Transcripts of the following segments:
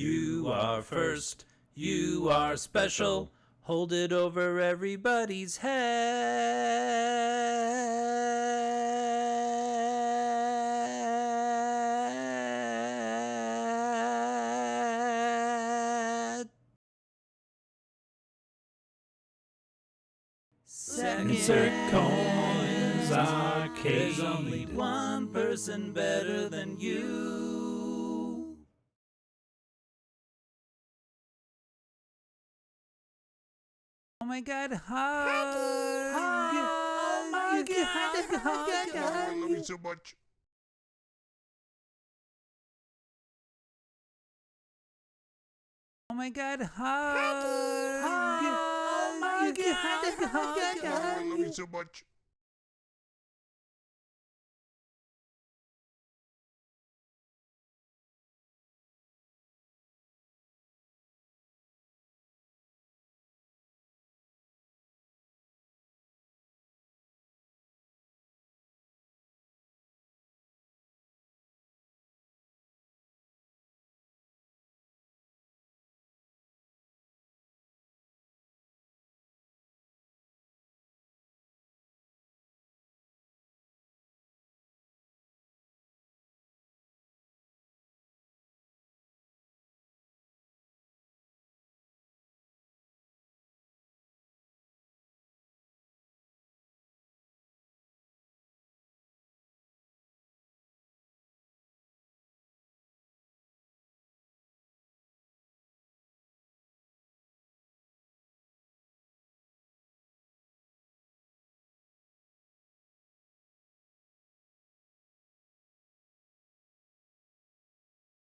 You are first, you are special. Hold it over everybody's head. Insert coins, arcade. There's only one person better than you. Oh my God, hug! Oh my God, hug! I love you so much. Oh my God, hug! Oh my God, hug! I love you so much.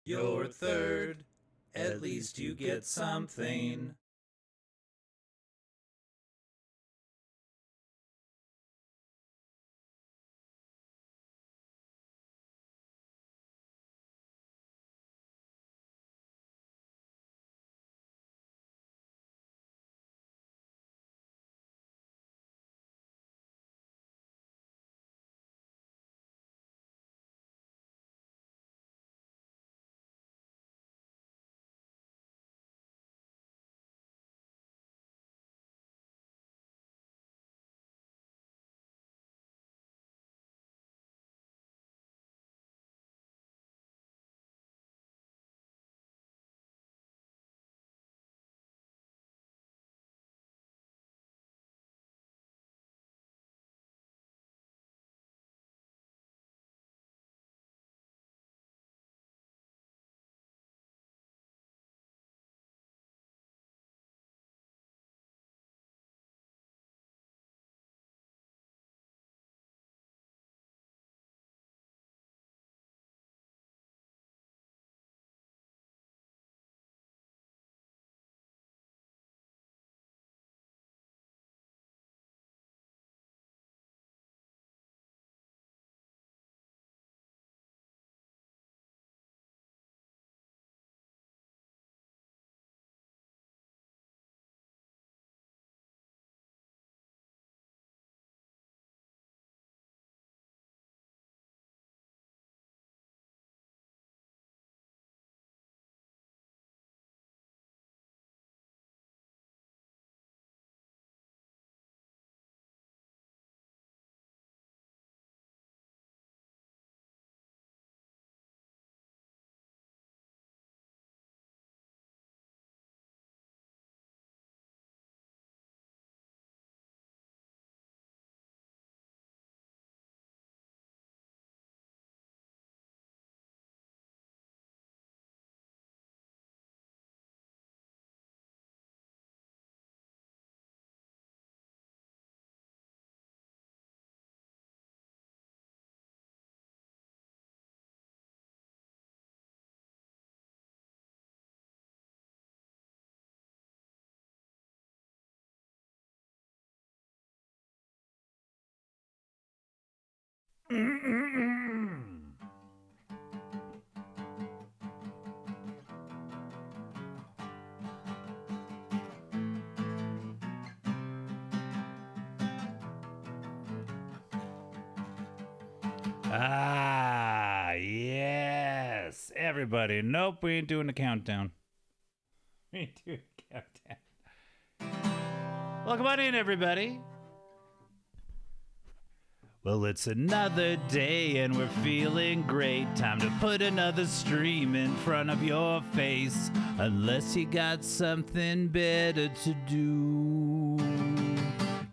You're third, at least you get something. Ah, yes. Everybody. Nope, we ain't doing the countdown. 3, 2, countdown. Well, come on in, everybody. Well, it's another day and we're feeling great. Time to put another stream in front of your face. Unless you got something better to do.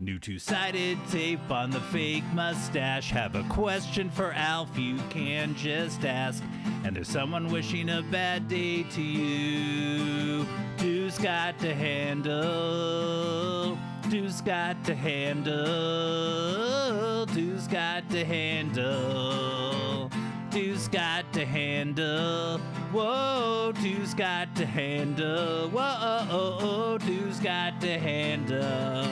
New two-sided tape on the fake mustache. Have a question for Alf, you can just ask. And there's someone wishing a bad day to you. Two's got to handle. Two's got to handle. Two's got to handle. Two's got to handle. Whoa, two's got to handle. Whoa, two's got to handle.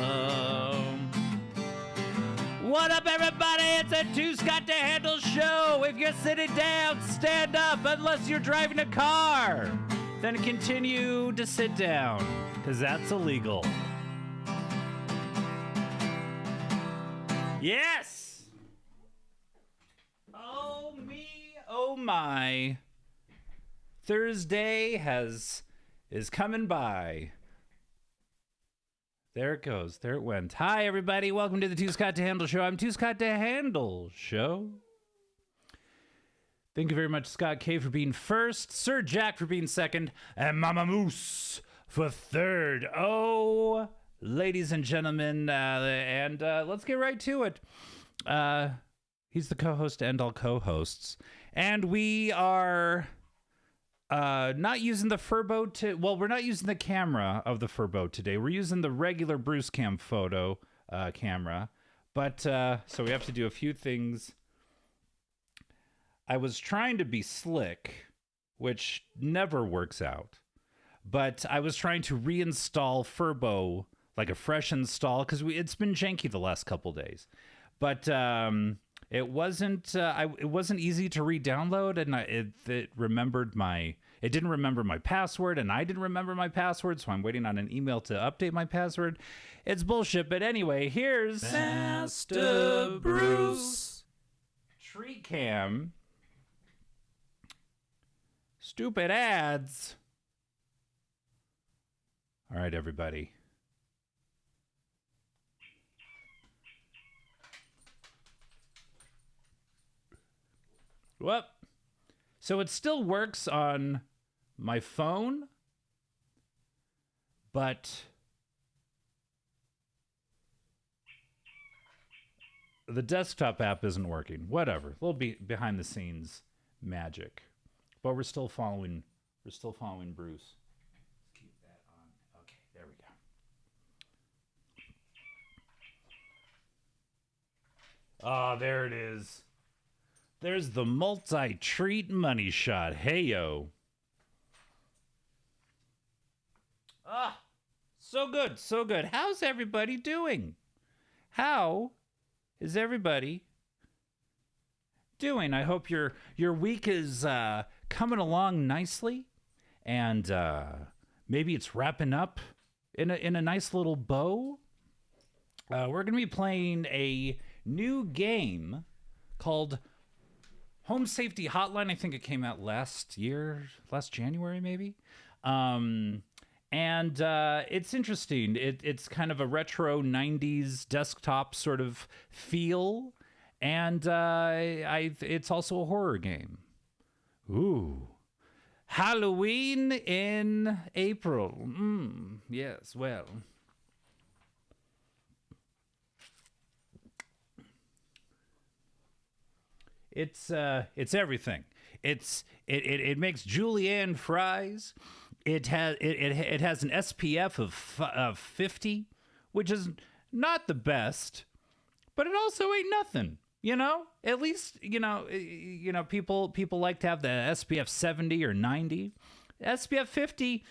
What up, everybody? It's a Two's Got to Handle show. If you're sitting down, stand up unless you're driving a car. Then continue to sit down, because that's illegal. Yes! Oh me, oh my. Thursday is coming by. There it goes. There it went. Hi, everybody. Welcome to the Two's Got to Handle show. I'm Two's Got to Handle show. Thank you very much, Scott K, for being first, Sir Jack for being second, and Mama Moose for third. Oh, ladies and gentlemen, let's get right to it. He's the co-host and all co-hosts. And we are not using the Furbo we're not using the camera of the Furbo today. We're using the regular Bruce Cam photo camera. But so we have to do a few things. I was trying to be slick, which never works out. But I was trying to reinstall Furbo, like a fresh install, because it's been janky the last couple days. But it wasn't easy to re-download, and it didn't remember my password, and I didn't remember my password, so I'm waiting on an email to update my password. It's bullshit, but anyway, here's Master Bruce. Tree Cam. Stupid ads. All right, everybody. Well, so it still works on my phone, but the desktop app isn't working. Whatever. A little behind the scenes magic. But we're still following Bruce. Keep that on. Okay, there we go. Ah, there it is. There's the multi-treat money shot. Hey, yo. Ah, so good, so good. How's everybody doing? How is everybody doing? I hope your week is coming along nicely, and maybe it's wrapping up in a nice little bow. We're going to be playing a new game called Home Safety Hotline. I think it came out last January, maybe. And it's interesting. It's kind of a retro 90s desktop sort of feel. And it's also a horror game. Ooh. Halloween in April. Yes, well. It's everything. It makes julienne fries. It has an SPF of 50, which is not the best, but it also ain't nothing. You know, at least, people like to have the SPF 70 or 90. SPF 50,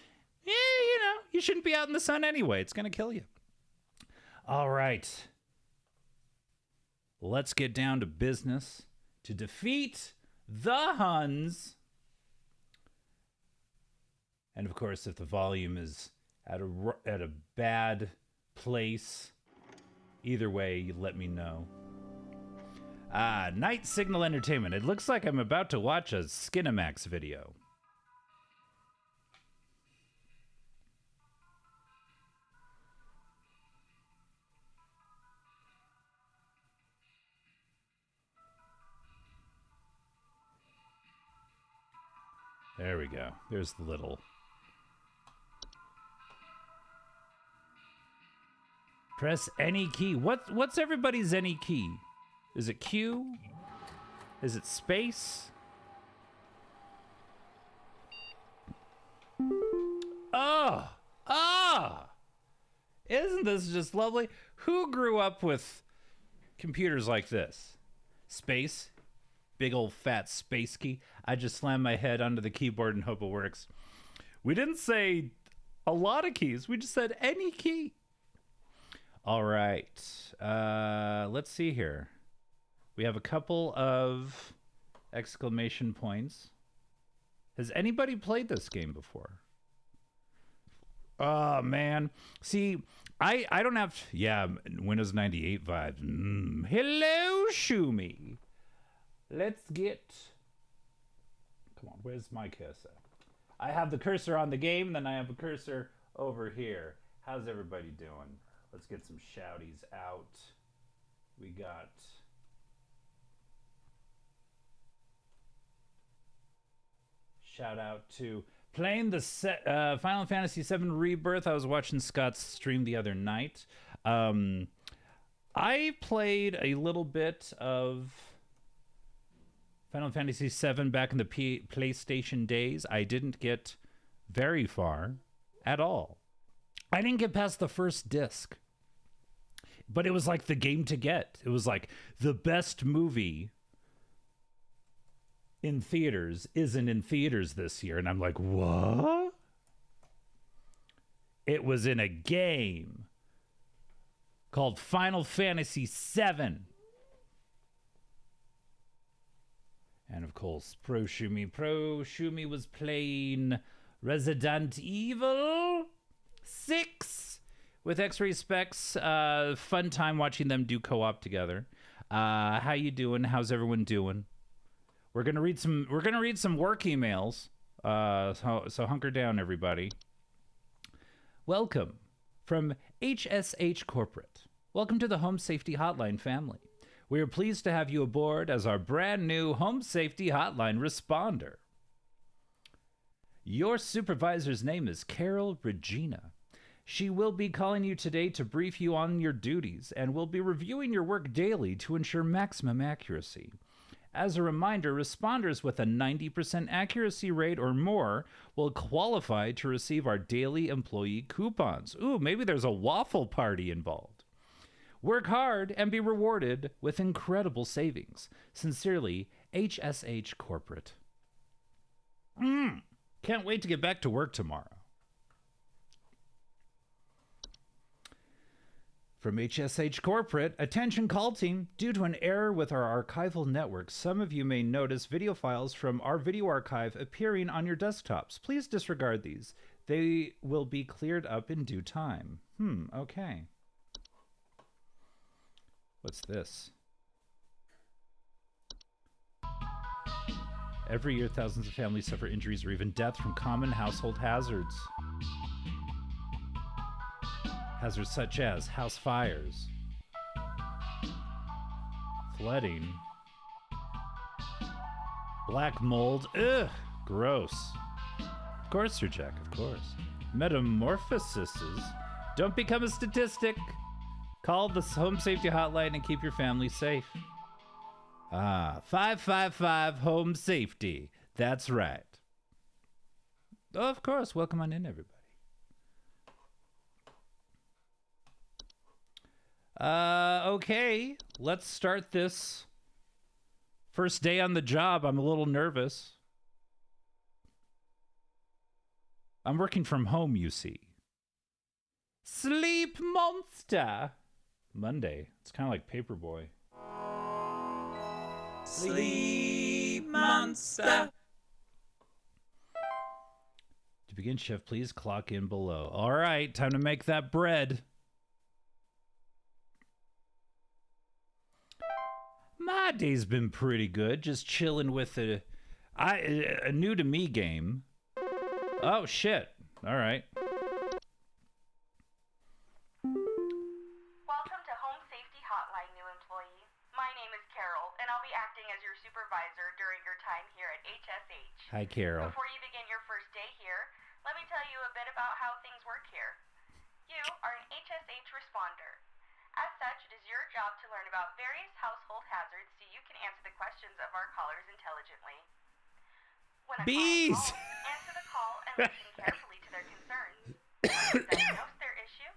you shouldn't be out in the sun anyway. It's going to kill you. All right. Let's get down to business to defeat the Huns. And of course, if the volume is at a bad place, either way, you let me know. Night Signal Entertainment. It looks like I'm about to watch a Skinamax video. There we go. There's the little... Press any key. What's everybody's any key? Is it Q? Is it space? Oh! Ah! Isn't this just lovely? Who grew up with computers like this? Space? Big old fat space key. I just slam my head onto the keyboard and hope it works. We didn't say a lot of keys. We just said any key. All right. Let's see here. We have a couple of exclamation points. Has anybody played this game before? Oh, man. See, I don't have... Yeah, Windows 98 vibes. Hello, Shumi. Let's get... Come on, where's my cursor? I have the cursor on the game, then I have a cursor over here. How's everybody doing? Let's get some shouties out. We got... Shout out to playing the Final Fantasy VII Rebirth. I was watching Scott's stream the other night. I played a little bit of Final Fantasy VII back in the PlayStation days. I didn't get very far at all. I didn't get past the first disc. But it was like the game to get. It was like the best movie in theaters isn't in theaters this year. And I'm like, what? It was in a game called Final Fantasy VII. And of course, Pro Shumi was playing Resident Evil 6 with X-Ray Specs. Fun time watching them do co-op together. How you doing? How's everyone doing? We're gonna read some work emails. So hunker down, everybody. Welcome from HSH Corporate. Welcome to the Home Safety Hotline family. We are pleased to have you aboard as our brand new Home Safety Hotline responder. Your supervisor's name is Carol Regina. She will be calling you today to brief you on your duties and will be reviewing your work daily to ensure maximum accuracy. As a reminder, responders with a 90% accuracy rate or more will qualify to receive our daily employee coupons. Ooh, maybe there's a waffle party involved. Work hard and be rewarded with incredible savings. Sincerely, HSH Corporate. Can't wait to get back to work tomorrow. From HSH Corporate, attention call team. Due to an error with our archival network, some of you may notice video files from our video archive appearing on your desktops. Please disregard these. They will be cleared up in due time. Okay. What's this? Every year, thousands of families suffer injuries or even death from common household hazards. Hazards such as house fires, flooding, black mold, ugh, gross. Of course, Sir Jack, of course. Metamorphoses. Don't become a statistic. Call the Home Safety Hotline and keep your family safe. 555 Home Safety. That's right. Oh, of course. Welcome on in, everybody. Okay. Let's start this. First day on the job. I'm a little nervous. I'm working from home, you see. Sleep Monster. Monday. It's kind of like Paperboy. Sleep Monster. To begin shift, please clock in below. All right, time to make that bread. My day's been pretty good. Just chilling with a new to me game. Oh shit! All right. Welcome to Home Safety Hotline, new employee. My name is Carol, and I'll be acting as your supervisor during your time here at HSH. Hi, Carol. Before you begin job to learn about various household hazards so you can answer the questions of our callers intelligently. When a Bees! client calls, answer the call and listen carefully to their concerns. Once you diagnose their issue,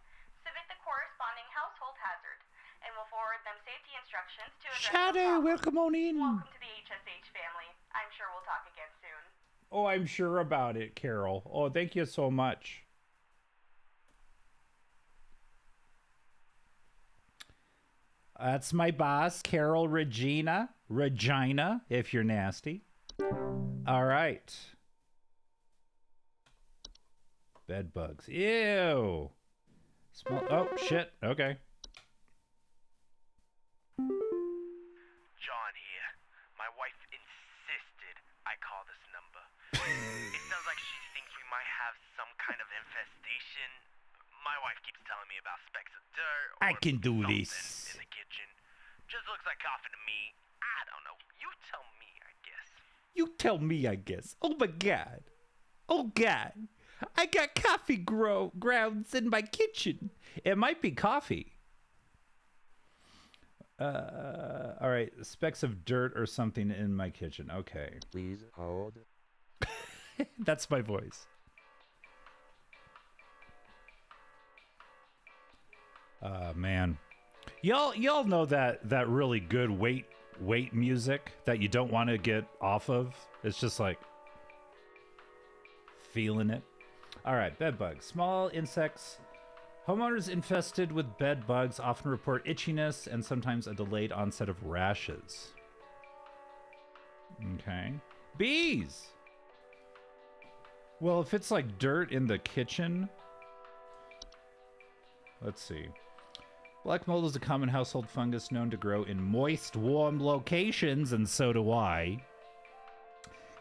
submit the corresponding household hazard, and we'll forward them safety instructions to address the Shadow, problem. welcome on in. Welcome to the HSH family. I'm sure we'll talk again soon. Oh, I'm sure about it, Carol. Oh, thank you so much. That's my boss, Carol Regina, if you're nasty. All right. Bed bugs. Ew. Smell. Oh, shit. Okay. John here. My wife insisted I call this number. It sounds like she thinks we might have some kind of infestation. My wife keeps telling me about specks of dirt. I or can do something this. in the kitchen. Just looks like coffee to me. I don't know. You tell me, I guess. You tell me, I guess. Oh, my God. Oh, God. I got coffee grounds in my kitchen. It might be coffee. All right. Specks of dirt or something in my kitchen. Okay. Please hold. That's my voice. Man. Y'all know that really good wait music that you don't want to get off of? It's just like feeling it. All right, bed bugs. Small insects. Homeowners infested with bed bugs often report itchiness and sometimes a delayed onset of rashes. Okay. Bees. Well, if it's like dirt in the kitchen, let's see. Black mold is a common household fungus known to grow in moist, warm locations, and so do I.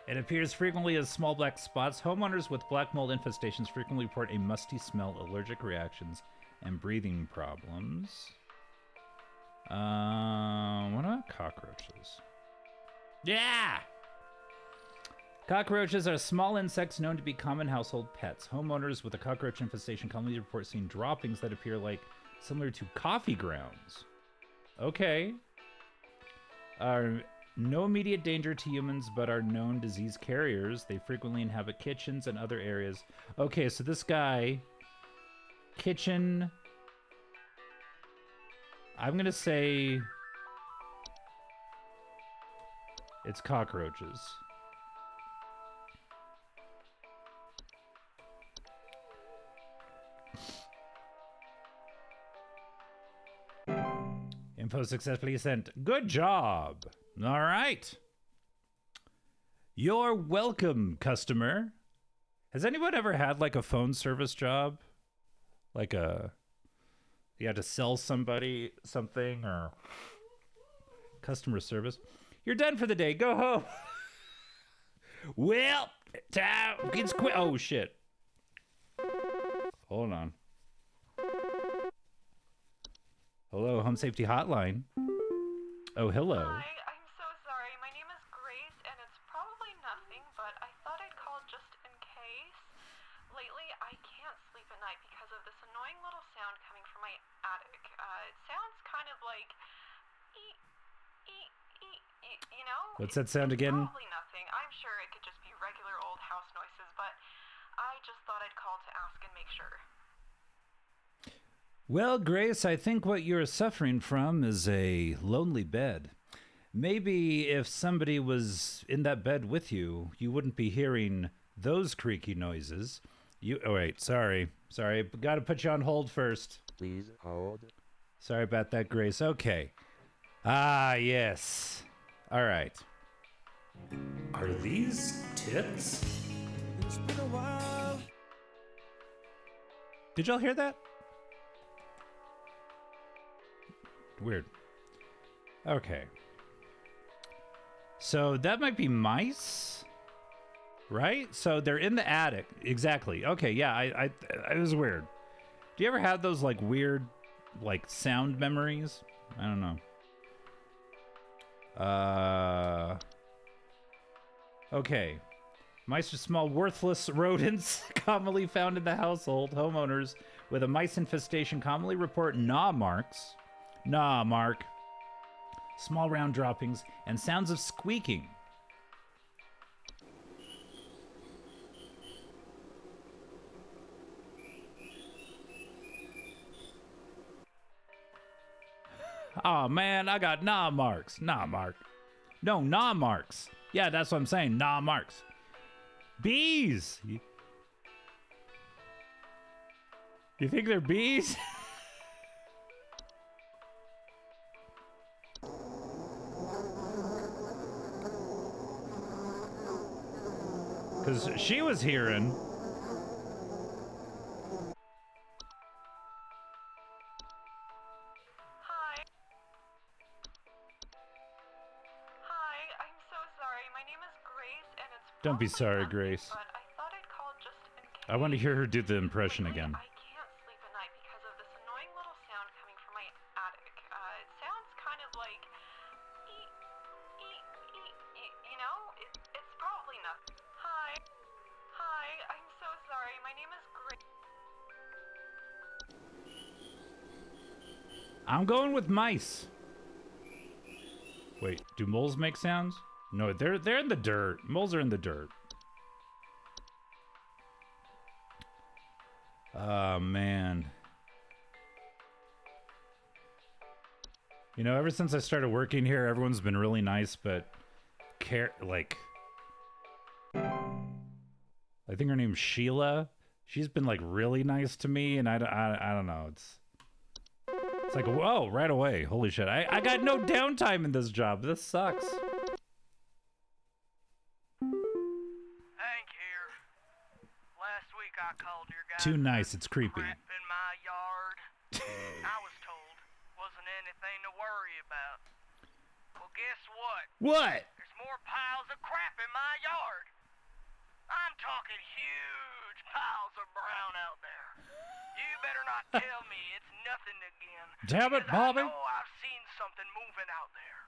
It appears frequently as small black spots. Homeowners with black mold infestations frequently report a musty smell, allergic reactions, and breathing problems. What about cockroaches? Yeah! Cockroaches are small insects known to be common household pets. Homeowners with a cockroach infestation commonly report seeing droppings that appear similar to coffee grounds. Okay. Are no immediate danger to humans, but are known disease carriers. They frequently inhabit kitchens and other areas. Okay, so this guy, kitchen. I'm gonna say it's cockroaches. Info successfully sent. Good job. All right. You're welcome, customer. Has anyone ever had like a phone service job? Like you had to sell somebody something or customer service? You're done for the day. Go home. Well, time gets quick. Oh, shit. Hold on. Hello, Home Safety Hotline. Oh, hello. Hi, I'm so sorry. My name is Grace, and it's probably nothing, but I thought I'd call just in case. Lately, I can't sleep at night because of this annoying little sound coming from my attic. It sounds kind of like, you know? What's that sound It's again? Probably nothing. I'm sure it could just be regular old house noises, but I just thought I'd call to ask and make sure. Well, Grace, I think what you're suffering from is a lonely bed. Maybe if somebody was in that bed with you, you wouldn't be hearing those creaky noises. Oh, wait, sorry. Gotta put you on hold first. Please hold. Sorry about that, Grace. Okay. Ah, yes. All right. Are these tits? It's been a while. Did y'all hear that? Weird. Okay. So that might be mice, right? So they're in the attic. Exactly. Okay, yeah, it was weird. Do you ever have those like weird like sound memories? I don't know. Okay. Mice are small, worthless rodents commonly found in the household. Homeowners with a mice infestation commonly report gnaw marks, Nah, Mark. Small round droppings and sounds of squeaking. Oh man, I got nah marks. Nah, Mark. No, nah marks. Yeah, that's what I'm saying. Nah marks. Bees. You think they're bees? Because she was hearing. Hi. Hi, I'm so sorry. My name is Grace, and it's Don't be probably sorry, nothing, Grace. but I thought I'd call just in case. I want to hear her do the impression Lately, again. I can't sleep at night because of this annoying little sound coming from my attic. It sounds kind of like, you know, it's probably nothing. Hi. Hi, I'm so sorry. My name is Grace. I'm going with mice. Wait, do moles make sounds? No, they're in the dirt. Moles are in the dirt. Oh man. You know, ever since I started working here, everyone's been really nice, but I think her name's Sheila. She's been like really nice to me, and I don't know. It's like, whoa, right away. Holy shit. I got no downtime in this job. This sucks. Hank here. Last week I called your guy. Too nice. It's creepy. Crap in my yard. I was told wasn't anything to worry about. Well, guess what? What? There's more piles of crap in my yard. I'm talking huge piles of brown out there. You better not tell me it's nothing again. Damn it, because Bobby. I know I've seen something moving out there.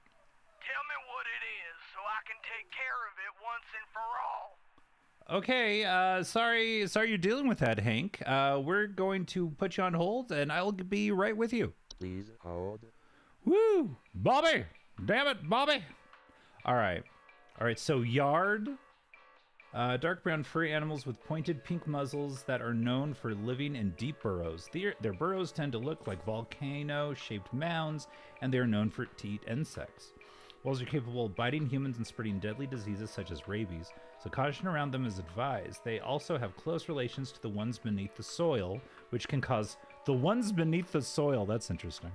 Tell me what it is so I can take care of it once and for all. Okay, sorry you're dealing with that, Hank. We're going to put you on hold, and I'll be right with you. Please hold. Woo! Bobby! Damn it, Bobby! All right, so yard. Dark brown furry animals with pointed pink muzzles that are known for living in deep burrows. Their burrows tend to look like volcano-shaped mounds, and they are known to eat insects. Wolves are capable of biting humans and spreading deadly diseases such as rabies, so caution around them is advised. They also have close relations to the ones beneath the soil, which can cause... The ones beneath the soil, that's interesting.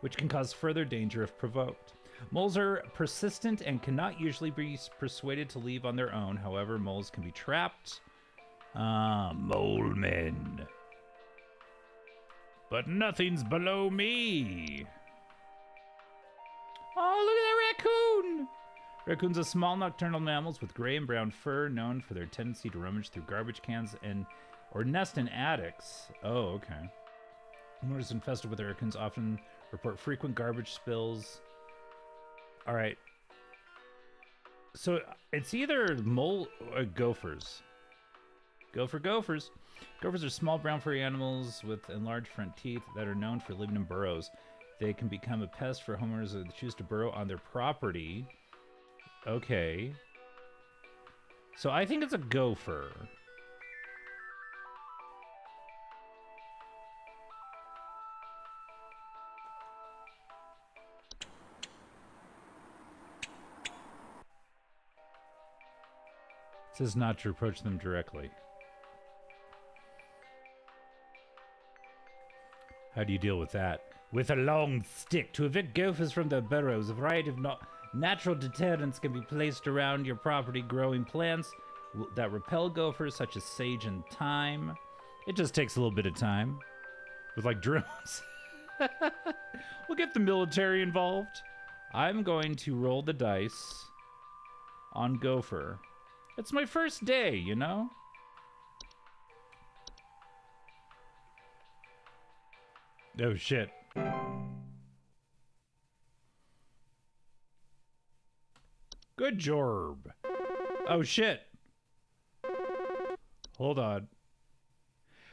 Which can cause further danger if provoked. Moles are persistent and cannot usually be persuaded to leave on their own. However, moles can be trapped. Mole men. But nothing's below me. Oh, look at that raccoon! Raccoons are small nocturnal mammals with gray and brown fur, known for their tendency to rummage through garbage cans or nest in attics. Oh, okay. Owners infested with raccoons often report frequent garbage spills. All right. So it's either mole or gophers. Gophers. Gophers are small brown furry animals with enlarged front teeth that are known for living in burrows. They can become a pest for homeowners that choose to burrow on their property. Okay. So I think it's a gopher. It says not to approach them directly. How do you deal with that? With a long stick. To evict gophers from their burrows, a variety of natural deterrents can be placed around your property. Growing plants that repel gophers, such as sage and thyme. It just takes a little bit of time. With like drones. We'll get the military involved. I'm going to roll the dice on gopher. It's my first day, you know? Oh, shit. Good job. Oh, shit. Hold on.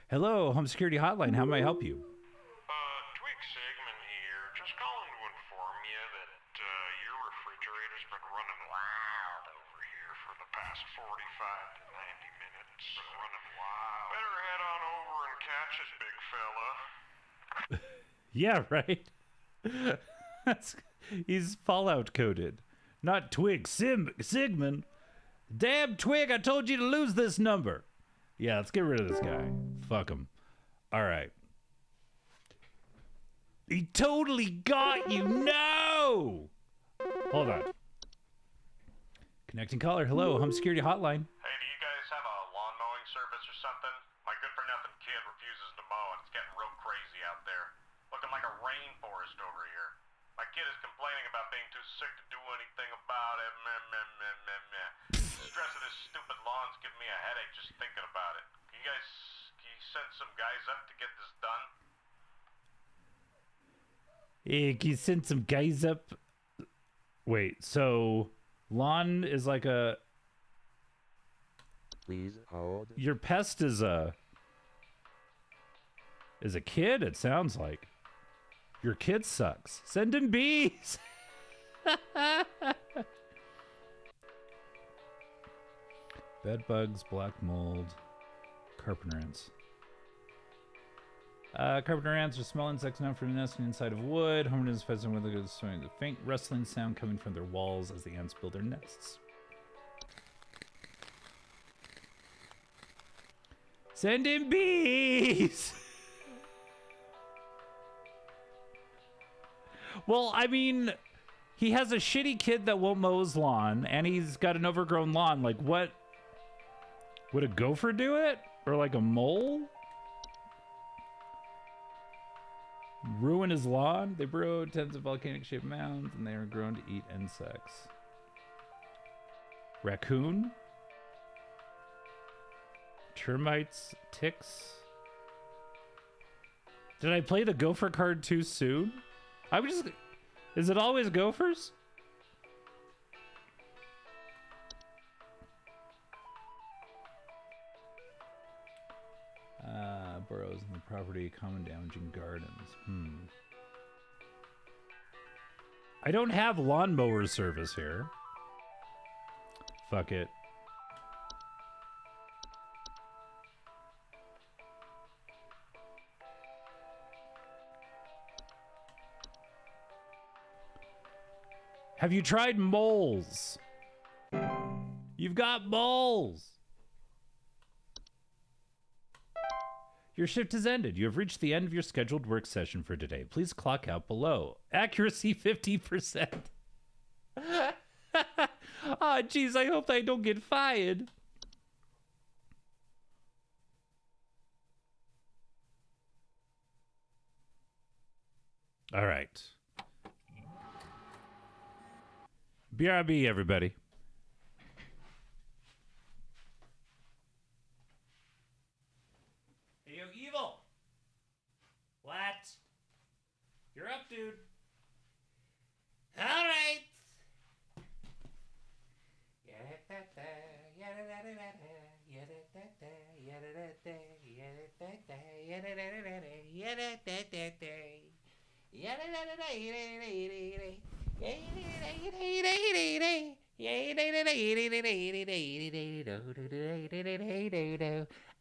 Hello, Home Security Hotline. How may I help you? Twig Big Sigmund here. Just calling to inform you that your refrigerator's been running wild over here for the past 45 to 90 minutes. Been running wild. Better head on over and catch it, big fella. Yeah, right. He's Fallout coded, not Twig Sigmund. Damn Twig! I told you to lose this number. Yeah, let's get rid of this guy. Fuck him. All right. He totally got you. No. Hold on. Connecting caller. Hello, home security hotline. Hey, do you guys have a lawn mowing service or something? My good-for-nothing kid refuses to mow, and it's getting real crazy out there. Looking like a rainforest over here. My kid is complaining about being too sick to do anything about it. Meh, meh, meh, meh, meh. The stress of this stupid lawn's giving me a headache just thinking about it. Can you send some guys up to get this done? Hey, can you send some guys up? Wait, so lawn is like a... Please hold. Your pest is a kid, it sounds like. Your kid sucks. Send him bees. Bed bugs, black mold, carpenter ants. Carpenter ants are small insects known for nesting inside of wood. Homer is pheasant with a faint rustling sound coming from their walls as the ants build their nests. Send in bees! Well, I mean, he has a shitty kid that won't mow his lawn, and he's got an overgrown lawn. Like, what? Would a gopher do it? Or like a mole? Ruin his lawn? They burrow tens of volcanic-shaped mounds, and they are grown to eat insects. Raccoon? Termites? Ticks? Did I play the gopher card too soon? I would just... Is it always gophers? Burrows in the property, common damaging gardens. I don't have lawnmower service here. Fuck it. Have you tried moles? You've got moles. Your shift has ended. You have reached the end of your scheduled work session for today. Please clock out below. Accuracy 50%. Oh, jeez, I hope I don't get fired. All right. BRB, everybody. Hey, yo, Evil. What? You're up, dude. All right.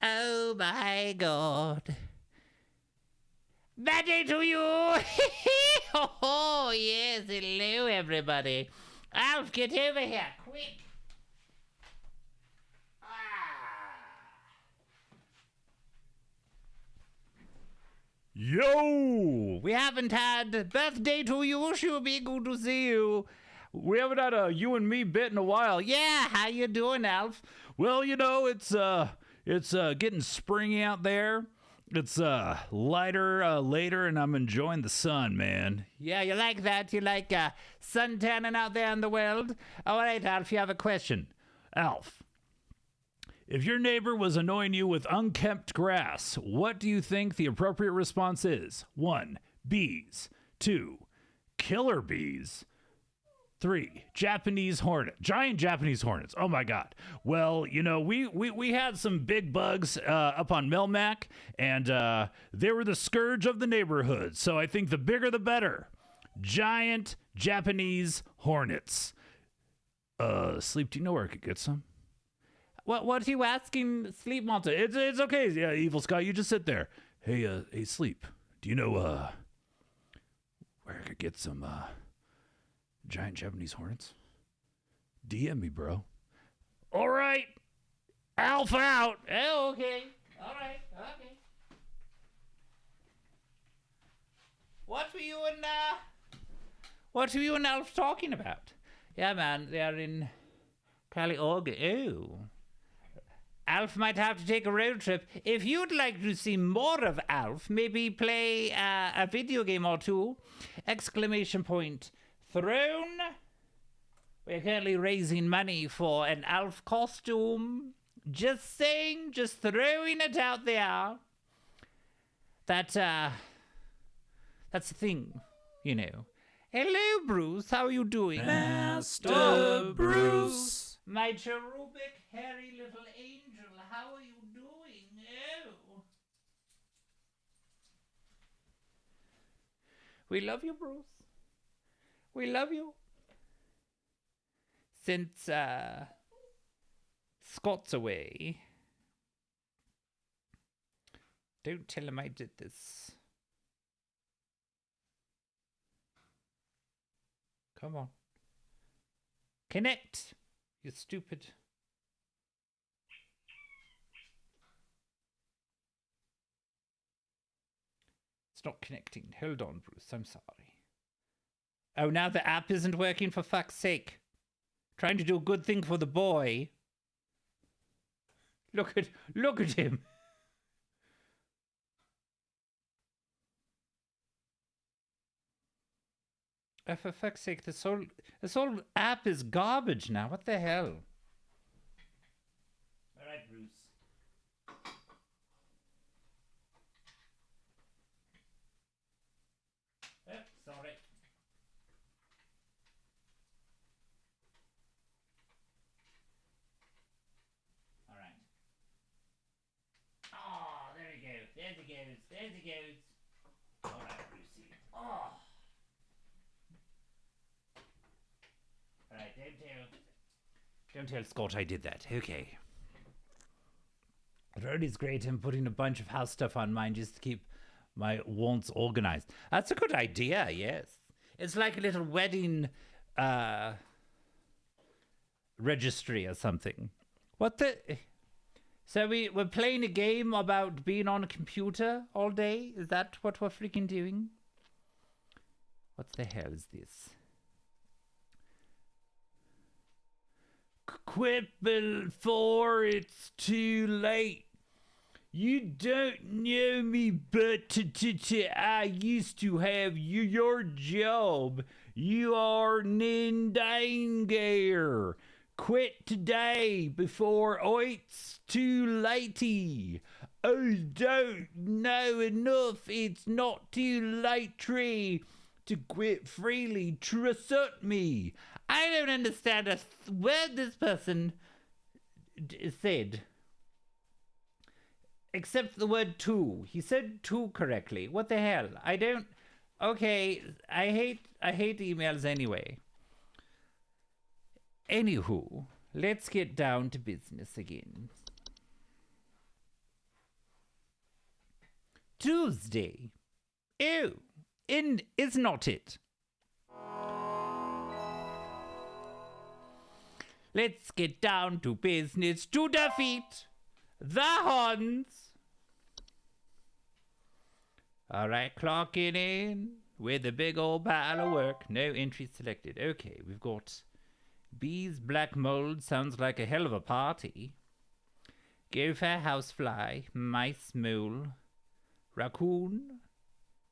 Oh my God. Bad day to you. Oh yes, hello everybody. Alf, get over here, quick. Yo, we haven't had birthday to you. Sure be good to see you. We haven't had a you and me bit in a while. Yeah, how you doing, Alf? Well, you know, it's getting springy out there. It's lighter later, and I'm enjoying the sun, man. Yeah, you like that? You like sun tanning out there in the world? All right, Alf, you have a question. Alf, if your neighbor was annoying you with unkempt grass, what do you think the appropriate response is? 1, bees. 2, killer bees. 3, Japanese hornet, giant Japanese hornets. Oh my God. Well, you know, we had some big bugs up on Melmac, and they were the scourge of the neighborhood. So I think the bigger the better. Giant Japanese hornets. Sleep, do you know where I could get some? What are you asking, Sleep Monster? It's okay. Yeah, Evil Scott, you just sit there. Hey, Sleep, do you know where I could get some giant Japanese hornets? DM me, bro. All right. Alpha out. Oh, okay. All right. Okay. What were you and Alf talking about? Yeah, man, they are in California. Oh. Alf might have to take a road trip. If you'd like to see more of Alf, maybe play a video game or two. Exclamation point. Throne. We're currently raising money for an Alf costume. Just saying, just throwing it out there. That's the thing, you know. Hello, Bruce. How are you doing? Master Bruce. My cherubic, hairy little angel. How are you doing? Oh. We love you, Bruce. We love you. Since Scott's away, don't tell him I did this. Come on. Connect, you stupid. It's not connecting. Hold on, Bruce. I'm sorry. Oh, now the app isn't working, for fuck's sake. Trying to do a good thing for the boy. Look at him. Oh, for fuck's sake, this whole app is garbage now. What the hell? All right, Bruce. Oh, sorry. All right. Oh, there he goes. There he goes. There he goes. All right, Brucey. Oh. All right, don't tell Scott I did that. Okay. It already is great him putting a bunch of house stuff on mine just to keep my wants organized. That's a good idea, yes. It's like a little wedding registry or something. What the... So we're playing a game about being on a computer all day? Is that what we're freaking doing? What the hell is this? Quit before it's too late. You don't know me, but I used to have your job. You are Nindanger. Quit today before it's too latey. I don't know enough. It's not too late tree to quit freely. Trust me. I don't understand a word this person said. Except the word to. He said to correctly. What the hell? I don't... Okay, I hate emails anyway. Anywho, let's get down to business again. Tuesday. Oh, is not it? Let's get down to business to defeat the Huns. All right, clocking in with a big old pile of work. No entries selected. Okay, we've got bees, black mold. Sounds like a hell of a party. Gopher, housefly, mice, mole, raccoon,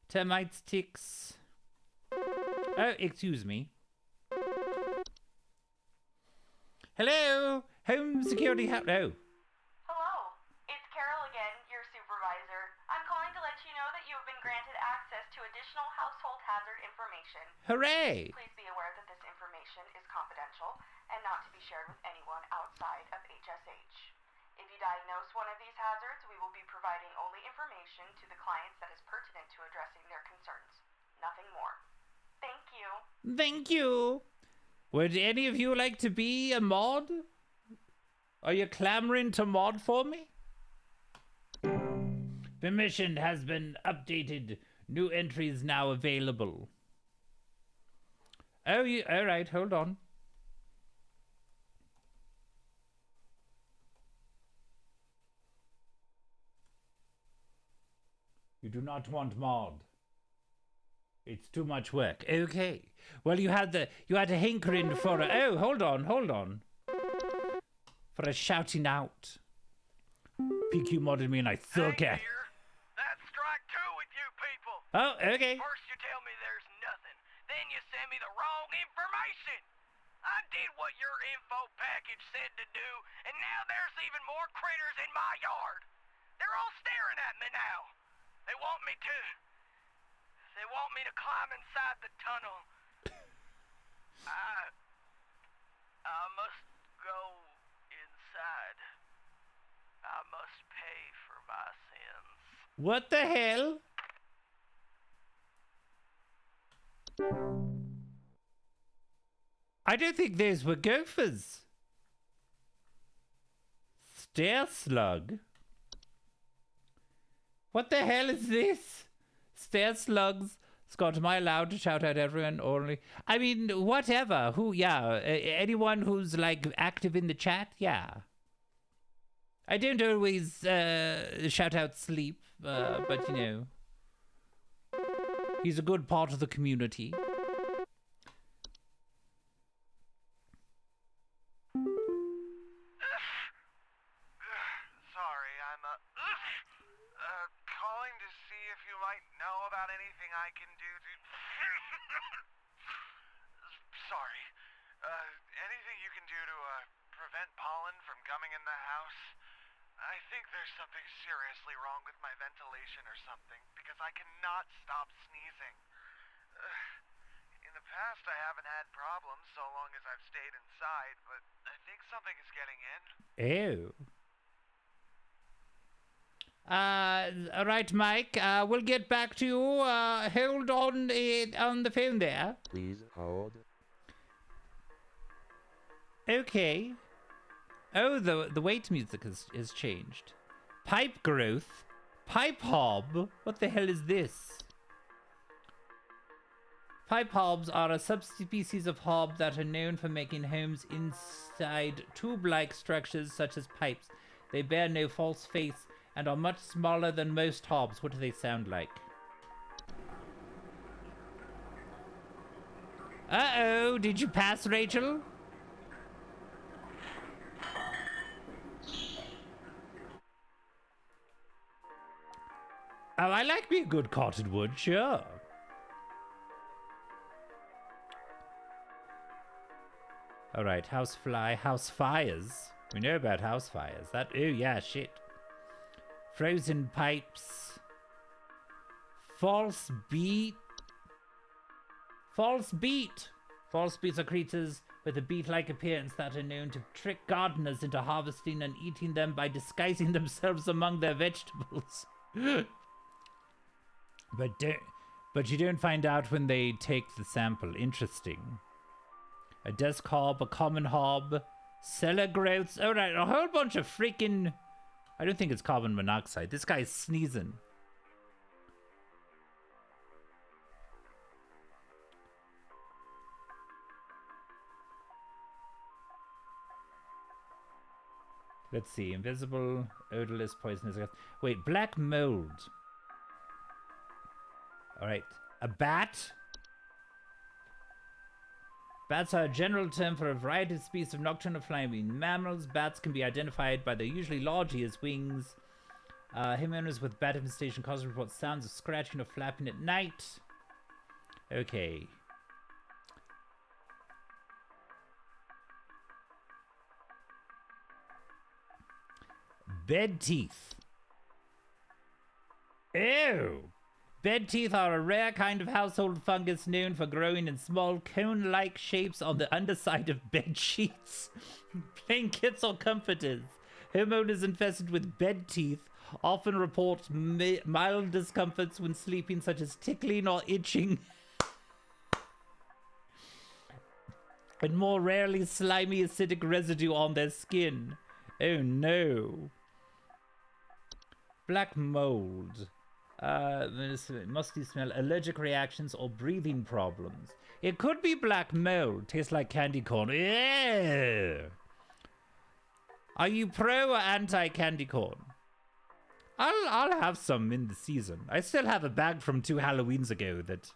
termites, ticks. Oh, excuse me. Hello, home security. Oh. Hello, it's Carol again, your supervisor. I'm calling to let you know that you have been granted access to additional household hazard information. Hooray! Please be aware that this information shared with anyone outside of HSH. If you diagnose one of these hazards, we will be providing only information to the clients that is pertinent to addressing their concerns. Nothing more. Thank you. Thank you. Would any of you like to be a mod? Are you clamoring to mod for me? Permission has been updated. New entries now available. Oh, you all right? Hold on. You do not want mod. It's too much work. Okay. Well, you had a hankering for a... Oh, hold on. For a shouting out. PQ modded me and I suck at... That's strike two with you people. Oh, okay. First you tell me there's nothing, then you send me the wrong information. I did what your info package said to do, and now there's even more critters in my yard. They're all staring at me now. They want me to climb inside the tunnel. I must go inside. I must pay for my sins. What the hell? I don't think those were gophers. Stair slug. What the hell is this? Stair slugs. Scott, am I allowed to shout out everyone only? I mean, whatever. Who, yeah. Anyone who's like active in the chat, yeah. I don't always shout out Sleep, but you know. He's a good part of the community. Sorry, I'm calling to see if you might know about anything I can do to... Sorry. Anything you can do to prevent pollen from coming in the house? I think there's something seriously wrong with my ventilation or something, because I cannot stop sneezing. In the past, I haven't had problems so long as I've stayed inside, but I think something is getting in. Ew. All right, Mike. We'll get back to you. Hold on the phone there. Please hold. Okay. Oh, the wait music has changed. Pipe growth. Pipe hob. What the hell is this? Pipe hobs are a subspecies of hob that are known for making homes inside tube-like structures such as pipes. They bear no false face and are much smaller than most hobs. What do they sound like? Uh-oh, did you pass, Rachel? Oh, I like me a good cottonwood, sure. All right, housefly, house fires. We know about house fires. That, oh yeah, shit. Frozen pipes. False beat. False beat. False beats are creatures with a beat-like appearance that are known to trick gardeners into harvesting and eating them by disguising themselves among their vegetables. But you don't find out when they take the sample. Interesting. A desk hob, a common hob, cellar growths. All right, a whole bunch of freaking... I don't think it's carbon monoxide. This guy's sneezing. Let's see. Invisible, odorless, poisonous. Wait, black mold. All right. A bat. Bats are a general term for a variety of species of nocturnal flying mammals. Bats can be identified by their usually large ears, wings. Homeowners with bat infestation cause report sounds of scratching or flapping at night. Okay. Bed teeth. Ew. Bed teeth are a rare kind of household fungus known for growing in small cone-like shapes on the underside of bed sheets, blankets, or comforters. Homeowners infested with bed teeth often report mild discomforts when sleeping, such as tickling or itching, and more rarely slimy acidic residue on their skin. Oh no. Black mold. Musty smell, allergic reactions, or breathing problems. It could be black mold. Tastes like candy corn. Ew. Are you pro or anti candy corn? I'll have some in the season. I still have a bag from 2 Halloweens ago that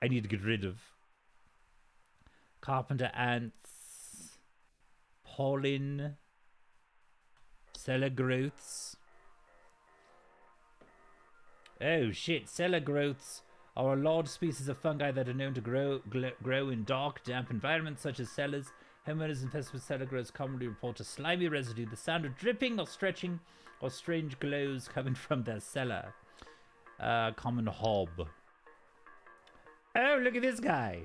I need to get rid of. Carpenter ants, pollen, cellar growths. Oh shit, cellar growths are a large species of fungi that are known to grow in dark, damp environments such as cellars. Homeowners infested with cellar growths commonly report a slimy residue, the sound of dripping or stretching, or strange glows coming from their cellar. Common hob. Oh, look at this guy.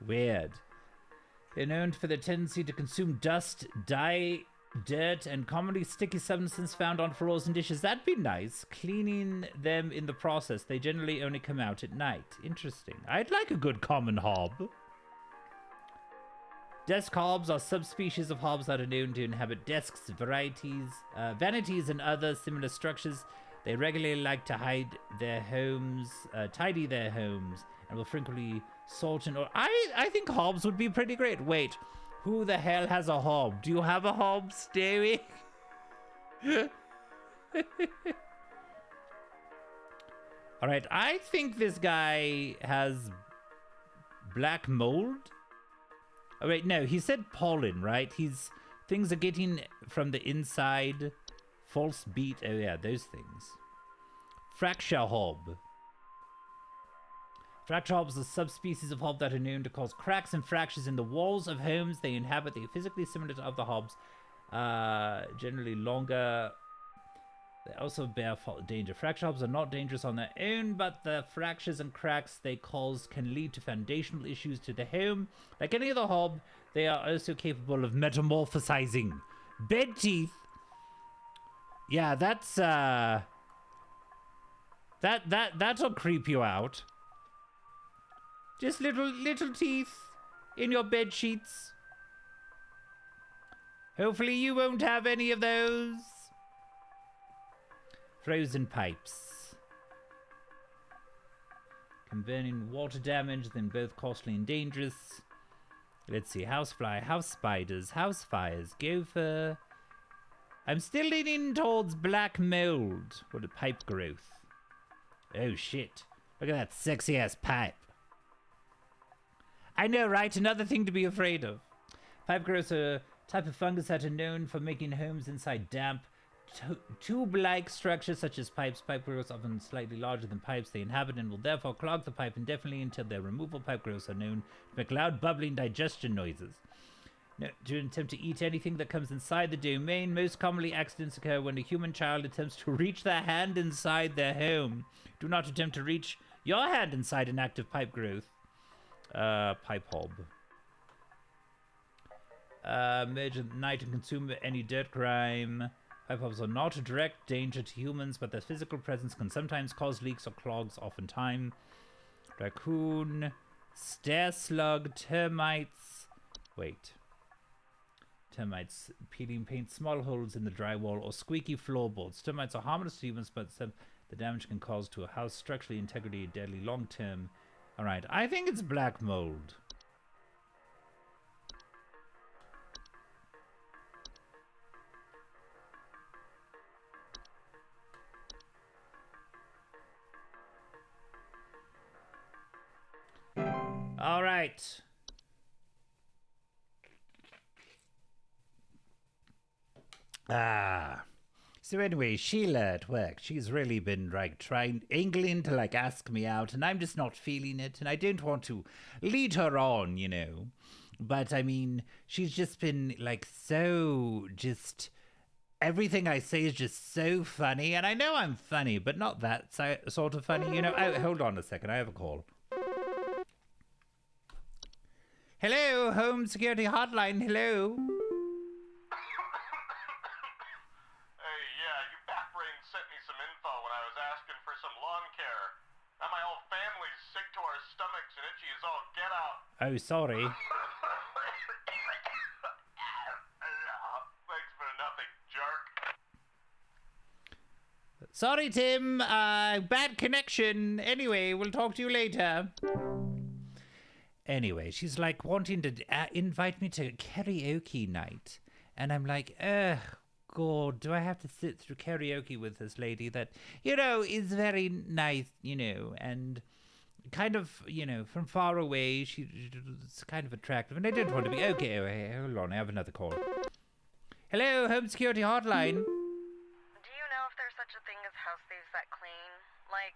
Weird. They're known for their tendency to consume dust, dye, dirt, and commonly sticky substances found on floors and dishes. That'd be nice. Cleaning them in the process. They generally only come out at night. Interesting. I'd like a good common hob. Desk hobs are subspecies of hobs that are known to inhabit desks, vanities, and other similar structures. They regularly like to tidy their homes, and will frequently salt and... I think hobs would be pretty great. Wait, who the hell has a hob? Do you have a hob, Stewie? All right, I think this guy has black mold. Oh, wait, no, he said pollen, right? Things are getting from the inside. False beat. Oh, yeah, those things. Fracture hob. Fracture hobs are subspecies of hob that are known to cause cracks and fractures in the walls of homes they inhabit. They are physically similar to other hobs, generally longer. They also bear danger. Fracture hobs are not dangerous on their own, but the fractures and cracks they cause can lead to foundational issues to the home. Like any other hob, they are also capable of metamorphosizing. Bed teeth. Yeah, that's that'll creep you out. Just little teeth in your bed sheets. Hopefully you won't have any of those. Frozen pipes. Converting water damage, then both costly and dangerous. Let's see, housefly, house spiders, house fires, gopher. I'm still leaning towards black mold. What a pipe growth. Oh shit. Look at that sexy ass pipe. I know, right? Another thing to be afraid of. Pipe growths are a type of fungus that are known for making homes inside damp, tube-like structures such as pipes. Pipe growths are often slightly larger than pipes they inhabit and will therefore clog the pipe indefinitely until their removal. Pipe growths are known to make loud bubbling digestion noises. No, to attempt to eat anything that comes inside the domain. Most commonly, accidents occur when a human child attempts to reach their hand inside their home. Do not attempt to reach your hand inside an active pipe growth. Pipe hob. Merge at night and consume any dirt grime. Pipe hobs are not a direct danger to humans, but their physical presence can sometimes cause leaks or clogs, oftentimes. Raccoon, stair slug, termites. Wait. Termites peeling paint small holes in the drywall or squeaky floorboards. Termites are harmless to humans, but the damage can cause to a house structural integrity deadly long term. Alright, I think it's black mold. Alright. So anyway, Sheila at work, she's really been angling to ask me out, and I'm just not feeling it, and I don't want to lead her on, you know. But I mean, she's just been like so just. Everything I say is just so funny, and I know I'm funny, but not that sort of funny, you know. Oh, hold on a second, I have a call. Hello, home security hotline. Hello. Hey, yeah, you backbrain sent me some info when I was asking for some lawn care. Now my whole family's sick to our stomachs and itchy as all get out. Oh, sorry. Thanks for nothing, jerk. Sorry, Tim. Bad connection. Anyway, we'll talk to you later. Anyway, she's like wanting to invite me to karaoke night. And I'm like, ugh, God, do I have to sit through karaoke with this lady that, you know, is very nice, you know, and kind of, you know, from far away, she's kind of attractive. And I didn't want to be, okay, hold on, I have another call. Hello, home security hotline. Do you know if there's such a thing as house thieves that clean? Like,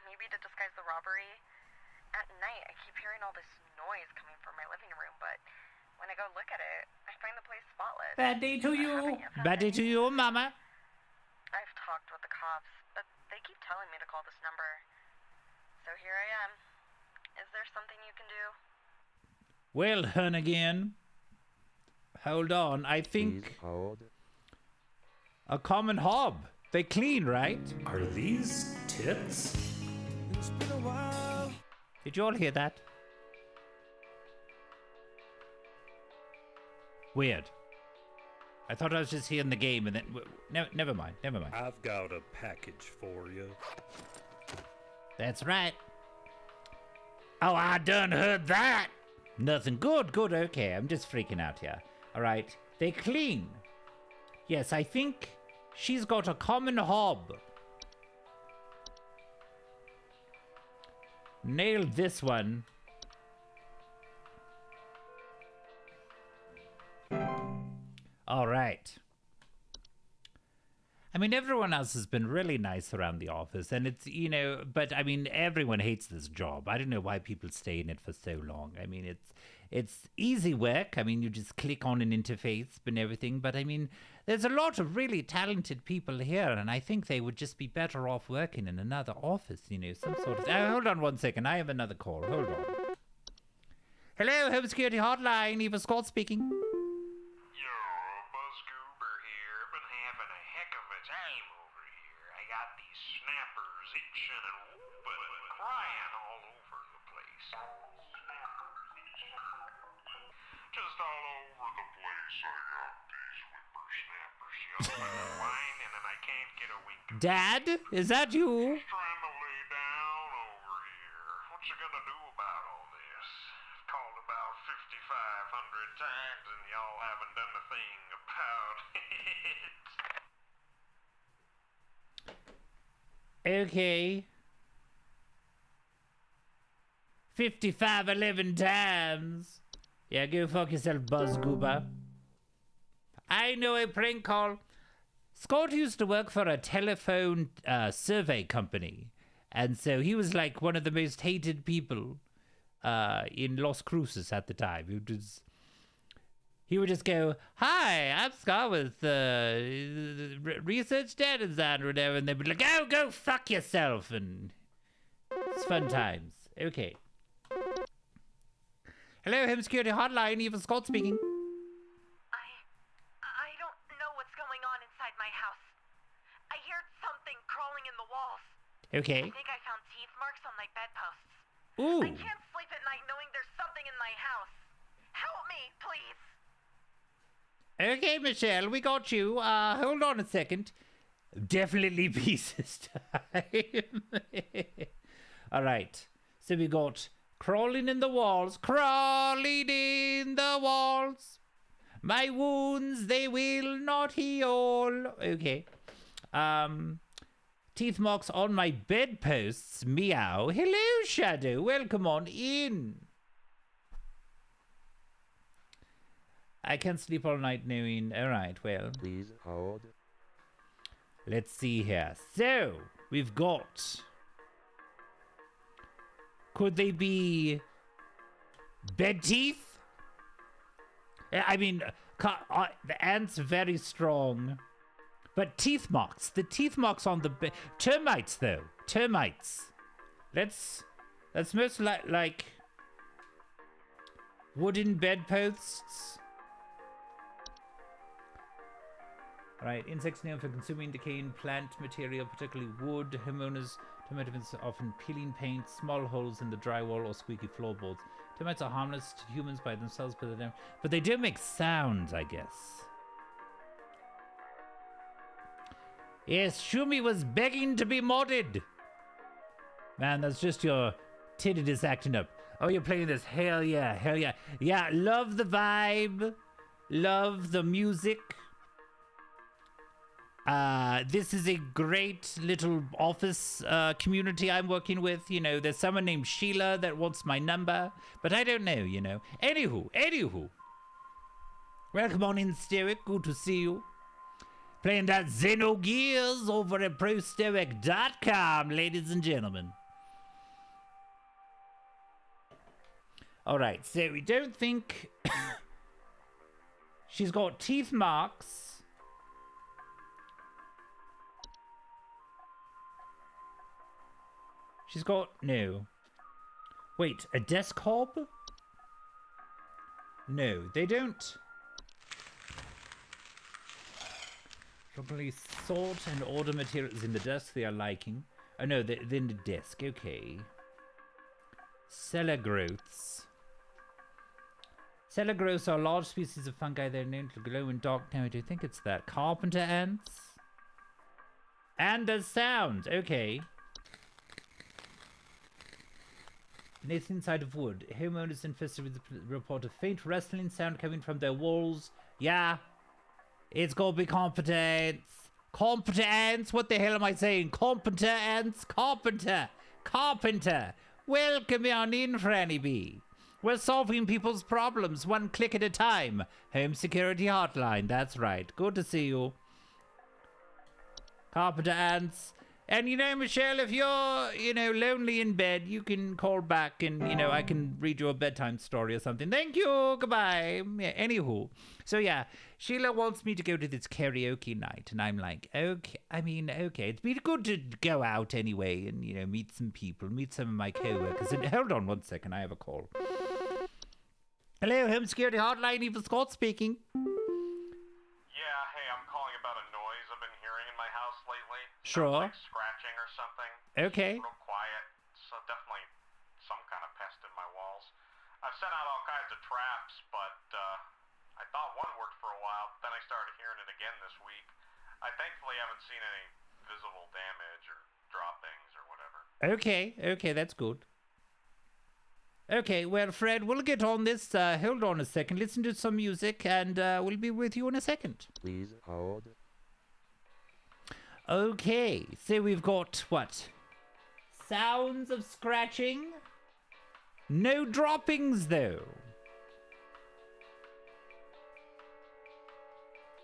maybe to disguise the robbery? At night, I keep hearing all this noise coming from my living room, but when I go look at it, I find the place spotless. Bad day to you. Bad day to you, mama. I've talked with the cops, but they keep telling me to call this number. So here I am. Is there something you can do? Well, hun again. Hold on, I Please think hold. a common hob. They clean, right? Are these tits? Did you all hear that? Weird. I thought I was just hearing the game and then... No, never mind, never mind. I've got a package for you. That's right. Oh, I done heard that. Nothing. Good, good, okay. I'm just freaking out here. All right. They clean. Yes, I think she's got a common hob. Nailed this one. All right. I mean, everyone else has been really nice around the office, and it's, you know, but I mean, everyone hates this job. I don't know why people stay in it for so long. I mean, it's easy work. I mean, you just click on an interface and everything, but I mean, there's a lot of really talented people here, and I think they would just be better off working in another office, you know, some sort of... hold on one second. I have another call. Hold on. Hello, home security hotline. Eva Scott speaking. Yo, Buzz Goober here. Been having a heck of a time over here. I got these snappers itching and whooping and crying all over the place. Just all over the place. I got these whippersnappers yelling and whining, and I can't get a wink of Dad, is that you? Just trying to lay down over here. What you gonna do about all this? I've called about 5,500 times and y'all haven't done a thing about it. Okay. 11 times. Yeah, go fuck yourself, Buzz Goober. I know a prank call. Scott used to work for a telephone survey company. And so he was like one of the most hated people in Los Cruces at the time. He would just go, "Hi, I'm Scott with Research Data Design," or whatever. And they'd be like, "Oh, go fuck yourself." And it's fun times. Okay. Hello, home security hotline. Eva Scott speaking. I don't know what's going on inside my house. I hear something crawling in the walls. Okay. I think I found teeth marks on my bedposts. Ooh. I can't sleep at night knowing there's something in my house. Help me, please. Okay, Michelle, we got you. Hold on a second. Definitely pieces time. All right. So we got crawling in the walls. Crawling in the walls. My wounds, they will not heal. Okay. Teeth marks on my bedposts. Meow. Hello, Shadow. Welcome on in. I can sleep all night knowing... All right, well. Please hold. Let's see here. So, we've got... Could they be bed teeth? I mean, the ant's very strong. But teeth marks. The teeth marks on the termites, though. Termites. That's most like wooden bedposts. Right, insects known for consuming decaying plant material, particularly wood. Homeowners, termites often peeling paint, small holes in the drywall or squeaky floorboards. Termites are harmless to humans by themselves, but they do make sounds, I guess. Yes, Shumi was begging to be modded. Man, that's just your tinnitus acting up. Oh, you're playing this? Hell yeah, hell yeah. Yeah, love the vibe. Love the music. This is a great little office community I'm working with. You know, there's someone named Sheila that wants my number, but I don't know, you know. Anywho. Welcome on in, Stoic. Good to see you. Playing that Xenogears over at ProStoic.com, ladies and gentlemen. Alright, so we don't think... She's got teeth marks. She's got... No. Wait, a desk hob? No, they don't... Probably sort and order materials in the desk they are liking. Oh no, they're in the desk, okay. Cellar growths. Cellar growths are large species of fungi that are known to glow in dark. No, I don't think it's that. Carpenter ants. And there's sound, okay. Nest inside of wood. Homeowners infested with the report of faint rustling sound coming from their walls. Yeah. It's gonna be competence. Competence? What the hell am I saying? Competence? Carpenter. Carpenter. Welcome on in, Franny B. We're solving people's problems one click at a time. Home Security Hotline. That's right. Good to see you. Carpenter ants. And you know, Michelle, if you're, you know, lonely in bed, you can call back and, you know, I can read you a bedtime story or something. Thank you. Goodbye. Yeah, anywho. So, yeah, Sheila wants me to go to this karaoke night. And I'm like, okay. I mean, okay. It's been good to go out anyway and, you know, meet some people, meet some of my co-workers. And hold on one second. I have a call. Hello, Home Security Hotline. Evil Scott speaking. Yeah, hey, I'm calling about a noise I've been hearing in my house lately. Sure. Sounds like scratching or something. Okay. Real quiet, so definitely some kind of pest in my walls. I've sent out all kinds of traps, but I thought one worked for a while, then I started hearing it again this week. I thankfully haven't seen any visible damage or droppings or whatever. Okay, that's good. Okay, well, Fred, we'll get on this. Hold on a second. Listen to some music, and we'll be with you in a second. Please hold. Okay, so we've got, what? Sounds of scratching? No droppings, though.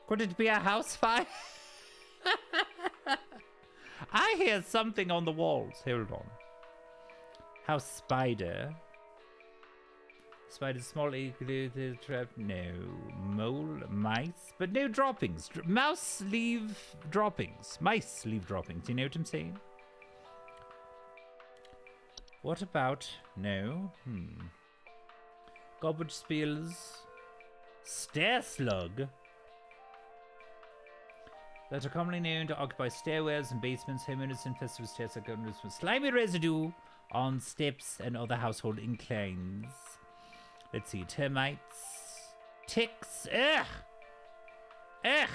Could it be a house fire? I hear something on the walls. Hold on. House spider. Spider, small igloo, trap. No. Mole, mice. But no droppings. Mouse leave droppings. Mice leave droppings. You know what I'm saying? What about... No. Garbage spills. Stair slug. That are commonly known to occupy stairwells and basements. Homeowners infested with stairs are going with slimy residue on steps and other household inclines. Let's see, termites, ticks, ugh! Yeah,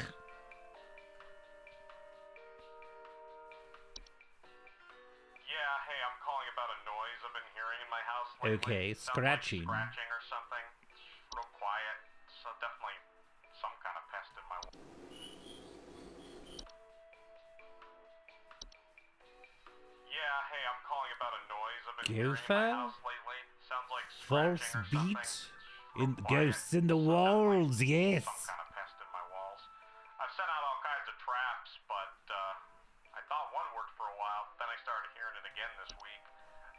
hey, I'm calling about a noise I've been hearing in my house lately. Okay, Sounds scratching. Like scratching or something. It's real quiet, so definitely some kind of pest in my wall. Yeah, hey, I'm calling about a noise I've been hearing in my house lately. Sounds like False scratching or beat something. in ghosts in the walls, yes. Some kind of pest in my walls. I've sent out all kinds of traps, but I thought one worked for a while, then I started hearing it again this week.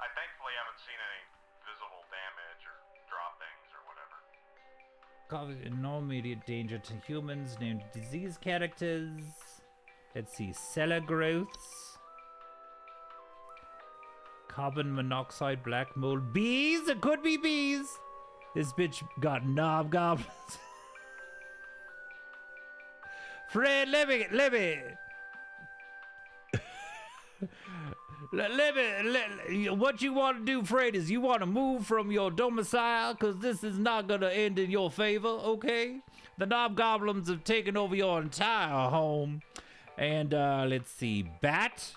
I thankfully haven't seen any visible damage or droppings or whatever. No immediate danger to humans. Named disease characters. Let's see. Cellar growths. Carbon monoxide, black mold. Bees? It could be bees. This bitch got knob goblins. Fred, let me. What you want to do, Fred, is you want to move from your domicile, because this is not going to end in your favor, okay? The knob goblins have taken over your entire home. And, let's see, bat.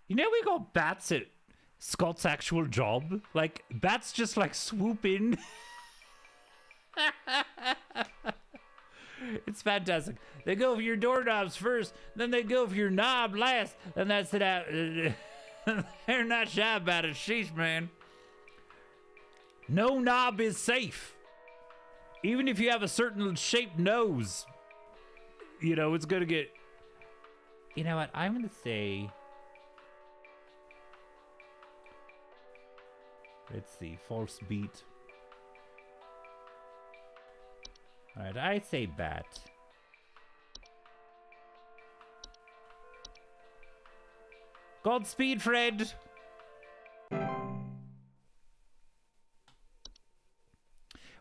You know, we got bats at Scott's actual job. Like, bats just like swoop in. It's fantastic. They go for your doorknobs first, then they go for your knob last, and that's it out. They're not shy about it. Sheesh, man. No knob is safe. Even if you have a certain shaped nose, you know, it's gonna get... You know what? I'm gonna say... Let's see, false beat. Alright, I say bat. Godspeed, Fred!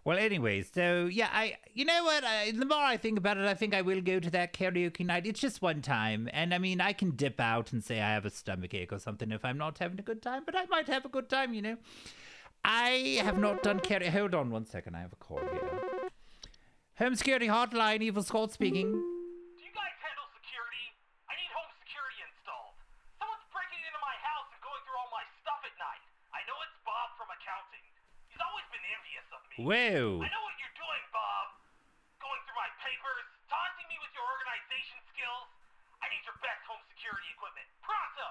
Well, anyways, so, yeah, you know what, the more I think about it, I think I will go to that karaoke night. It's just one time, and I mean, I can dip out and say I have a stomachache or something if I'm not having a good time, but I might have a good time, you know. I have not done karaoke. Hold on one second, I have a call here. Home security hotline, Evil Scott speaking. Do you guys handle security? I need home security installed. Someone's breaking into my house and going through all my stuff at night. I know it's Bob from accounting. He's always been envious of me. Whoa. I know what you're doing, Bob. Going through my papers, taunting me with your organization skills. I need your best home security equipment. Pronto!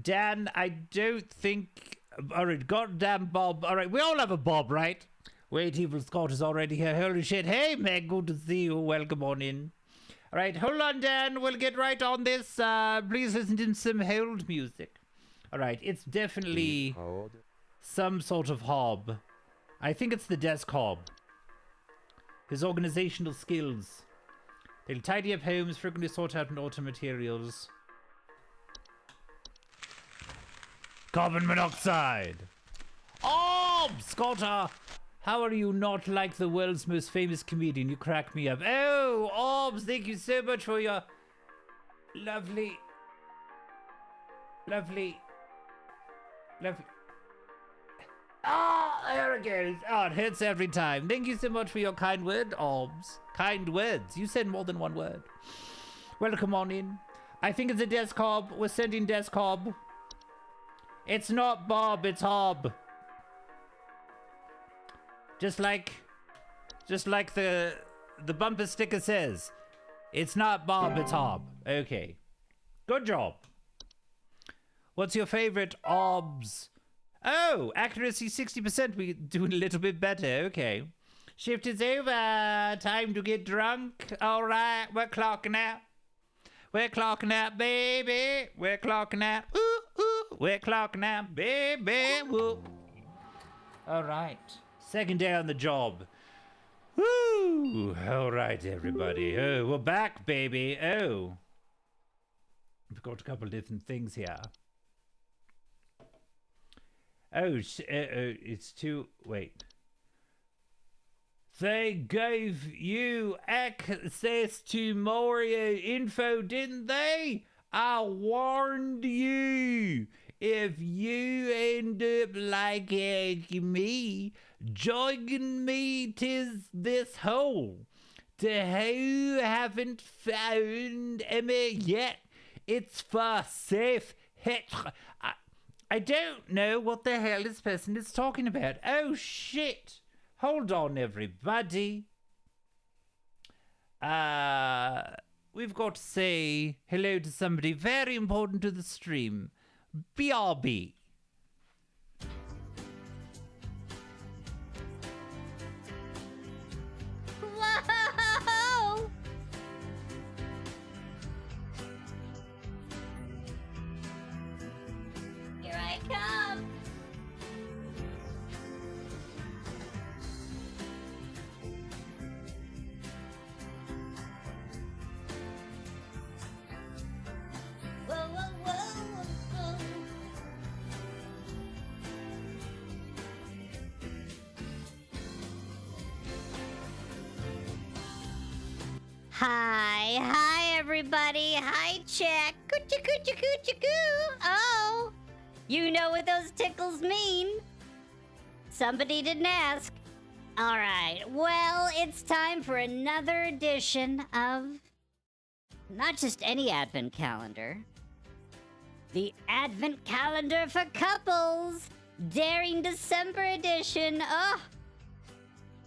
Dan, I don't think... Alright, goddamn Bob. Alright, we all have a Bob, right? Wait, Evil Scott is already here. Holy shit. Hey, Meg, good to see you. Welcome on in. Alright, hold on, Dan. We'll get right on this. Please listen to some hold music. Alright, it's definitely Hold. some sort of hob. I think it's the desk hob. His organizational skills. They'll tidy up homes, frequently sort out and alter materials. Carbon monoxide. Oh, Scotter! How are you not like the world's most famous comedian? You crack me up. Oh, Orbs, thank you so much for your lovely... Ah, there it goes. Oh, it hurts every time. Thank you so much for your kind word, Orbs. Kind words. You said more than one word. Welcome on in. I think it's a desk hob. We're sending desk hob. It's not Bob, it's Hob. Just like the bumper sticker says. It's not Bob, it's Hob. Okay. Good job. What's your favorite Obs? Oh, accuracy 60%. We're doing a little bit better. Okay. Shift is over. Time to get drunk. All right, we're clocking out. We're clocking out, baby. We're clocking out. Ooh, ooh. We're clocking out, baby. Woo. All right. Second day on the job. Woo! All right, everybody. Oh, we're back, baby. Oh. We've got a couple different things here. Oh, it's too... Wait. They gave you access to more info, didn't they? I warned you. If you end up like me, joining me tis this hole. To who haven't found me yet, it's for safe hit. I don't know what the hell this person is talking about. Oh, shit. Hold on, everybody. We've got to say hello to somebody very important to the stream. BRB. Whoa! I come. Whoa, whoa, whoa, whoa. Hi, everybody. Hi, Check. Coochie, coochie, coochie, coo. Oh, you know what those tickles mean. Somebody didn't ask. All right, well, it's time for another edition of not just any advent calendar, the Advent Calendar for Couples, Daring December edition. Oh,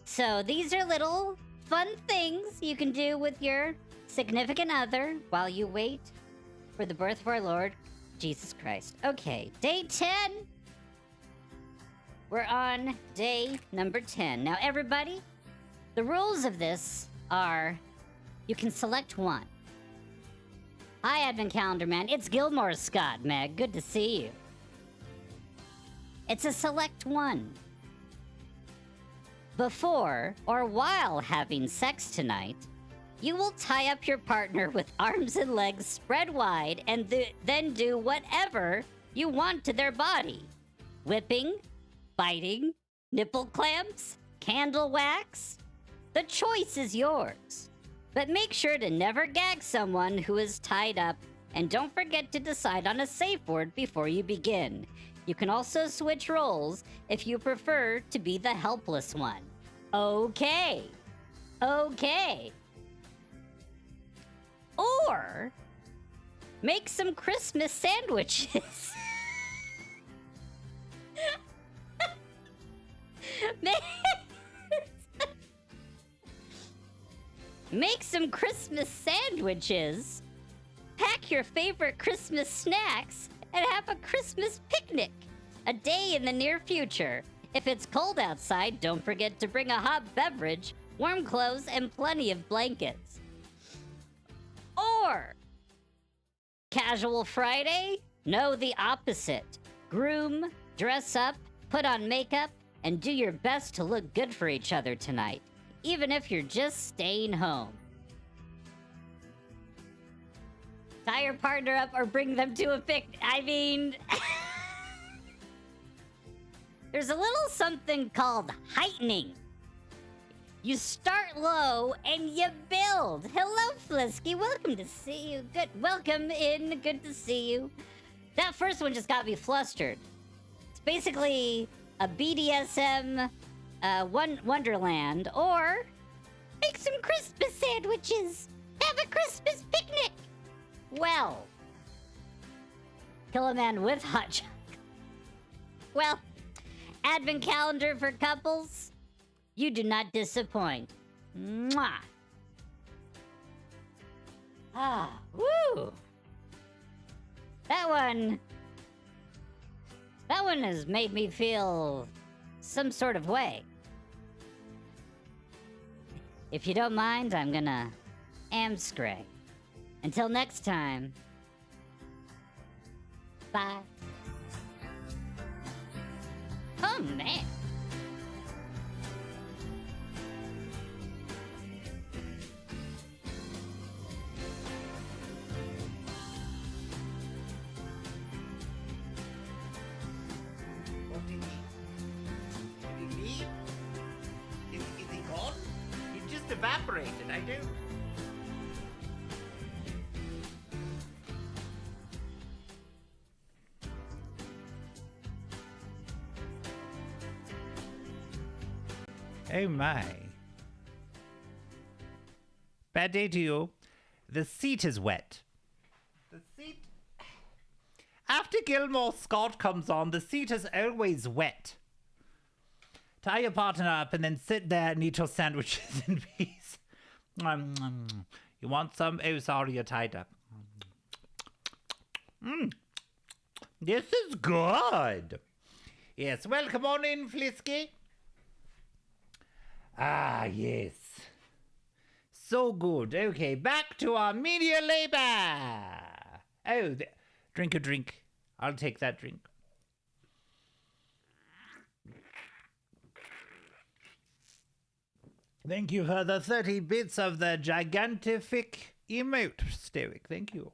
so these are little fun things you can do with your significant other while you wait for the birth of our Lord Jesus Christ. Okay, day 10. We're on day number 10. Now, everybody, the rules of this are you can select one. Hi, Advent Calendar Man. It's Gilmore Scott, Meg. Good to see you. It's a select one. Before or while having sex tonight, you will tie up your partner with arms and legs spread wide and then do whatever you want to their body. Whipping, biting, nipple clamps, candle wax. The choice is yours. But make sure to never gag someone who is tied up, and don't forget to decide on a safe word before you begin. You can also switch roles if you prefer to be the helpless one. Okay. Okay. Or make some Christmas sandwiches. Make some Christmas sandwiches, pack your favorite Christmas snacks, and have a Christmas picnic. A day in the near future. If it's cold outside, don't forget to bring a hot beverage, warm clothes, and plenty of blankets. Or Casual Friday? No, the opposite. Groom, dress up, put on makeup, and do your best to look good for each other tonight, even if you're just staying home. Tie your partner up or bring them to a picnic. I mean, there's a little something called heightening. You start low and you build. Hello, Flisky. Welcome to see you. Good. Welcome in. Good to see you. That first one just got me flustered. It's basically a BDSM Wonderland, or make some Christmas sandwiches. Have a Christmas picnic. Well, kill a man with hot chocolate. Well, Advent Calendar for Couples, you do not disappoint. Mwah. Ah, woo. That one has made me feel some sort of way. If you don't mind, I'm gonna amscray. Until next time, bye. Oh, man. What did he leave? Is he gone? He just evaporated, I do. Oh my. Bad day to you. The seat is wet. The seat. After Gilmore Scott comes on, the seat is always wet. Tie your partner up and then sit there and eat your sandwiches in peace. You want some? Oh, sorry, you're tied up. This is good. Yes, welcome on in, Flisky. Ah, yes. So good. Okay, back to our media labor. Oh, drink a drink. I'll take that drink. Thank you for the 30 bits of the gigantific emote, Stoic. Thank you.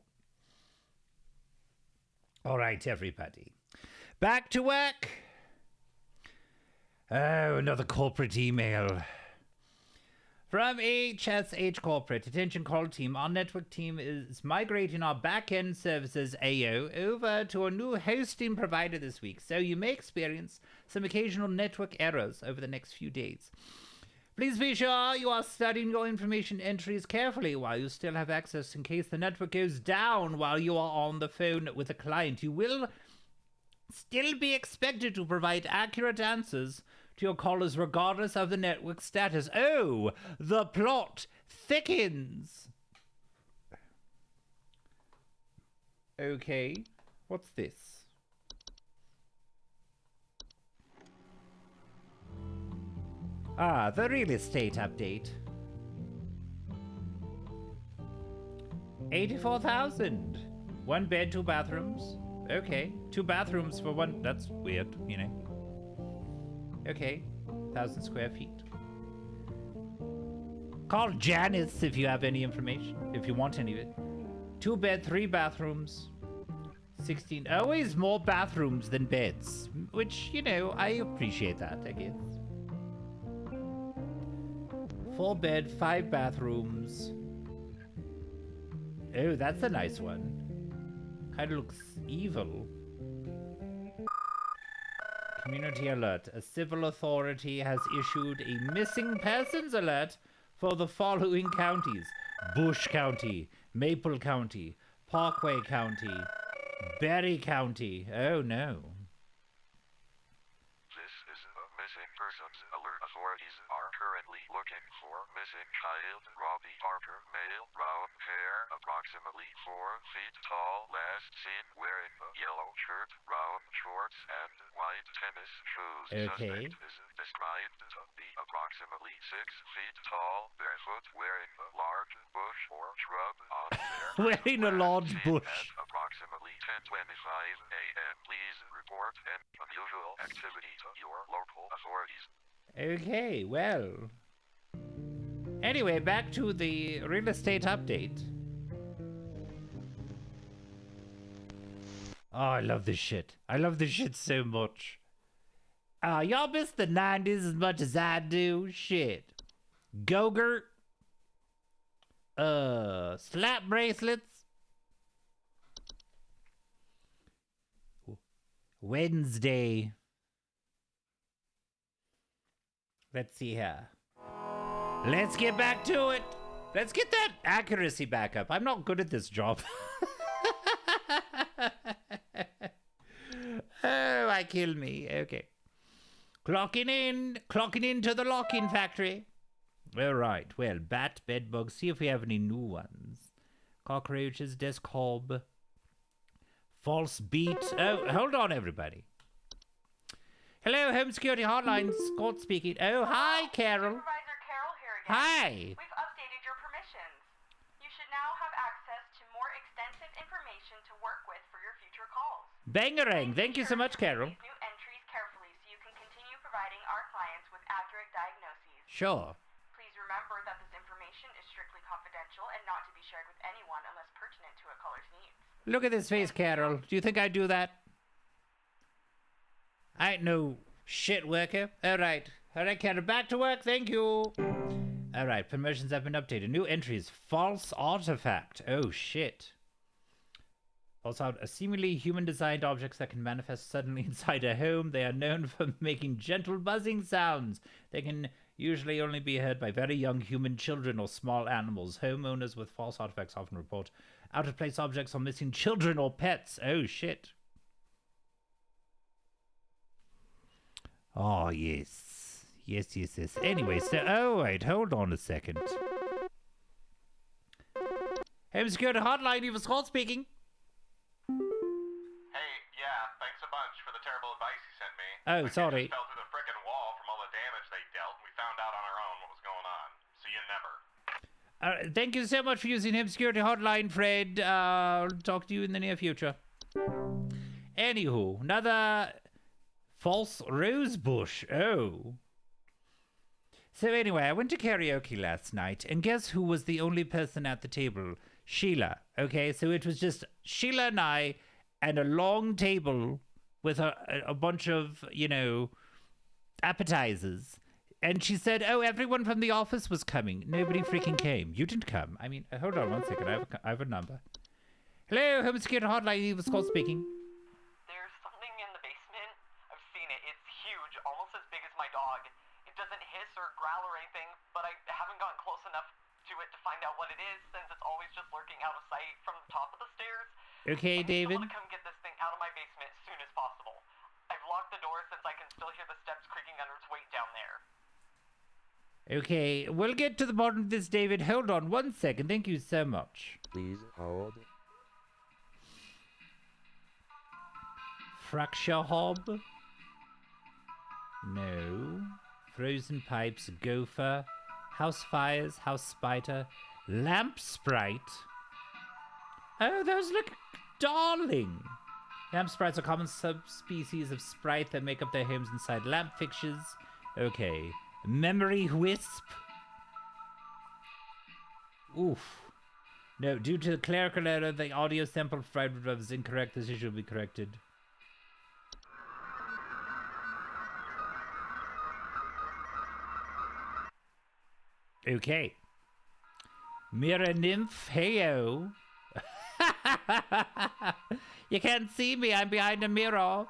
All right, everybody. Back to work. Oh, another corporate email. From HSH Corporate, attention call team, our network team is migrating our back-end services AO over to a new hosting provider this week, so you may experience some occasional network errors over the next few days. Please be sure you are studying your information entries carefully while you still have access in case the network goes down while you are on the phone with a client. You will still be expected to provide accurate answers to your callers regardless of the network status. Oh, the plot thickens. Okay, what's this? Ah, the real estate update. 84,000. 1 bed, 2 bathrooms. Okay, 2 bathrooms for one. That's weird, you know. Okay, 1,000 square feet. Call Janice if you have any information, if you want any of it. 2 bed, 3 bathrooms. 16. Always more bathrooms than beds, which, you know, I appreciate that, I guess. 4 bed, 5 bathrooms. Oh, that's a nice one. Kind of looks evil. Community alert. A civil authority has issued a missing persons alert for the following counties: Bush County, Maple County, Parkway County, Berry County. Oh no. This is a missing persons alert. Authorities are currently looking for missing child Robbie Harper, male, brown hair, approximately 4 feet tall, last seen wearing a yellow shirt, brown shorts, and white tennis shoes. Okay. Suspect is described to be approximately 6 feet tall, barefoot, wearing a large bush or shrub on their Wearing a large bush. At approximately 10:25 a.m. Please report an unusual activity to your local authorities. Okay, well. Anyway, back to the real estate update. Oh, I love this shit. I love this shit so much. Y'all miss the 90s as much as I do? Shit. Go-gurt. Slap bracelets. Wednesday. Let's see here. Let's get back to it. Let's get that accuracy back up. I'm not good at this job. Oh, I kill me. Okay. Clocking into the lock-in factory. All right. Well, bat, bedbug. See if we have any new ones. Cockroaches, desk hob. False beat. Oh, hold on, everybody. Hello, Home Security Hotline. Scott speaking. Oh, hi, Carol. Supervisor Carol here again. Hi. We've updated your permissions. You should now have access to more extensive information to work with for your future calls. Bangarang. Thank you so much, Carol. These new entries carefully so you can continue providing our clients with accurate diagnoses. Sure. Please remember that this information is strictly confidential and not to be shared with anyone unless pertinent to a caller's needs. Look at this face, Carol. Do you think I'd do that? I ain't no shit worker. All right, Carol, back to work. Thank you. All right, permissions have been updated. New entries. False artifact. Oh, shit. Also, seemingly human-designed objects that can manifest suddenly inside a home. They are known for making gentle buzzing sounds. They can usually only be heard by very young human children or small animals. Homeowners with false artifacts often report out-of-place objects or missing children or pets. Oh, shit. Oh, yes. Yes. Anyway, so... Oh, wait. Hold on a second. Home Security Hotline, Eva Scott speaking. Hey, yeah, thanks a bunch for the terrible advice you sent me. Oh, My kid sorry. just fell through the frickin' wall from all the damage they dealt, and we found out on our own what was going on. See you never. Thank you so much for using Home Security Hotline, Fred. I'll talk to you in the near future. Anywho, another false rose bush. Oh. So anyway, I went to karaoke last night, and guess who was the only person at the table? Sheila. Okay, so it was just Sheila and I, and a long table with a bunch of, appetizers. And she said, "Oh, everyone from the office was coming. Nobody freaking came. You didn't come." I mean, hold on 1 second. I have a number. Hello, Home Security Hotline. Eva Scott speaking. There's something in the basement. I've seen it. It's huge, almost as big as my dog. It doesn't hiss or growl or anything, but I haven't gotten close enough to it to find out what it is, since it's always just lurking out of sight from the top of the stairs. Okay, I need David. someone to come get this thing out of my basement as soon as possible. I've locked the door since I can still hear the steps creaking under its weight down there. Okay, we'll get to the bottom of this, David. Hold on 1 second. Thank you so much. Please hold. Fracture hob? No. Frozen pipes, gopher, house fires, house spider, lamp sprite. Oh, those look darling. Lamp sprites are common subspecies of sprite that make up their homes inside lamp fixtures. Okay. Memory wisp. Oof. No, due to the clerical error, the audio sample provided was incorrect. This issue will be corrected. Okay. Mirror nymph, heyo. You can't see me, I'm behind a mirror.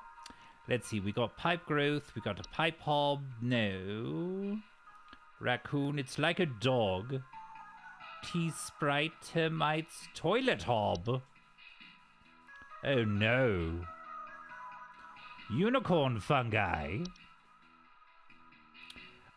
Let's see, we got pipe growth, we got a pipe hob, no. Raccoon, it's like a dog. Tea sprite, termites, toilet hob. Oh no. Unicorn fungi.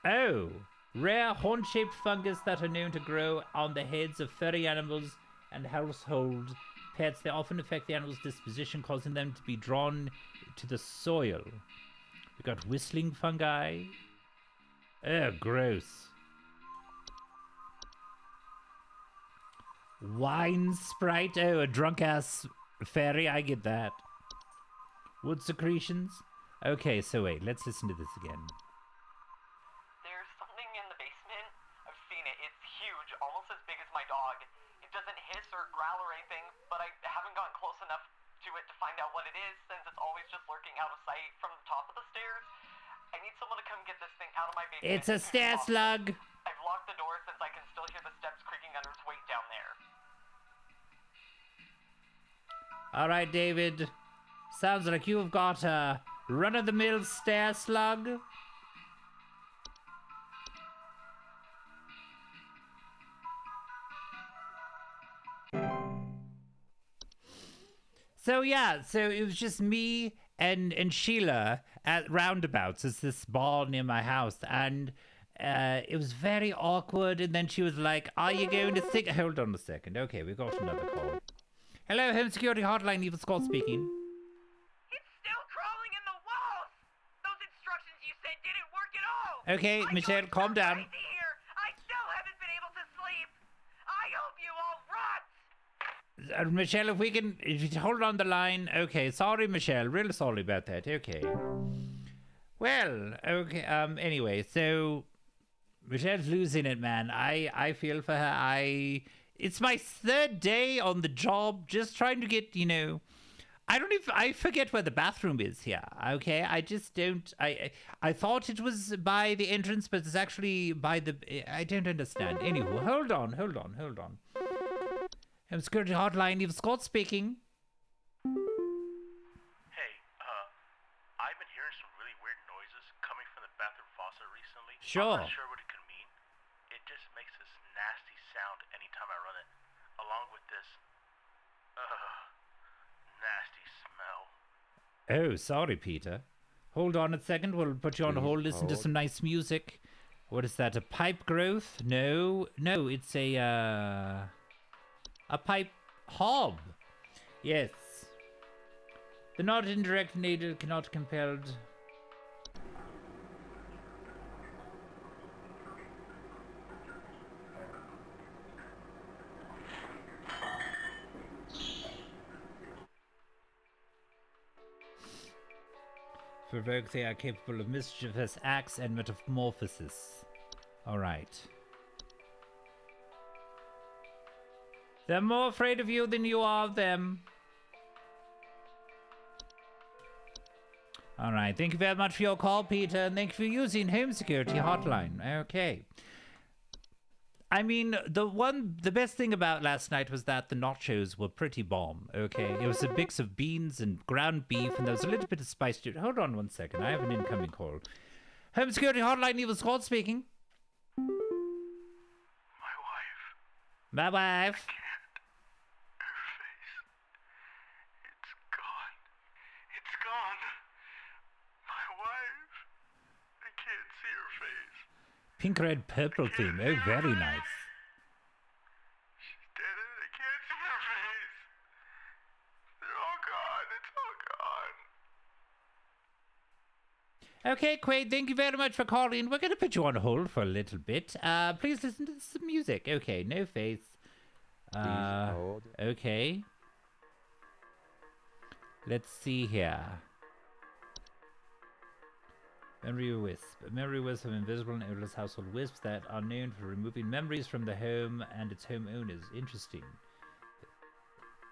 Oh, rare horn-shaped fungus that are known to grow on the heads of furry animals and household pets. They often affect the animal's disposition, causing them to be drawn to the soil. We got whistling fungi. Oh, gross. Wine sprite. Oh, a drunk-ass fairy. I get that. Wood secretions. Okay, so wait. Let's listen to this again. There's something in the basement. I've seen it. It's huge, almost as big as my dog. It doesn't hiss or growl or anything, but I haven't gotten close enough to it to find out what it is, since it's always just lurking out of sight from the top of the stairs. I need someone to come get this thing out of my basement. It's a stair slug. I've locked the door since I can still hear the steps creaking under its weight down there. All right, David. Sounds like you've got a run-of-the-mill stair slug. So yeah, so it was just me and Sheila at Roundabouts. It's this bar near my house, and it was very awkward. And then she was like, "Are you going to sing?" Hold on a second. Okay, we got another call. Hello, Home Security Hotline. Eva Scott speaking. It's still crawling in the walls! Those instructions you said didn't work at all! Okay, I'm Michelle, going calm down. crazy here. I still haven't been able to sleep! I hope you all rot! Michelle, if you hold on the line. Okay, sorry, Michelle. Really sorry about that. Okay. Well, okay. Anyway, so Michelle's losing it, man. I feel for her. It's my third day on the job, just trying to get, I forget where the bathroom is here. Okay, I just don't. I thought it was by the entrance, but it's actually by the. I don't understand. Anywho, hold on. Home Security Hotline, Eva Scott speaking. Hey, I've been hearing some really weird noises coming from the bathroom faucet recently. Sure. I'm not sure what it could mean. It just makes this nasty sound anytime I run it, along with this, nasty smell. Oh, sorry, Peter. Hold on a second. We'll put you on hold. Listen to some nice music. What is that? A pipe growth? No, it's a pipe hob. Yes. The not indirect native cannot compelled. Provoke, they are capable of mischievous acts and metamorphosis. All right. They're more afraid of you than you are of them. All right. Thank you very much for your call, Peter, and thank you for using Home Security Hotline. Okay. I mean, the best thing about last night was that the nachos were pretty bomb, okay? It was a mix of beans and ground beef, and there was a little bit of spice to it. Hold on 1 second. I have an incoming call. Home Security Hotline, Evil Squad speaking. My wife. My wife. Her face. It's gone. It's gone. My wife. I can't see her face. Pink, red, purple theme. Oh, very nice. She's dead and I can't see her face. They're all gone. It's all gone. Okay, Quaid, thank you very much for calling. We're going to put you on hold for a little bit. Please listen to some music. Okay, no face. Please hold. Okay. Let's see here. Memory wisp. Memory wisps are invisible and odorless household wisps that are known for removing memories from the home and its homeowners. Interesting.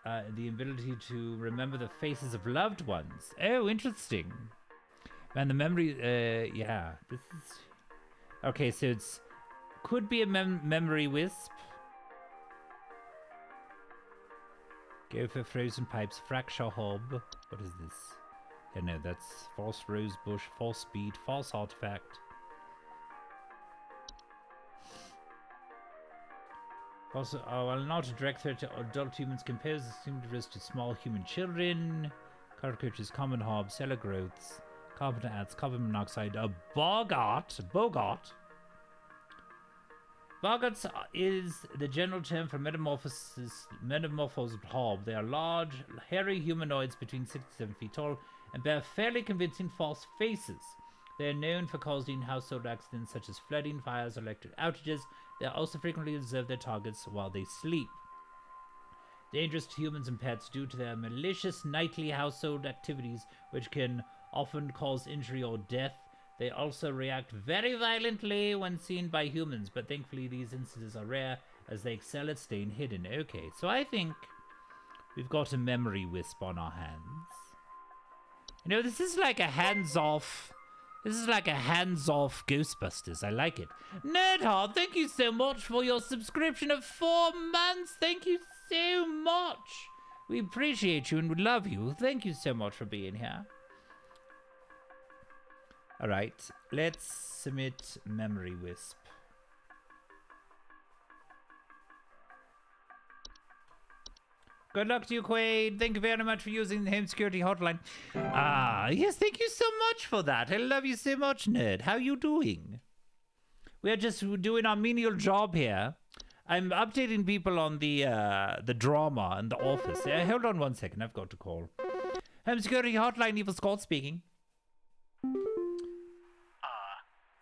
The ability to remember the faces of loved ones. Oh, interesting. And the memory, yeah. This is... Okay, so it's... Could be a memory wisp. Go for frozen pipes. Fracture hob. What is this? Yeah, no, that's false rose bush, false speed, false artifact. Also, while not a direct threat to adult humans, compares the assumed risk to small human children. Cockroaches, common hob, cellar growths, carbon adds, carbon monoxide, a boggart. Boggarts is the general term for metamorphosed hob. They are large, hairy humanoids between 6 to 7 feet tall and bear fairly convincing false faces. They are known for causing household accidents such as flooding, fires, or electric outages. They also frequently observe their targets while they sleep. Dangerous to humans and pets due to their malicious nightly household activities, which can often cause injury or death. They also react very violently when seen by humans, but thankfully these instances are rare as they excel at staying hidden. Okay, so I think we've got a memory wisp on our hands. You know, this is like a hands-off... This is like a hands-off Ghostbusters. I like it. Nerdhard, thank you so much for your subscription of 4 months. Thank you so much. We appreciate you and we love you. Thank you so much for being here. All right, let's submit Memory Wisp. Good luck to you, Quaid. Thank you very much for using the Home Security Hotline. Yes, thank you so much for that. I love you so much, Nerd. How you doing? We're just doing our menial job here. I'm updating people on the drama in the office. Hold on 1 second. I've got to call. Home Security Hotline, Evil Scott speaking.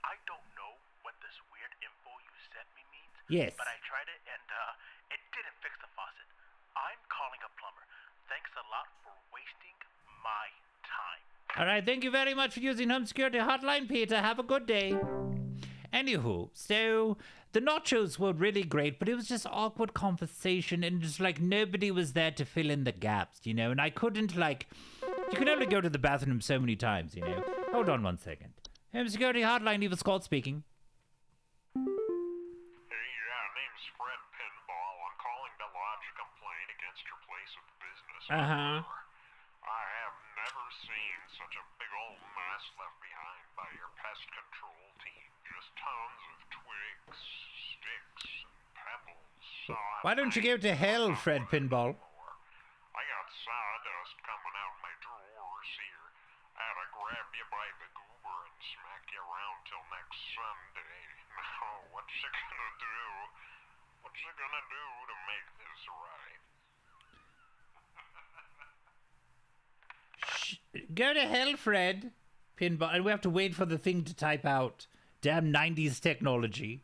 I don't know what this weird info you sent me means. Yes. But I tried it and it didn't fix the faucet. I'm calling a plumber. Thanks a lot for wasting my time. All right, thank you very much for using Home Security Hotline, Peter. Have a good day. Anywho, so the nachos were really great, but it was just awkward conversation and just like nobody was there to fill in the gaps, you know, and I couldn't like, you can only go to the bathroom so many times, you know. Hold on 1 second. Home Security Hotline, Evil Scott speaking. I have never seen such a big old mess left behind by your pest control team. Just tons of twigs, sticks, and pebbles. Why don't you go to hell, Fred Pinball? I got sawdust coming out my drawers here. I had to grab you by the goober and smack you around till next Sunday. Now, what's you gonna do? What's you gonna do to make this right? Go to hell, Fred. Pinball. And we have to wait for the thing to type out. Damn 90s technology.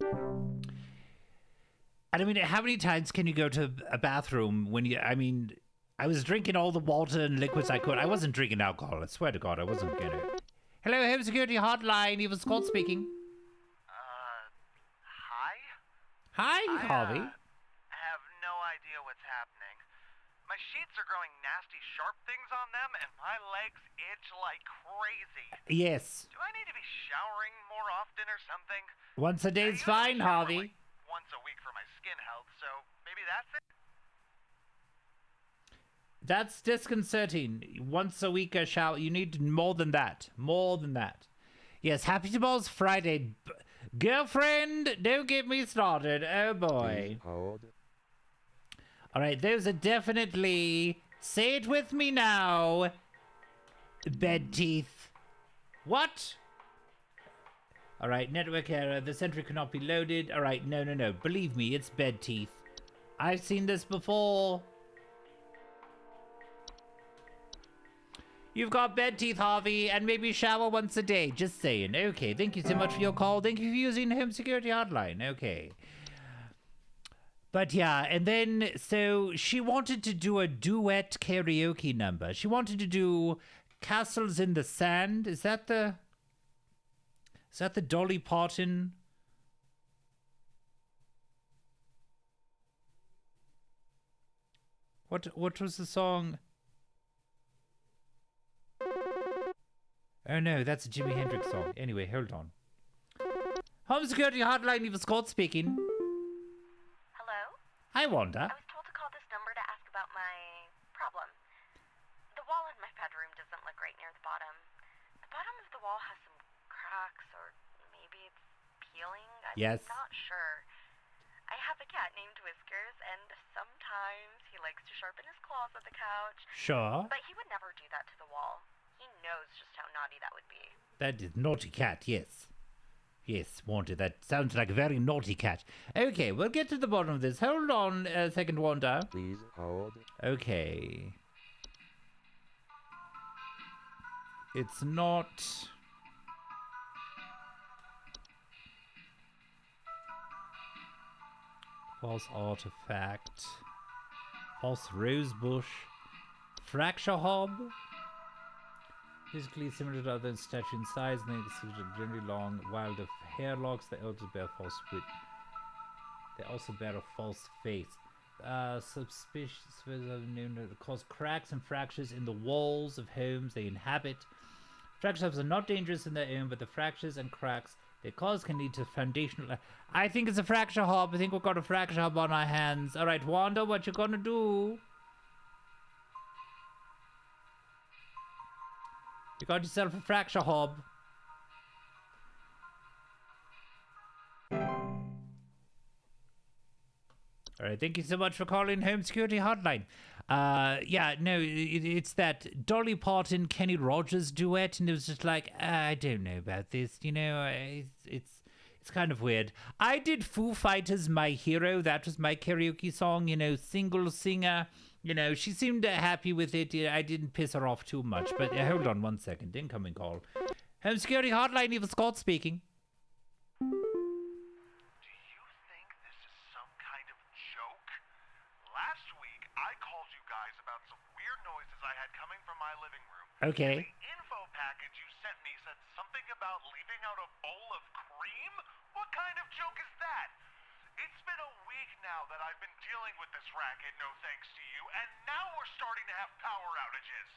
And I mean, how many times can you go to a bathroom when you... I mean, I was drinking all the water and liquids I could. I wasn't drinking alcohol. I swear to God, I wasn't gonna... Hello, Home Security Hotline. Evil Scott speaking. Hi, Harvey. I have no idea what's happening. My sheets are growing nasty sharp things on them, and my legs itch like crazy. Yes. Do I need to be showering more often or something? Once a I day's usually fine, shower, Harvey. like, once a week for my skin health, so maybe that's it? That's disconcerting. Once a week a shower. You need more than that. More than that. Yes, Happy Balls Friday. Girlfriend, don't get me started. Oh boy. Hold. All right, those are definitely. Say it with me now. Bed teeth. What? All right, network error. The sentry cannot be loaded. All right, no. Believe me, it's bed teeth. I've seen this before. You've got bed teeth, Harvey, and maybe shower once a day. Just saying. Okay, thank you so much for your call. Thank you for using Home Security Hotline. Okay. But yeah, and then, so she wanted to do a duet karaoke number. She wanted to do Castles in the Sand. Is that the Dolly Parton? What was the song? Oh no, that's a Jimi Hendrix song. Anyway, hold on. Home Security Hotline, Eva Scott speaking. Hello? Hi, Wanda. I was told to call this number to ask about my problem. The wall in my bedroom doesn't look right near the bottom. The bottom of the wall has some cracks, or maybe it's peeling. I'm Yes. not sure. I have a cat named Whiskers, and sometimes he likes to sharpen his claws at the couch. Sure. But he would never do that to the wall. He knows just how naughty that would be. That is naughty cat, yes. Yes, Wanda, that sounds like a very naughty cat. Okay, we'll get to the bottom of this. Hold on a second, Wanda. Please hold. Okay. It's not... False artifact. False rosebush. Fracture hob. Physically similar to other statue in size, and they generally long, wild of hair locks. They also bear false wit. They also bear a false face. Suspicious known to cause cracks and fractures in the walls of homes they inhabit. Fracture hobs are not dangerous in their own, but the fractures and cracks they cause can lead to foundational. I think it's a fracture hob. I think we've got a fracture hob on our hands. All right, Wanda, what you gonna do? You got yourself a fracture hob. All right, thank you so much for calling Home Security Hotline. Yeah, no, it's that Dolly Parton, Kenny Rogers duet, and it was just like, I don't know about this, you know, it's kind of weird. I did Foo Fighters' My Hero. That was my karaoke song, you know, single singer. You know, she seemed happy with it. I didn't piss her off too much. But hold on one second. Incoming call. Home Security Hotline, Eva Scott speaking. Do you think this is some kind of joke? Last week, I called you guys about some weird noises I had coming from my living room. Okay. The info package you sent me said something about leaving out a bowl of cream? What kind of joke is that? It's been a week now that I've been dealing with this racket, no thanks to you, and now we're starting to have power outages.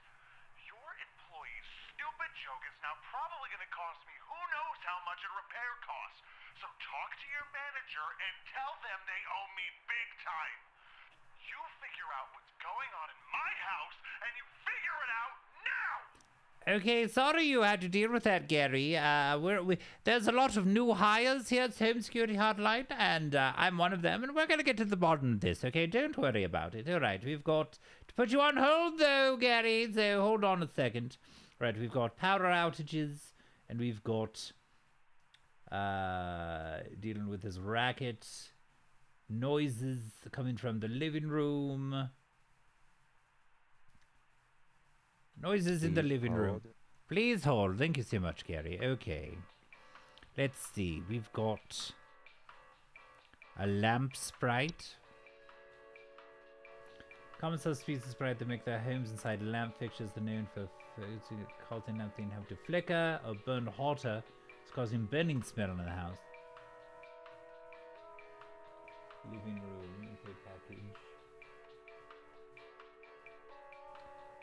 Your employee's stupid joke is now probably going to cost me who knows how much in repair costs. So talk to your manager and tell them they owe me big time. You figure out what's going on in my house, and you figure it out now! Okay, sorry you had to deal with that, Gary. There's a lot of new hires here at Home Security Hotline, and I'm one of them, and we're going to get to the bottom of this, okay? Don't worry about it. All right, we've got to put you on hold, though, Gary, so hold on a second. All right, we've got power outages, and we've got dealing with this racket, noises coming from the living room. Noises in the living room. Please hold. Thank you so much, Gary. Okay. Let's see. We've got a lamp sprite. Common sense species sprite that make their homes inside lamp fixtures. They're known for causing something have to flicker or burn hotter. It's causing burning smell in the house. Living room, info package.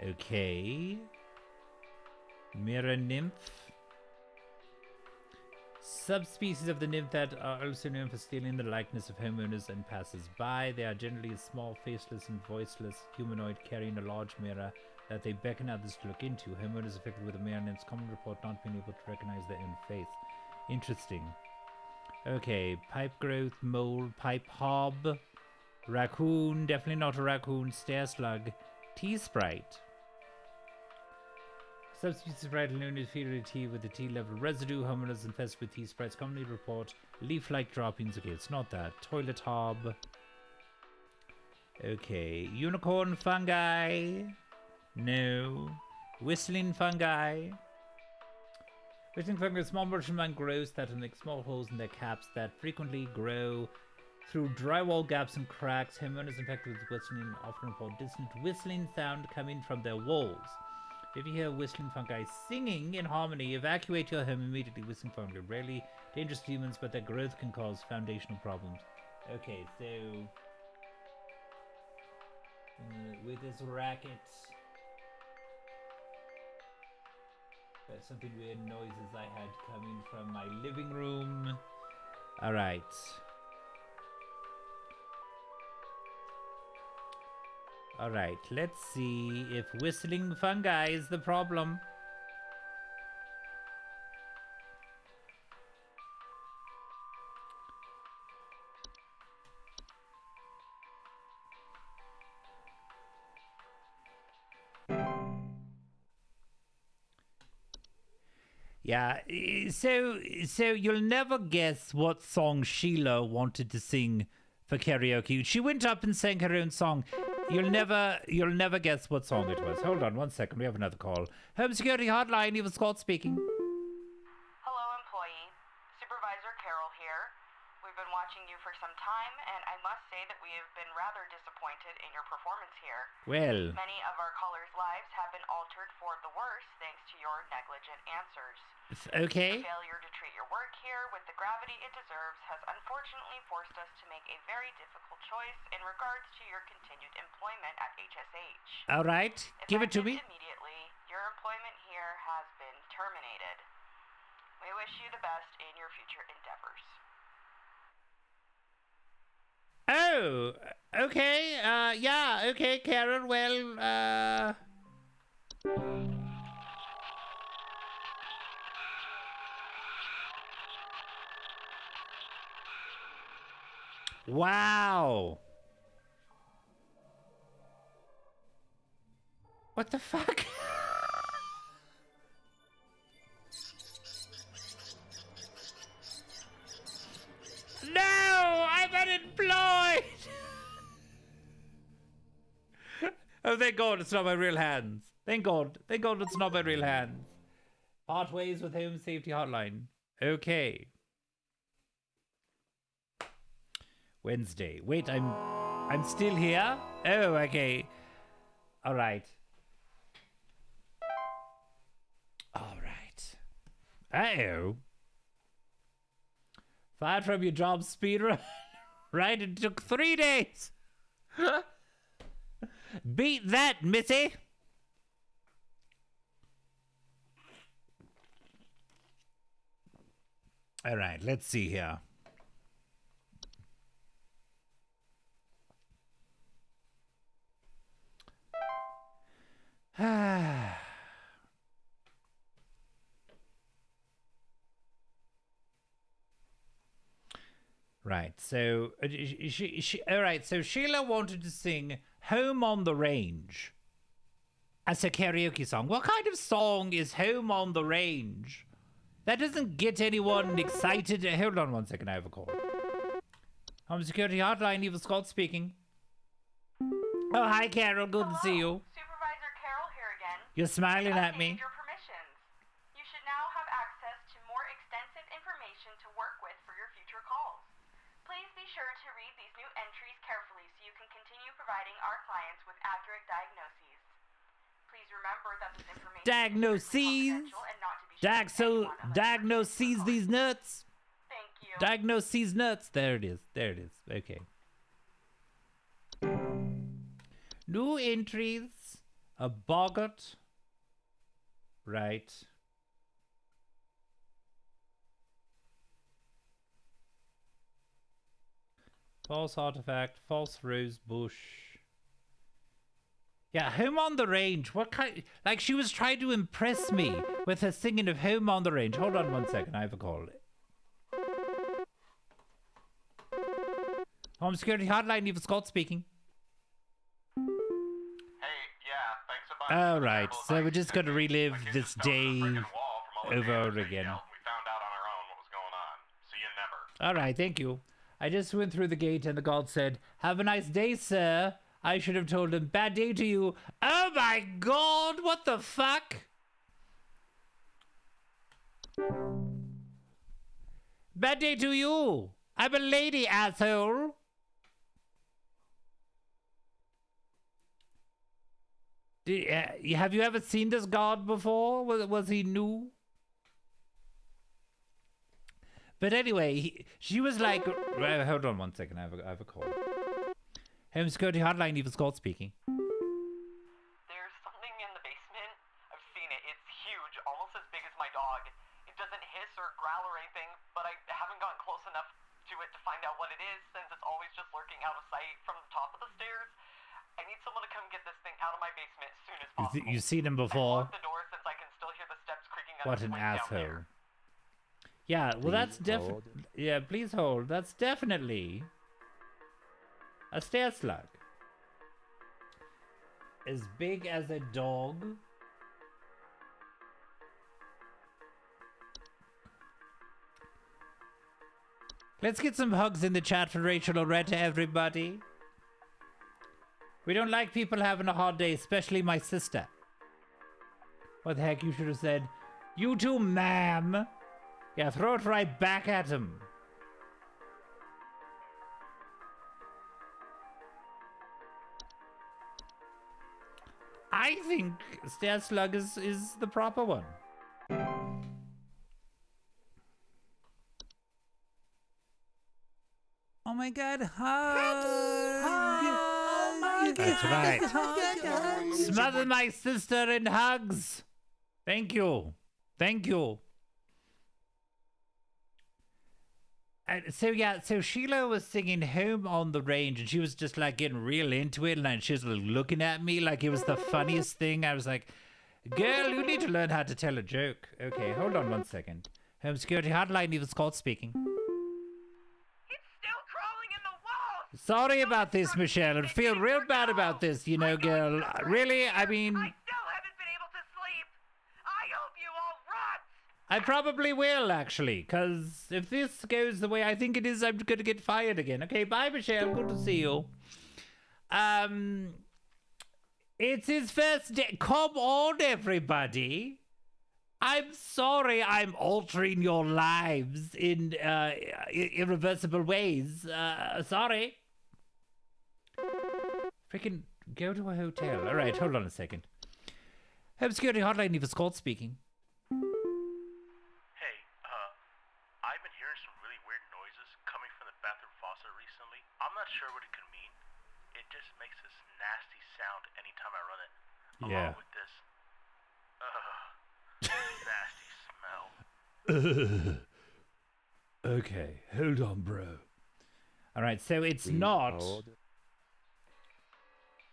Okay. Mirror nymph. Subspecies of the nymph that are also known for stealing the likeness of homeowners and passers-by. They are generally a small, faceless and voiceless humanoid carrying a large mirror that they beckon others to look into. Homeowners affected with a mirror nymph's common report not being able to recognize their own face. Interesting. Okay, pipe growth, mole, pipe hob, raccoon, definitely not a raccoon, stair slug, tea sprite. Subspecies sprite known as inferior tea with a tea level residue. Homeowners infested with tea sprites commonly report leaf-like droppings. Okay, it's not that. Toilet hob. Okay, unicorn fungi. No. Whistling fungi. Whistling fungi are small mushroom growths that make small holes in their caps that frequently grow through drywall gaps and cracks. Homeowners infected with whistling often report distant whistling sound coming from their walls. If you hear whistling fungi singing in harmony, evacuate your home immediately. Whistling fungi are rarely dangerous to humans, but their growth can cause foundational problems. Okay, so with this racket, there's something weird noises I had coming from my living room. All right. Alright, let's see if whistling fungi is the problem. Yeah, so you'll never guess what song Sheila wanted to sing for karaoke. She went up and sang her own song. You'll never guess what song it was. Hold on 1 second, we have another call. Home Security Hotline, Eva Scott speaking. Hello, employee. Supervisor Carol here. We've been watching you for some time, and I must say that we have been rather disappointed in your performance here. Well. Many of our callers' lives have been altered for the worse thanks to your negligent answers. Okay. Your failure to treat your work here with the gravity it deserves has unfortunately forced us to make a very difficult choice in regards to your continued employment at HSH. All right, give it to me. Immediately, your employment here has been terminated. We wish you the best in your future endeavors. Oh, okay. Yeah, okay, Karen. Well, wow. What the fuck? No, I'm unemployed. Oh, thank God it's not my real hands. Thank God it's not my real hands. Part ways with Home Safety Hotline. Okay. Wednesday. Wait, I'm still here? Oh, okay. All right. All right. Uh-oh. Fired from your job, speedrun. Right, it took 3 days. Beat that, Missy. All right, let's see here. Right, so all right, so Sheila wanted to sing Home on the Range as a karaoke song. What kind of song is Home on the Range? That doesn't get anyone excited. Hold on 1 second, I have a call. Home Security Hotline, Eva Scott speaking. Oh, hi, Carol. Good to see you. Supervisor Carol here again. You're smiling at me. Your permissions. You should now have access to more extensive information to work with for your future calls. Please be sure to read these new entries carefully so you can continue providing our clients with accurate diagnoses. Please remember that this information Diagnoses. and not to be shared with Diagnoses these nuts. Thank you. Diagnoses nuts. There it is. Okay. New entries. A boggart. Right. False artifact. False rose bush. Yeah, Home on the Range. What kind? Like, she was trying to impress me with her singing of Home on the Range. Hold on 1 second. I have a call. Home Security Hotline, Eva Scott speaking. Hey, yeah, thanks a bunch. All right, so we're just going to relive this day over again. We found out on our own what was going on. See you never. All right, thank you. I just went through the gate and the guard said, "Have a nice day, sir." I should have told him, "Bad day to you." Oh my god, what the fuck? Bad day to you. I'm a lady, asshole. Have you ever seen this guard before? Was he new? But anyway, she was like, hold on 1 second, I have a call. Home Security Hotline, Eva Scott speaking. There's something in the basement. I've seen it. It's huge, almost as big as my dog. It doesn't hiss or growl or anything, but I haven't gotten close enough to it to find out what it is, since it's always just lurking out of sight from the top of the stairs. I need someone to come get this thing out of my basement as soon as possible. You've seen him before? I locked the door since I can still hear the steps creaking on What its an way down asshole. there. Yeah, well, that's Please hold. definitely... Yeah, please hold. That's definitely a stair slug. As big as a dog. Let's get some hugs in the chat for Rachel Loretta, everybody. We don't like people having a hard day, especially my sister. What the heck, you should have said, "You too, ma'am." Yeah, throw it right back at him. I think stair slug is the proper one. Oh my god, hug! Oh my That's right. Smother my sister in hugs. Thank you. Thank you. So Sheila was singing Home on the Range, and she was just like getting real into it, and she was looking at me like it was the funniest thing. I was like, "Girl, you need to learn how to tell a joke." Okay, hold on 1 second. Home Security Hotline, Eva Scott speaking. It's still crawling in the walls! Sorry about this, Michelle. I feel real bad about this, you know, girl. Really, I mean... I still haven't been able to sleep! I hope you all rot! I probably will, actually, because if this goes the way I think it is, I'm going to get fired again. Okay, bye, Michelle. Good to see you. It's his first day. Come on, everybody. I'm sorry I'm altering your lives in irreversible ways. Sorry. Freaking go to a hotel. All right, hold on a second. Home Security Hotline, Eva Scott speaking. Hey, I've been hearing some really weird noises coming from the bathroom faucet recently. I'm not sure what it could mean. It just makes this nasty sound anytime I run it. Yeah. Along with this, nasty smell. Okay, hold on, bro. All right, so it's Please not. hold.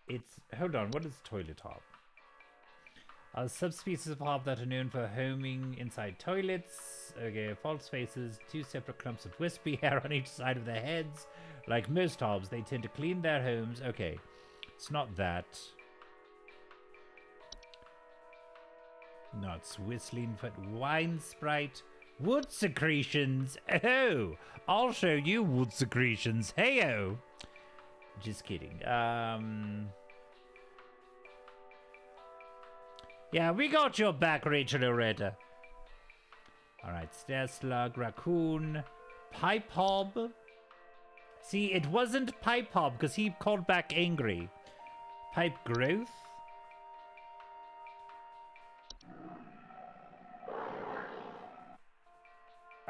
It's hold on. What is toilet hop? Subspecies of hop that are known for homing inside toilets. Okay, false faces, 2 separate clumps of wispy hair on each side of their heads. Like most hobs, they tend to clean their homes. Okay, it's not that. Nuts, whistling foot, wine sprite, wood secretions. Oh, I'll show you wood secretions. Heyo. Just kidding. Yeah, we got your back, Rachel Loretta. All right, stair slug, raccoon, pipe hob. See, it wasn't pipe hob because he called back angry. Pipe growth.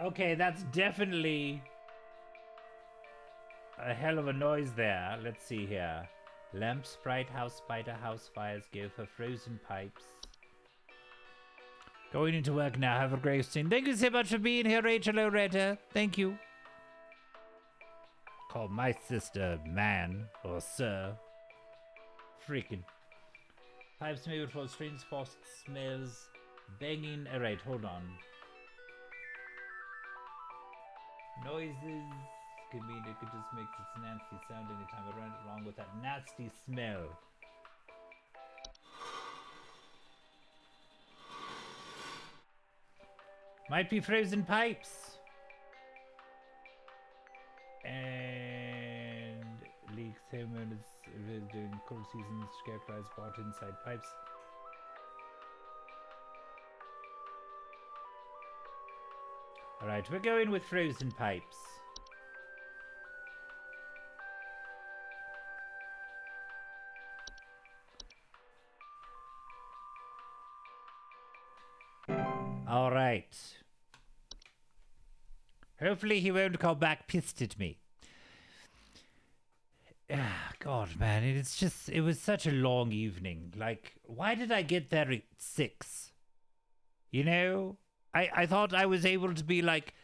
Okay, that's definitely a hell of a noise there. Let's see here. Lamp, sprite, house, spider, house, fires, go for frozen pipes. Going into work now. Have a great scene. Thank you so much for being here, Rachel Loretta. Thank you. Call my sister man or sir. Freaking. Pipes made for strange faucet smells. Banging. Alright, hold on. Noises. Could mean it could just make this nasty sound anytime I run it wrong with that nasty smell. Might be frozen pipes. And leaks homeowners during cold seasons, scarecrows bought inside pipes. Alright, we're going with frozen pipes. Alright. Hopefully he won't call back pissed at me. God, man, it was such a long evening. Like, why did I get there at 6? You know? I thought I was able to be like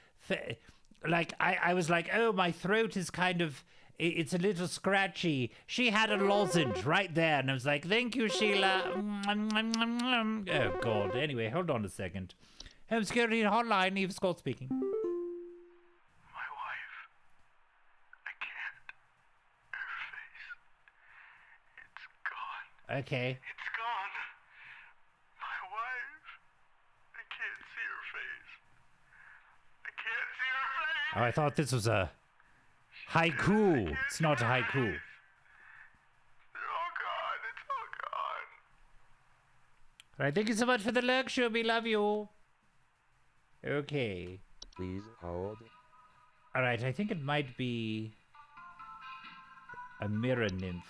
I was like, oh, my throat is kind of, it's a little scratchy. She had a lozenge right there, and I was like, thank you, Sheila. Oh, God. Anyway, hold on a second. Home security hotline, Eve Scott speaking. My wife. I can't. Her face. It's gone. Okay. It's gone. My wife. I can't see her face. I can't see her face. Oh, I thought this was a haiku. It's not a haiku. They're all gone. It's all gone. All right, thank you so much for the lecture. We love you. Okay. Please hold. All right, I think it might be a mirror nymph.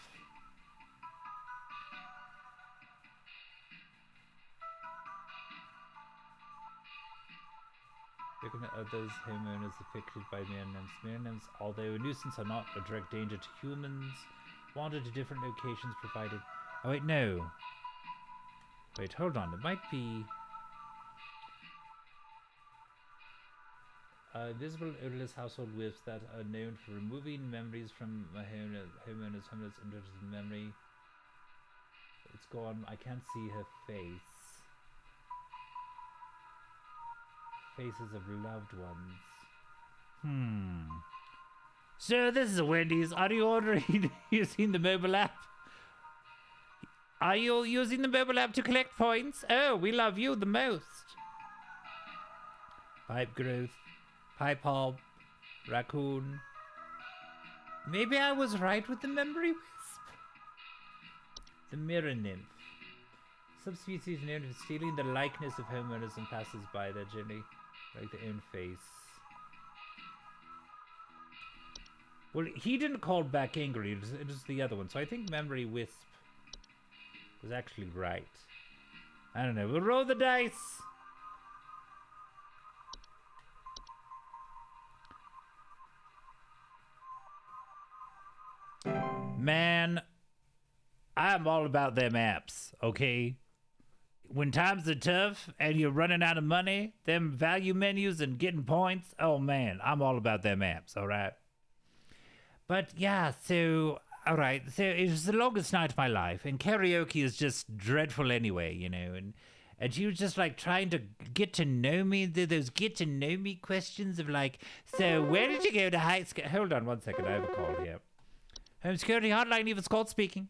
Recommend others homeowners affected by mirror nymphs. Mirror nymphs, although a nuisance, are not a direct danger to humans. Wanted to different locations provided. Oh wait, no. Wait, hold on. It might be. Visible odorless household whiffs that are known for removing memories from homeowners interested in memory. It's gone. I can't see her face. Faces of loved ones. So this is a Wendy's. Are you ordering using the mobile app? Are you using the mobile app to collect points? Oh, we love you the most. Pipe growth. Pipe hop, raccoon. Maybe I was right with the memory wisp. The mirror nymph. Subspecies known for stealing the likeness of homeowners and passers-by. They're generally like their own face. Well, he didn't call back angry. It was the other one. So I think memory wisp was actually right. I don't know. We'll roll the dice. Man, I'm all about them apps, okay? When times are tough and you're running out of money, them value menus and getting points, oh man, I'm all about them apps, all right? But yeah, so, all right, so it was the longest night of my life, and karaoke is just dreadful anyway, you know, and she was just like trying to get to know me, those get to know me questions of like, so where did you go to high school? Hold on one second, I have a call here. Home security hotline, Eva Scott speaking.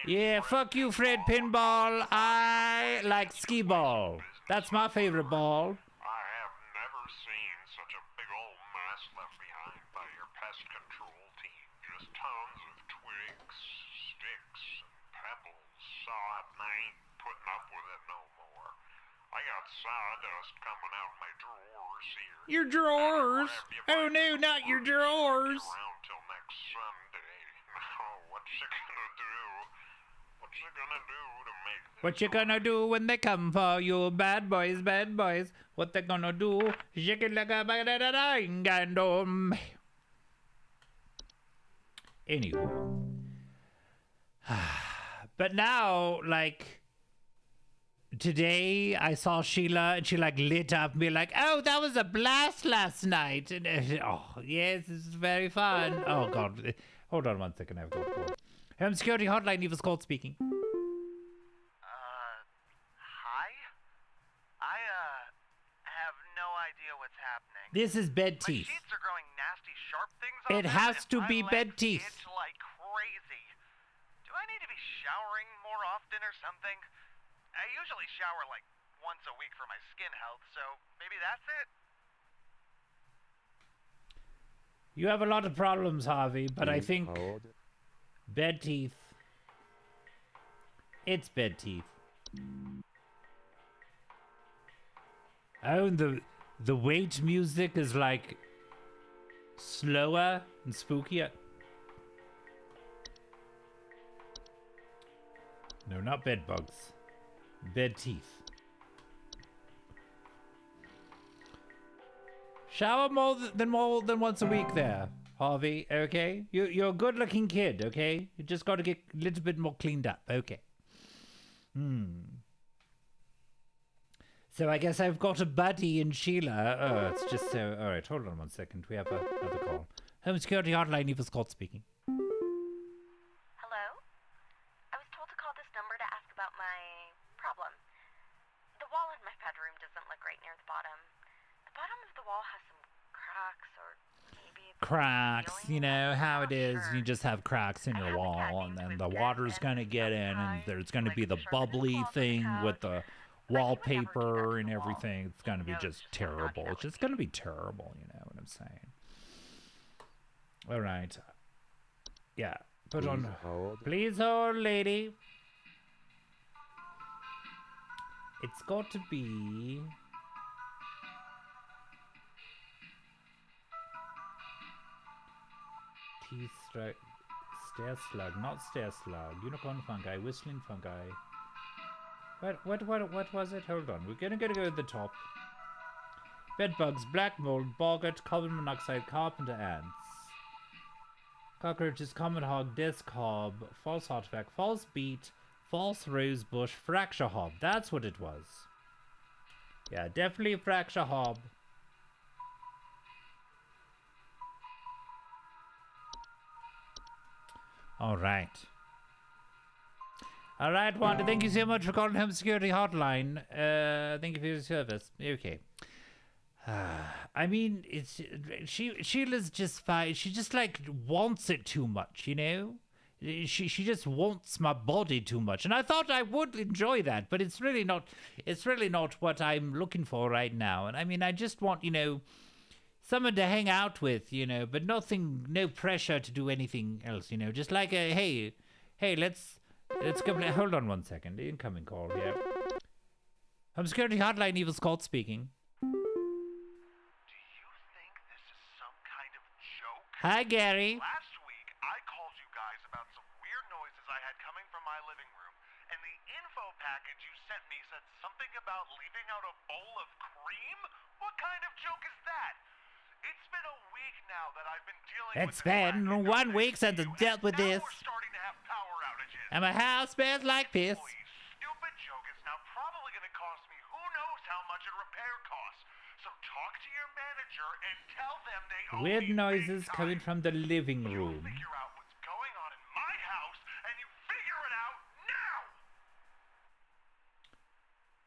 Yeah, fuck you, Fred Pinball. I like skee ball. That's my favorite ball. I have never seen such a big old mess left behind by your pest control team. Just tons of twigs, sticks, and pebbles. I ain't putting up with it no more. I got sawdust coming out my drawers here. Your drawers? Oh no, not your drawers. Around till next Sunday. Now, what's it gonna do? What's it gonna do to make... What you gonna do when they come for you, bad boys, bad boys? What they gonna do? Shake it like a Anywho. But now, like, today I saw Sheila and she like lit up and be like, oh, that was a blast last night. And oh, yes, this is very fun. Oh, God. Hold on one second. I have to call. Home Security Hotline, Eva's called speaking. Hi? I, have no idea what's happening. This is bed My teeth. sheets are growing nasty sharp things on It them, has and to my be legs bed teeth. itch like crazy. Do I need to be showering more often or something? I usually shower like once a week for my skin health, so maybe that's it? You have a lot of problems, Harvey, but I Please think hold. bed teeth. It's bed teeth. Oh, and the wait music is like slower and spookier. No, not bed bugs. Bed teeth. Shower more than once a week there, Harvey, okay? You're a good-looking kid, okay? You just got to get a little bit more cleaned up, okay? So I guess I've got a buddy in Sheila. Oh, it's just so... All right, hold on one second. We have another call. Home Security Hotline, Eva Scott speaking. Hello? I was told to call this number to ask about my problem. The wall in my bedroom doesn't look right near the bottom. The bottom of the wall has some cracks or maybe it's Cracks, you know how it is. Sure. You just have cracks in your wall, and then the water's gonna get in, and there's gonna be the bubbly thing with the wallpaper and everything. It's gonna be just terrible. It's just gonna be terrible, you know what I'm saying? All right. Yeah. Put Please on. hold. Please hold, lady. It's got to be. Stair slug, not stair slug. Unicorn fungi, whistling fungi. What was it? Hold on. We're gonna go to the top. Bed bugs, black mold, boggart, carbon monoxide, carpenter ants. Cockroaches, common hog, disc hob, false artifact, false beet, false rose bush, fracture hob. That's what it was. Yeah, definitely fracture hob. All right. All right, Wanda, thank you so much for calling Home Security Hotline. Thank you for your service. Okay. I mean, Sheila's just fine. She just like wants it too much, you know? She just wants my body too much. And I thought I would enjoy that, but it's really not what I'm looking for right now. And I mean, I just want, you know, someone to hang out with, you know, but no pressure to do anything else, you know, just like a, hey, let's go play. Hold on one second. Incoming call here. Home Security Hotline, Evil Scott speaking. Do you think this is some kind of joke? Hi, Gary. Last week, I called you guys about some weird noises I had coming from my living room, and the info package you sent me said something about leaving out a bowl of cream? What kind of joke is that? It's been a week now that I've been dealing with It's been 1 week since I dealt with this. We're starting to have power outages. And my house smells like piss. Stupid joke is now probably going to cost me who knows how much a repair costs. So talk to your manager and tell them they owe Weird me noises big time. coming from the living room. Figure out what's going on in my house, and you figure it out now.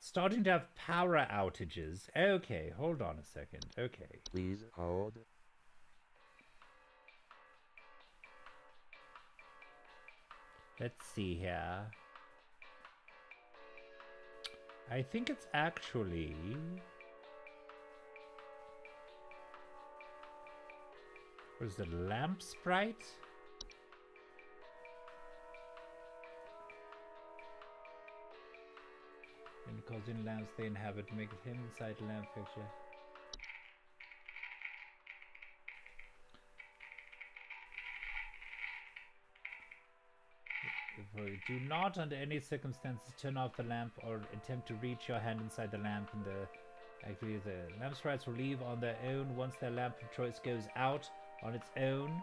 Starting to have power outages. Okay, hold on a second. Okay. Please hold. Let's see here. I think it's actually... Was the lamp sprite? And causing lamps they inhabit, make him inside the lamp fixture. Do not under any circumstances turn off the lamp or attempt to reach your hand inside the lamp and actually the lamp sprites will leave on their own once their lamp of choice goes out on its own.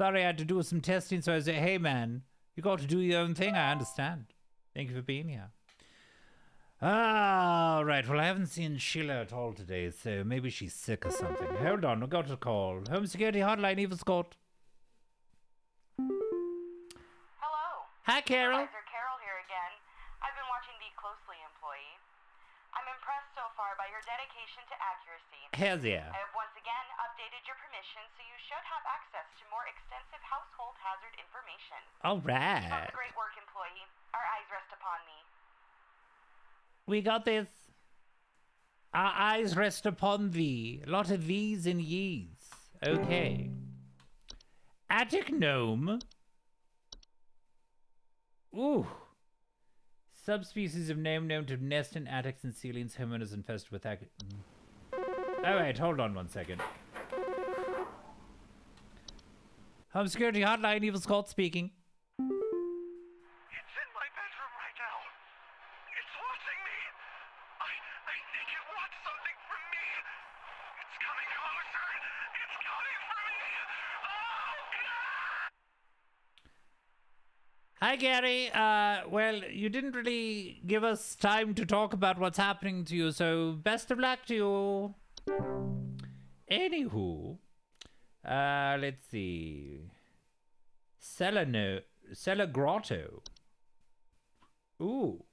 Sorry, I had to do some testing, so I said, hey, man, you got to do your own thing. I understand. Thank you for being here. Ah, right. Well, I haven't seen Sheila at all today, so maybe she's sick or something. Hold on, we've got a call. Home Security Hotline, Eva Scott. Hello. Hi, Carol. Supervisor Carol here again. I've been watching the closely, employee. I'm impressed so far by your dedication to accuracy. Hells yeah. I have once again updated your permissions, so you should have access to more extensive household hazard information. All Keep up right. the great work, employee. Our eyes rest upon me. We got this. Our eyes rest upon thee. A lot of these and yees. Okay. Attic gnome. Ooh. Subspecies of gnome known to nest in attics and ceilings. Homeowners infested with Alright, hold on one second. Home Security Hotline, Evil Scott speaking. It's in my bedroom right now. It's watching me. I think it wants something from me. It's coming closer. It's coming for me. Oh, God! Hi, Gary. Well, you didn't really give us time to talk about what's happening to you, so best of luck to you. Anywho, let's see. Cellar Grotto. Ooh.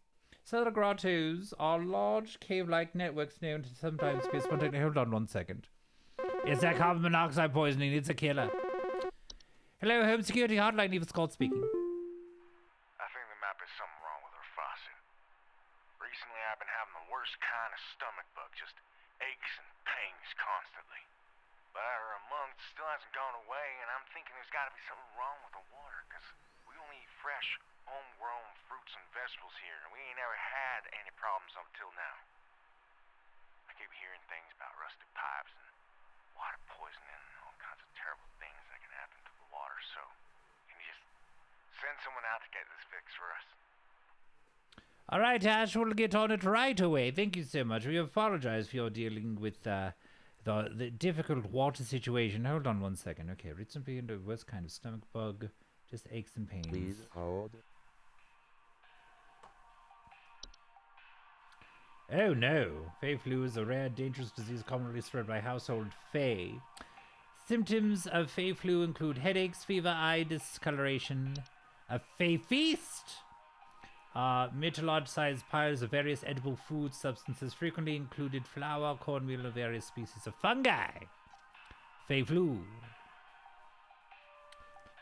Cellar grottos are large cave-like networks known to sometimes be spontaneous. Hold on one second. It's that carbon monoxide poisoning. It's a killer. Hello, Home Security Hotline. Eva Scott speaking. I think there might be something wrong with her faucet. Recently, I've been having the worst kind of stomach bug, just aches and pains constantly. But after a month, it still hasn't gone away, and I'm thinking there's got to be something wrong with the water, because we only eat fresh, homegrown fruits and vegetables here, and we ain't ever had any problems up till now. I keep hearing things about rusted pipes and water poisoning and all kinds of terrible things that can happen to the water, so can you just send someone out to get this fixed for us? All right, Ash, we'll get on it right away. Thank you so much. We apologize for your dealing with the difficult water situation. Hold on one second. Okay, recently into the worst kind of stomach bug. Just aches and pains. Please hold. Oh no. Fey flu is a rare, dangerous disease commonly spread by household Fey. Symptoms of Fey flu include headaches, fever, eye discoloration. A Fey feast! Mid-to-large-sized piles of various edible food substances frequently included flour, cornmeal, and various species of fungi. Fey flu.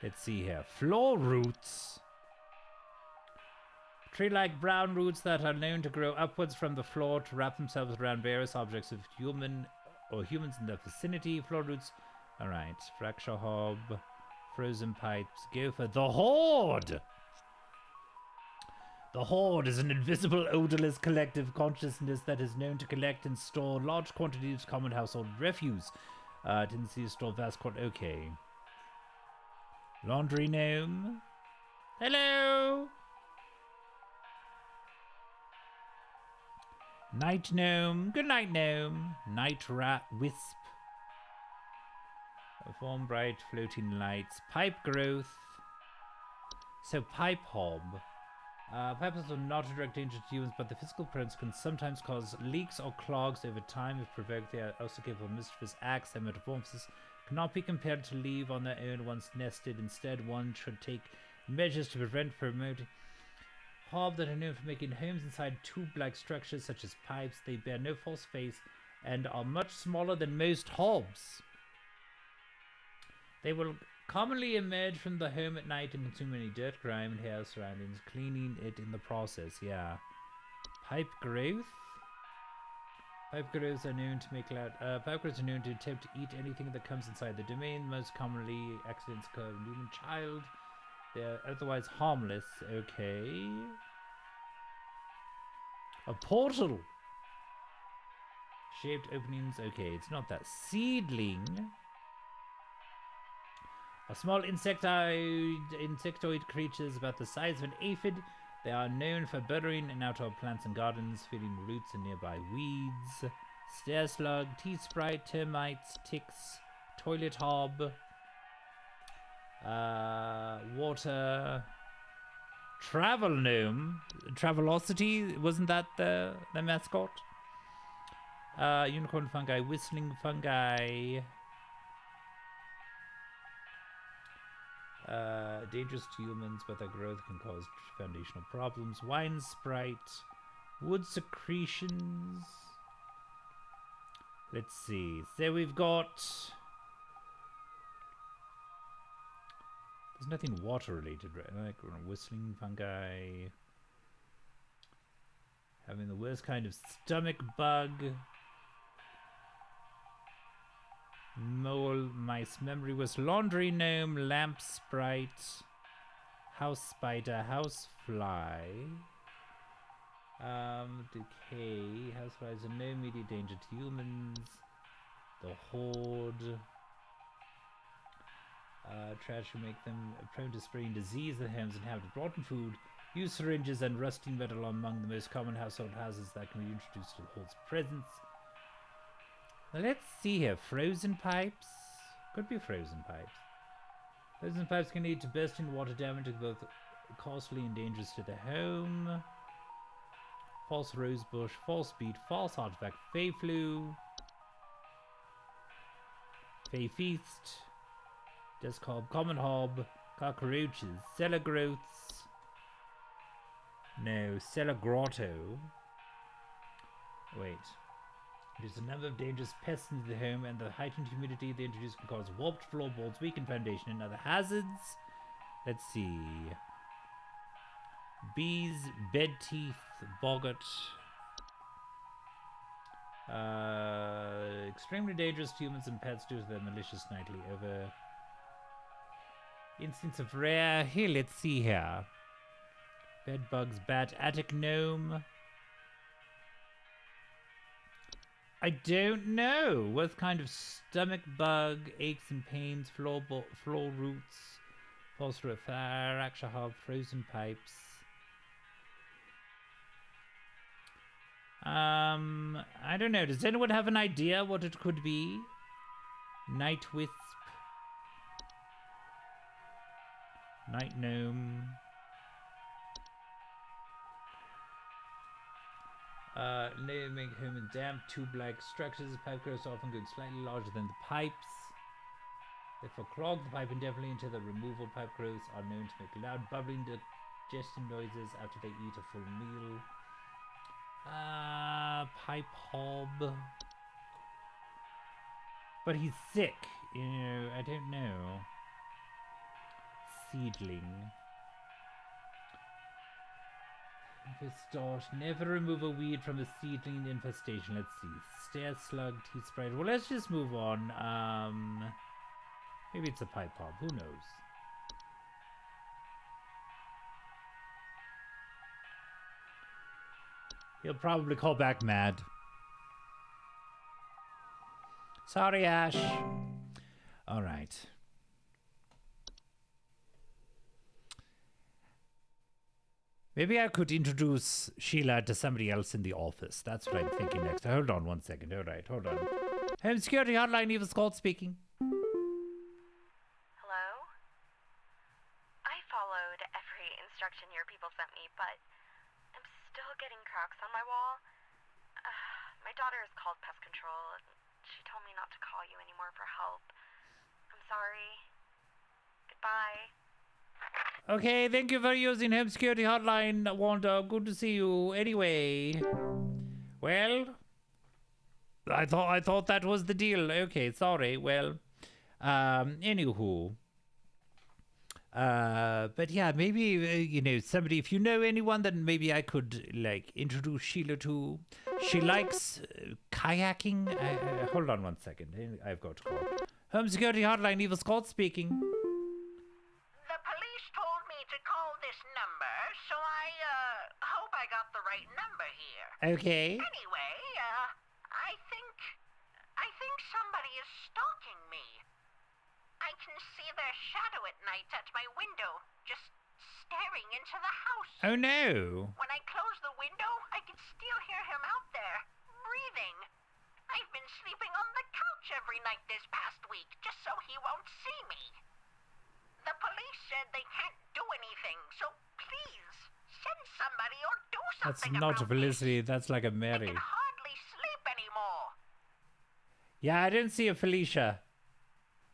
Let's see here. Floor roots. Tree-like brown roots that are known to grow upwards from the floor to wrap themselves around various objects of humans in the vicinity. Floor roots. Alright. Fracture hob. Frozen pipes. Gopher. The Horde! The Horde is an invisible, odorless collective consciousness that is known to collect and store large quantities of common household refuse. Tendency to store vast okay. Laundry gnome. Hello! Night gnome. Good night, gnome. Night rat wisp. Form bright floating lights. Pipe growth. So pipe hob. Pipes are not a direct danger to humans, but the physical presence can sometimes cause leaks or clogs over time. If provoked, they are also capable of mischievous acts. Their metamorphosis cannot be compared to leave on their own once nested. Instead, one should take measures to prevent promoting. Hob that are known for making homes inside tube-like structures such as pipes. They bear no false face and are much smaller than most hobs. They will commonly emerge from the home at night and consume any dirt, grime, and hair surroundings, cleaning it in the process. Yeah. Pipe growth. Pipe growths are known to make loud. Pipe growths are known to attempt to eat anything that comes inside the domain. Most commonly, accidents occur in human child. They are otherwise harmless. Okay. A portal. Shaped openings. Okay, it's not that. Seedling. A small insectoid creatures about the size of an aphid. They are known for burrowing in outdoor plants and gardens, feeding roots and nearby weeds. Stair slug, tea sprite, termites, ticks, toilet hob. Water. Travel gnome. Travelocity, wasn't that the mascot? Unicorn fungi, whistling fungi. Dangerous to humans, but their growth can cause foundational problems. Wine sprite. Wood secretions. Let's see. So we've got... There's nothing water related, right? Like whistling fungi. Having the worst kind of stomach bug. Mole, mice, memory was laundry gnome, lamp sprite, house spider, house fly. Decay, house flies are no immediate danger to humans. The horde. Trash will make them prone to spreading disease that harms inhabited rotten food. Use syringes and rusting metal among the most common household hazards that can be introduced to the horde's presence. Now let's see here. Frozen pipes. Could be frozen pipes. Frozen pipes can lead to bursting water damage, both costly and dangerous to the home. False rosebush, false beet, false artifact, fey flu, fey feast. Desk hob, common hob, cockroaches, cellar growths. No, cellar grotto. Wait. There's a number of dangerous pests into the home, and the heightened humidity they introduce can cause warped floorboards, weakened foundation, and other hazards. Let's see. Bees, bed teeth, boggart. Extremely dangerous to humans and pets due to their malicious nightly over. Instance of rare. Here, let's see here. Bed bugs, bat, attic gnome. I don't know. What kind of stomach bug, aches and pains, floor roots, false roof, raksha hob, frozen pipes. I don't know. Does anyone have an idea what it could be? Night wisp. Night gnome. Make home in damp tube-like structures. The pipe grows often going slightly larger than the pipes. Therefore, clog the pipe indefinitely until the removal pipe growths are known to make loud bubbling digestion noises after they eat a full meal. Pipe hob. But he's sick. You know, I don't know. Seedling. Infestation. Never remove a weed from a seedling infestation. Let's see. Stair slug, teeth sprite. Well, let's just move on. Maybe it's a pipe hob. Who knows? He'll probably call back mad. Sorry, Ash. All right. Maybe I could introduce Sheila to somebody else in the office. That's what I'm thinking next. Hold on 1 second. All right, hold on. Home security hotline, Eva Scott speaking. Hello? I followed every instruction your people sent me, but I'm still getting cracks on my wall. My daughter has called pest control, and she told me not to call you anymore for help. I'm sorry. Goodbye. Okay, thank you for using Home Security Hotline, Wanda. Good to see you. Anyway, well, I thought that was the deal. Okay, sorry. Well, anywho, but yeah, maybe you know, somebody, if you know anyone that maybe I could like introduce Sheila to. She likes kayaking. Hold on 1 second. I've got to call. Home Security Hotline, Eva Scott speaking. The police told me to call this number, so I hope I got the right number here. Okay. Anyway, I think somebody is stalking me. I can see their shadow at night at my window, just staring into the house. Oh no. When I close the window, I can still hear him out there, breathing. I've been sleeping on the couch every night this past week, just so he won't see me. The said they can't do anything, so please, send somebody or do That's something not a about Felicity, that's like a Mary. this. I can hardly sleep anymore. Yeah, I didn't see a Felicia.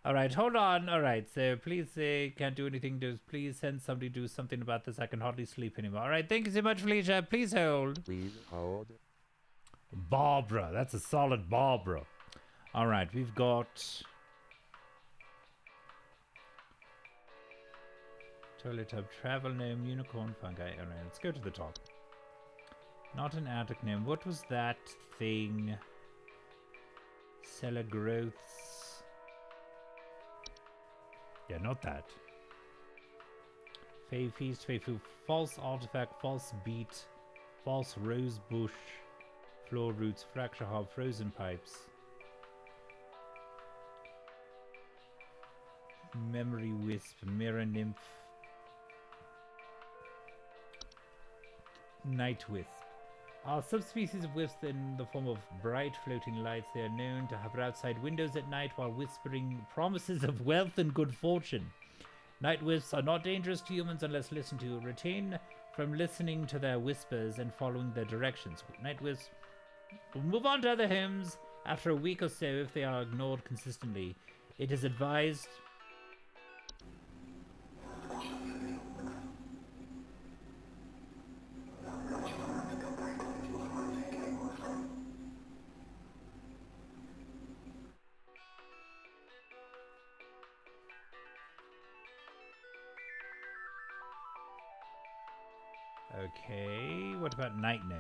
Alright, hold on. Alright, so please can't do anything. Just please send somebody to do something about this. I can hardly sleep anymore. Alright, thank you so much, Felicia. Please hold. Please hold. Barbara. That's a solid Barbara. Alright, we've got... Toilet tub, travel gnome, unicorn, fungi. Alright, let's go to the top. Not an attic gnome. What was that thing? Cellar growths. Yeah, not that. Fey feast, fey food, false artifact, false beat, false rose bush, floor roots, fracture hob, frozen pipes. Memory wisp, mirror nymph. Night wisp. Are subspecies of wisps in the form of bright floating lights. They are known to hover outside windows at night while whispering promises of wealth and good fortune. Night wisps are not dangerous to humans unless listened to. Retain from listening to their whispers and following their directions. Night wisps will move on to other homes after a week or so if they are ignored consistently. It is advised... Okay, what about night gnome?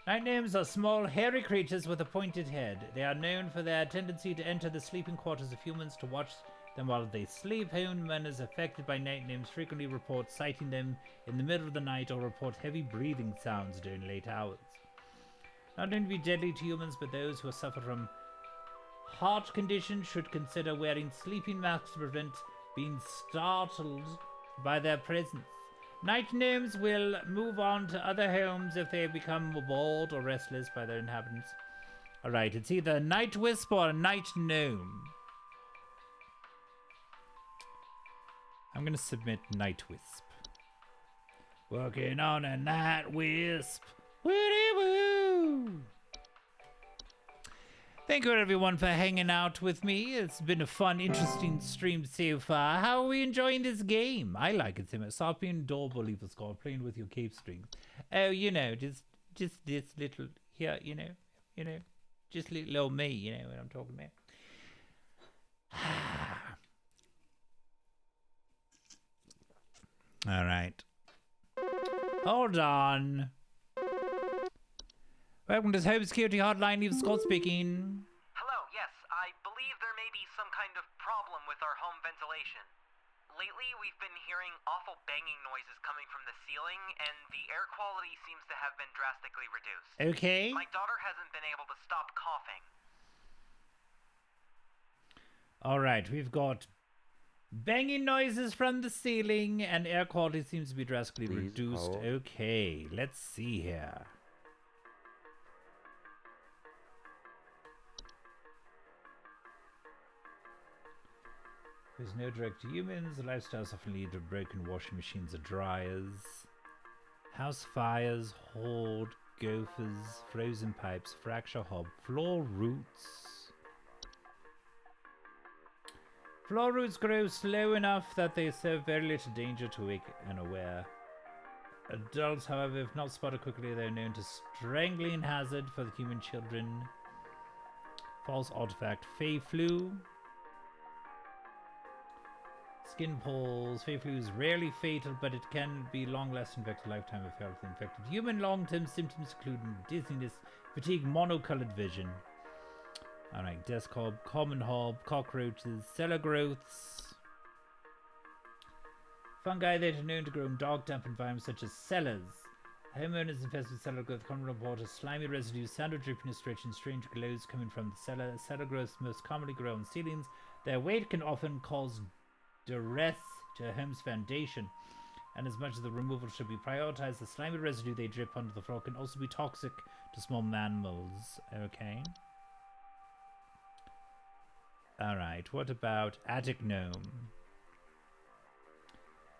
Night gnomes are small, hairy creatures with a pointed head. They are known for their tendency to enter the sleeping quarters of humans to watch them while they sleep. Humans affected by night gnomes frequently report sighting them in the middle of the night or report heavy breathing sounds during late hours. Not known to be deadly to humans, but those who suffer from heart conditions should consider wearing sleeping masks to prevent being startled by their presence. Night gnomes will move on to other homes if they become bored or restless by their inhabitants. Alright, it's either a night wisp or a night gnome. I'm gonna submit night wisp. Working on a night wisp. Woody woo! Thank you everyone for hanging out with me. It's been a fun, interesting stream so far. How are we enjoying this game? I like it so much. Stop being adorable, Evil Skull, playing with your cape strings. Oh, you know, just this little here, you know, just little old me, you know what I'm talking about. All right. Hold on. Welcome to the Home Security Hotline, Evil Skull speaking. Hello, yes, I believe there may be some kind of problem with our home ventilation. Lately, we've been hearing awful banging noises coming from the ceiling, and the air quality seems to have been drastically reduced. Okay. My daughter hasn't been able to stop coughing. Alright, we've got banging noises from the ceiling, and air quality seems to be drastically reduced. Okay, let's see here. There's no direct to humans. Lifestyles often lead to broken washing machines or dryers. House fires, hoard, gophers, frozen pipes, fracture hob, floor roots. Floor roots grow slow enough that they serve very little danger to awake and aware. Adults, however, if not spotted quickly, they're known to strangling hazard for the human children. False artifact, Fey flu. Skin poles. Fey flu is rarely fatal, but it can be long-lasting effect a lifetime if healthy infected. Human long-term symptoms including dizziness, fatigue, monocolored vision. Alright, desk hob, common hob, cockroaches, cellar growths. Fungi that are known to grow in dark, damp environments such as cellars. Homeowners infested with cellar growth commonly report a slimy residue, sound drippiness, stretching, strange glows coming from the cellar. Cellar growths most commonly grow on ceilings. Their weight can often cause duress to a home's foundation, and as much as the removal should be prioritized, the slimy residue they drip onto the floor can also be toxic to small mammals. Okay. Alright, what about attic gnome?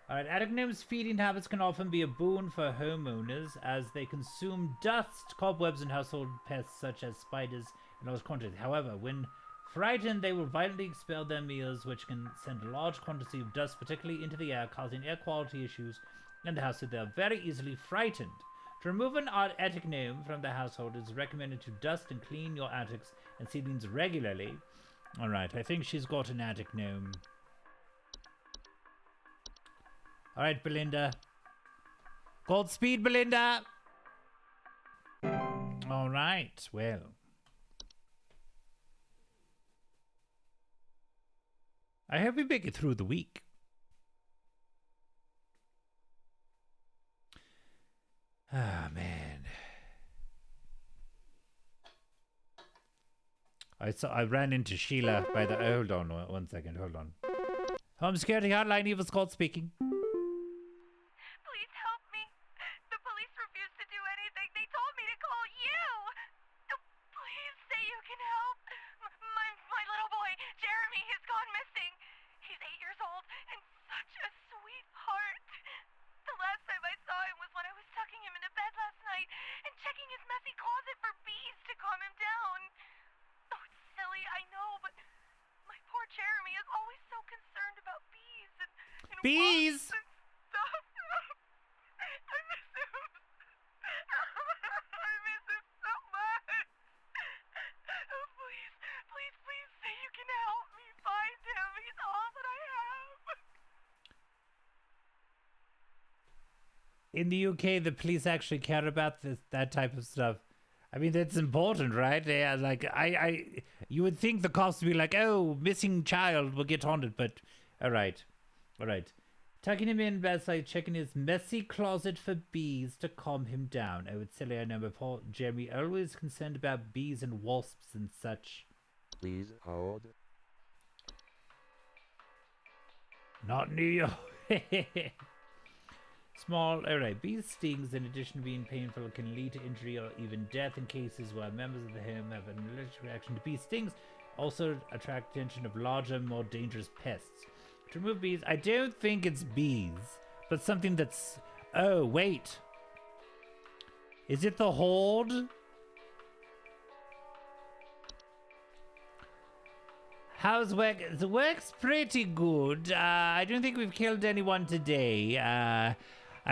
Alright, attic gnomes' feeding habits can often be a boon for homeowners as they consume dust, cobwebs, and household pests such as spiders in large quantities. However, when frightened, they will violently expel their meals, which can send a large quantity of dust, particularly into the air, causing air quality issues in the house, so they are very easily frightened. To remove an attic gnome from the household, it is recommended to dust and clean your attics and ceilings regularly. Alright, I think she's got an attic gnome. Alright, Belinda. Godspeed, Belinda! Alright, well. I hope we make it through the week. Ah, man. I ran into Sheila by the... hold on, 1 second, hold on. Home security hotline, Evil Scott speaking. Please help me. The police refuse to do anything. They told me to call you. Please say you can help. My little boy, Jeremy, has gone missing. He's 8 years old and such a sweetheart. The last time I saw him was when I was tucking him into bed last night and checking his messy closet for bees to calm him down. Oh, it's silly, I know, but my poor Jeremy is always so concerned about bees and bees? wasps and stuff. I miss him. I miss him so much. Oh, please say you can help me find him. He's all that I have. In the UK, the police actually care about that type of stuff. I mean, that's important, right? Yeah, like you would think the cops would be like, "Oh, missing child, will get on it." But all right. Tucking him in bed, like checking his messy closet for bees to calm him down. Oh, it's silly, I know, but Paul, Jeremy always concerned about bees and wasps and such. Please hold. Not New York. Small, alright, bee stings, in addition to being painful, can lead to injury or even death in cases where members of the home have an allergic reaction to bee stings. Also attract attention of larger, more dangerous pests. To remove bees, I don't think it's bees, but something that's... oh, wait. Is it the horde? How's work? The work's pretty good. I don't think we've killed anyone today. I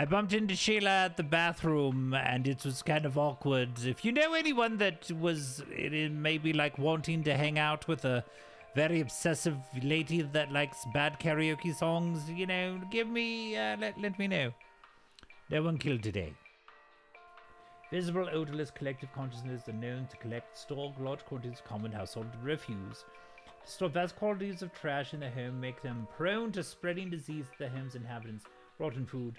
bumped into Sheila at the bathroom, and it was kind of awkward. If you know anyone that was maybe like wanting to hang out with a very obsessive lady that likes bad karaoke songs, you know, give me, let me know. No one killed today. Visible, odorless collective consciousness are known to store large quantities of common household refuse. To store vast quantities of trash in the home make them prone to spreading disease to the home's inhabitants. Rotten food.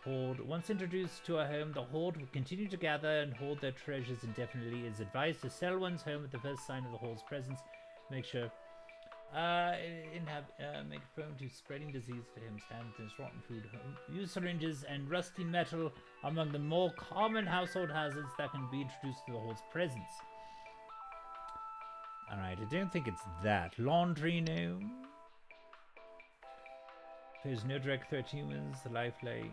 Horde. Once introduced to a home, the horde will continue to gather and hoard their treasures indefinitely. It is advised to sell one's home at the first sign of the horde's presence. Make sure. Make it prone to spreading disease to him. Stands rotten food. Use syringes and rusty metal among the more common household hazards that can be introduced to the horde's presence. Alright, I don't think it's that. Laundry, no. There's no direct threat to humans. The lifeline.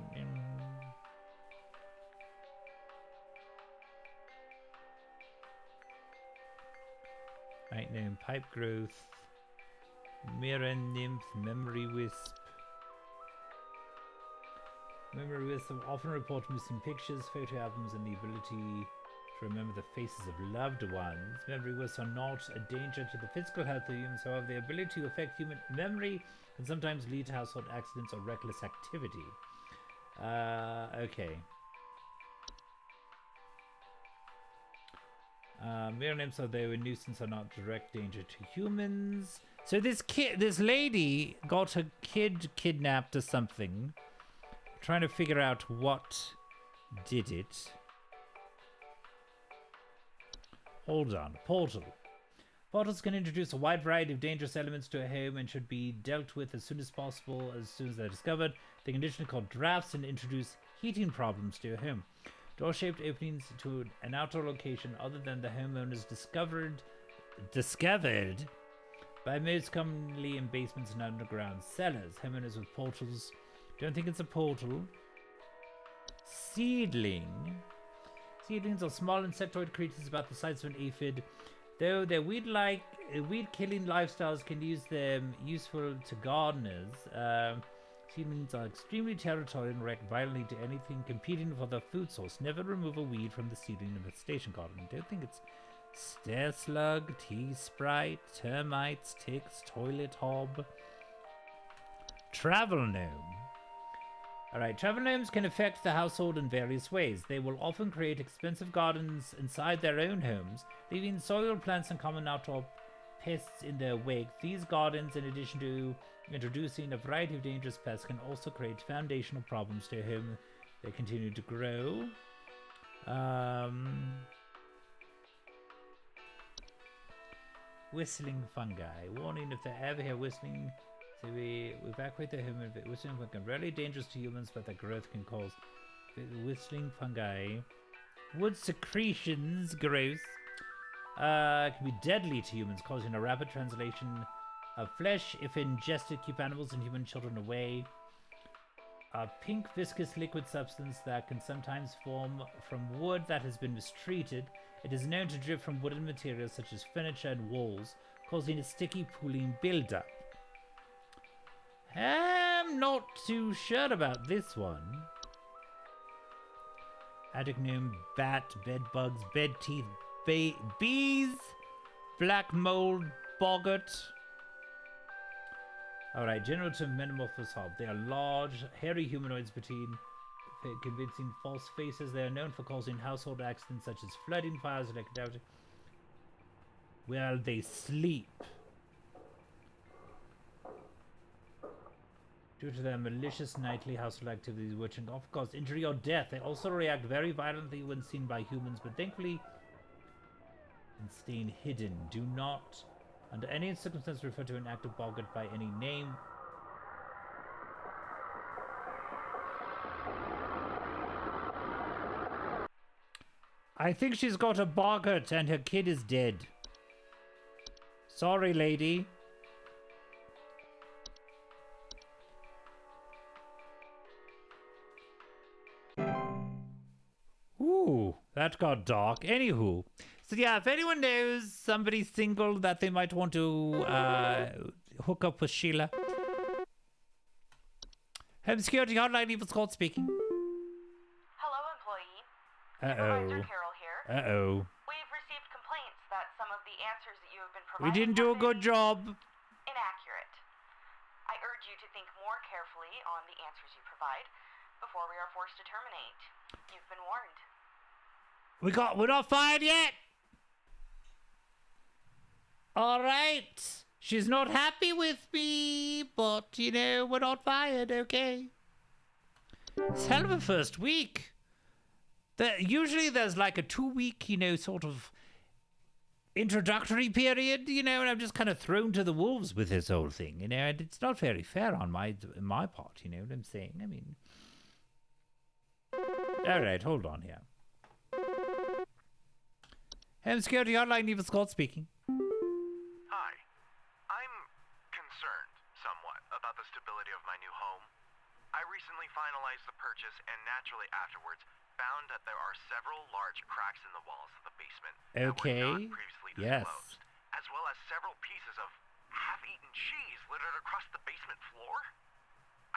Right name, pipe growth. Mirror nymph, memory wisp. Memory wisps often report missing pictures, photo albums, and the ability to remember the faces of loved ones. Memory wisps are not a danger to the physical health of humans, however, their ability to affect human memory can sometimes lead to household accidents or reckless activity. Okay. Mirror nymphs, although a nuisance, are not direct danger to humans. So this lady got her kid kidnapped or something. Trying to figure out what did it. Hold on. Portal. Portals can introduce a wide variety of dangerous elements to a home and should be dealt with as soon as possible, as soon as they're discovered. They can additionally cause drafts and introduce heating problems to your home. Door-shaped openings to an outdoor location other than the homeowners discovered by most commonly in basements and underground cellars. Homeowners with portals Don't think it's a portal. Seedling. Seedlings are small insectoid creatures about the size of an aphid. Though their weed-killing lifestyles can use them useful to gardeners, seedlings are extremely territorial and react violently to anything competing for their food source. Never remove a weed from the seedling of a station garden. Don't think it's stair slug, tea sprite, termites, ticks, toilet hob. Travel gnome. Alright, travel gnomes can affect the household in various ways. They will often create expensive gardens inside their own homes, leaving soiled plants and common outdoor pests in their wake. These gardens, in addition to introducing a variety of dangerous pests, can also create foundational problems to whom they continue to grow. Whistling fungi. Warning, if they ever hear whistling, so we evacuate the home. Whistling fungi are rarely dangerous to humans, but their growth can cause whistling fungi. Wood secretions, gross, can be deadly to humans, causing a rapid translation of flesh. If ingested, keep animals and human children away. A pink viscous liquid substance that can sometimes form from wood that has been mistreated. It is known to drip from wooden materials such as furniture and walls, causing a sticky pooling buildup. I'm not too sure about this one. Attic gnome, bat, bed bugs, bed teeth, bees, black mold, boggart. Alright, general term metamorphosis hob. They are large, hairy humanoids between convincing false faces. They are known for causing household accidents such as flooding, fires, electric. Well, they sleep. Due to their malicious nightly household activities, which can often cause injury or death. They also react very violently when seen by humans, but thankfully and staying hidden. Do not, under any circumstance, refer to an active boggart by any name. I think she's got a boggart and her kid is dead. Sorry, lady. Ooh, that got dark. Anywho, so yeah, if anyone knows somebody single that they might want to hook up with Sheila. Home security hotline, Evil Scott speaking. Hello, employee. Uh-oh. Supervisor Carol here. Uh-oh. We've received complaints that some of the answers that you have been We providing didn't do a have good been job. inaccurate. I urge you to think more carefully on the answers you provide before we are forced to terminate. You've been warned. We're not fired yet. All right. She's not happy with me, but you know, we're not fired, okay? It's hell of a first week. Usually there's like a 2-week, you know, sort of introductory period, you know, and I'm just kind of thrown to the wolves with this whole thing, you know, and it's not very fair on my part, you know what I'm saying? I mean, all right, hold on here. Home security hotline, Evil Scott speaking. Hi. I'm concerned somewhat about the stability of my new home. I recently finalized the purchase and naturally afterwards found that there are several large cracks in the walls of the basement that were not previously disclosed, as well as several pieces of half-eaten cheese littered across the basement floor.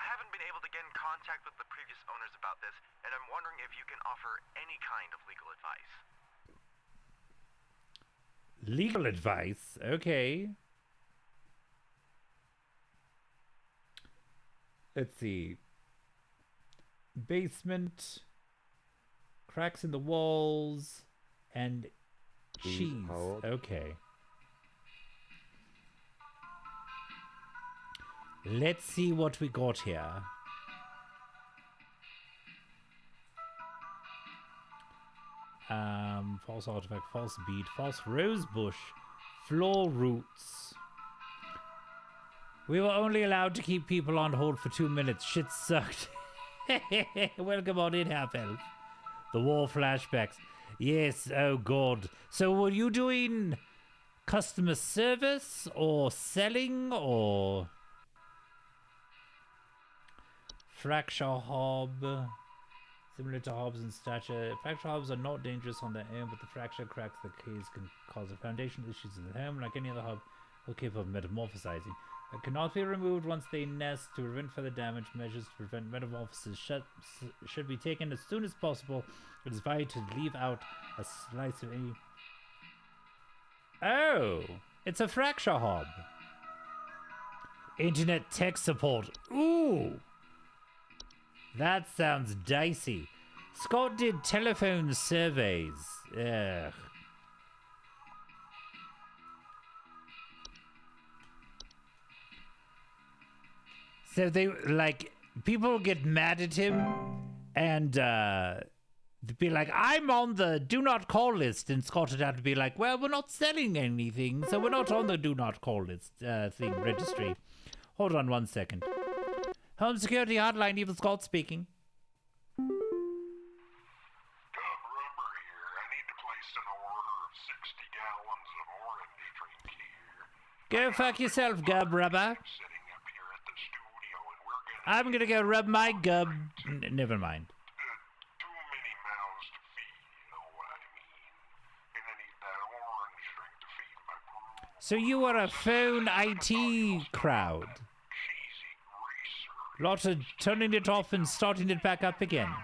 I haven't been able to get in contact with the previous owners about this, and I'm wondering if you can offer any kind of legal advice. Legal advice? Okay. Let's see. Basement, cracks in the walls, and cheese. Okay. Let's see what we got here. False artifact, false bead, false rose bush, floor roots. We were only allowed to keep people on hold for 2 minutes. Shit sucked. Welcome on in, half-elf. The war flashbacks. Yes, oh god. So were you doing customer service or selling or... Fracture hob. Similar to hobs in stature, fracture hobs are not dangerous on their own, but the fracture cracks the case can cause a foundational issues in the home. Like any other hob, will capable of metamorphosizing. It cannot be removed once they nest. To prevent further damage, measures to prevent metamorphosis should be taken as soon as possible. It is vital to leave out a slice of any... Oh! It's a fracture hob. Internet tech support. Ooh! That sounds dicey. Scott did telephone surveys. Ugh. So they, like, people get mad at him and be like, I'm on the do not call list. And Scott would have to be like, well, we're not selling anything, so we're not on the do not call list registry. Hold on 1 second. Home security hotline, Evil Scott speaking. Rubber here. I need to place an order of 60 gallons of orange drink here. Go fuck yourself, Gub Rubber. Sitting up here at the studio, and we're I'm gonna go rub my gub. Never mind. too many mouths to feed, you know what I mean? And I need that orange drink to feed my crew. So you are a phone IT crowd. Lots of turning it off and starting it back up again. Maybe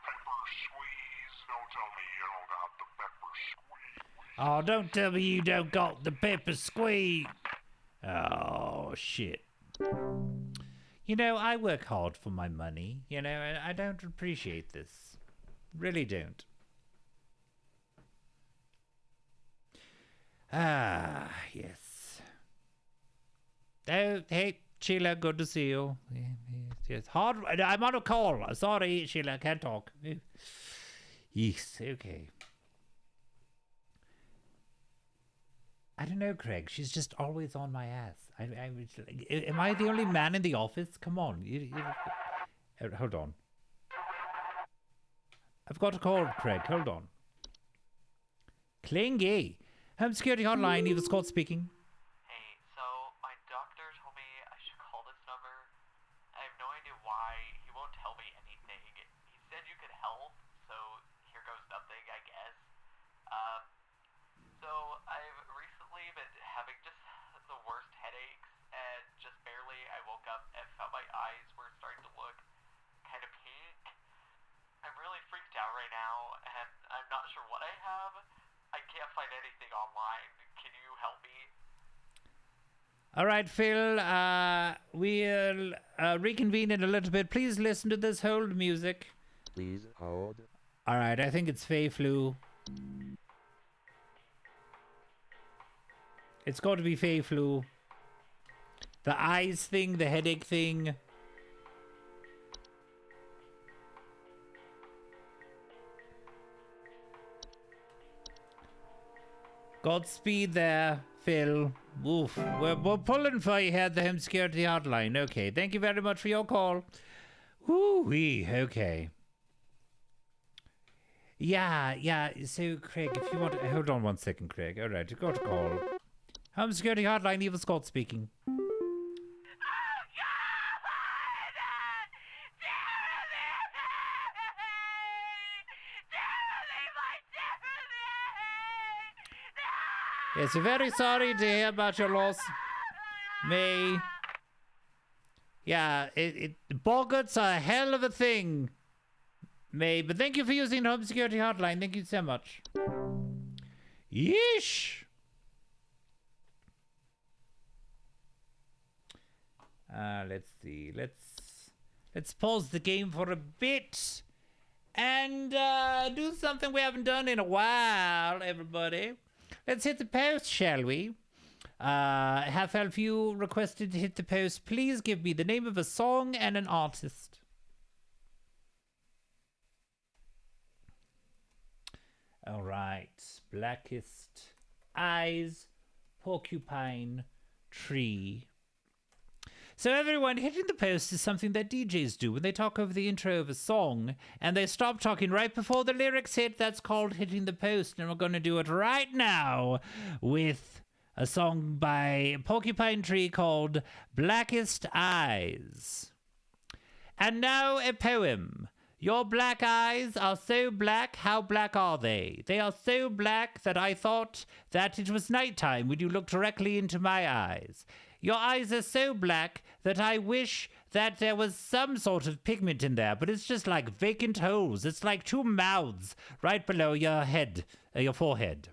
pepper squeeze. Don't tell me you don't got the pepper squeeze. Oh, don't tell me you don't got the pepper squeeze. Oh, shit. You know, I work hard for my money, you know, and I don't appreciate this. Really don't. Ah, yes. Oh, hey, Sheila, good to see you. Yes. Hard. I'm on a call. Sorry, Sheila, can't talk. Yes, okay. I don't know, Craig. She's just always on my ass. Am I the only man in the office? Come on. Hold on. I've got a call, Craig. Hold on. Clingy. Home security hotline. Evil Scott speaking. Hey, so my doctor told me I should call this number. I have no idea why. He won't tell me anything. He said you could help, so here goes nothing, I guess. So I've recently been having just the worst headaches, and just barely I woke up and felt my eyes were starting to look kind of pink. I'm really freaked out right now, and I'm not sure what I have. I can't find anything online. Can you help me? All right, Phil. We'll reconvene in a little bit. Please listen to this hold music. Please hold. All right, I think it's Fei Flu. It's got to be Fei Flu. The eyes thing, the headache thing. Godspeed there, Phil. Oof. We're pulling for you here at the home security hotline. Okay, thank you very much for your call. Woo-wee, okay. Yeah, so Craig, if you want to... Hold on 1 second, Craig. All right, you got a call. Home security hotline, Evil Scott speaking. Yes, we're very sorry to hear about your loss, May. Yeah, Boggart's a hell of a thing, May. But thank you for using the home security hotline. Thank you so much. Yeesh. Let's see. Let's pause the game for a bit and do something we haven't done in a while, everybody. Let's hit the post, shall we? Have all of you requested to hit the post? Please give me the name of a song and an artist. All right. Blackest Eyes, Porcupine Tree. So everyone, hitting the post is something that DJs do when they talk over the intro of a song and they stop talking right before the lyrics hit. That's called hitting the post, and we're going to do it right now with a song by Porcupine Tree called Blackest Eyes. And now a poem. Your black eyes are so black, how black are they? They are so black that I thought that it was nighttime when you looked directly into my eyes. Your eyes are so black that I wish that there was some sort of pigment in there, but it's just like vacant holes. It's like two mouths right below your head, your forehead.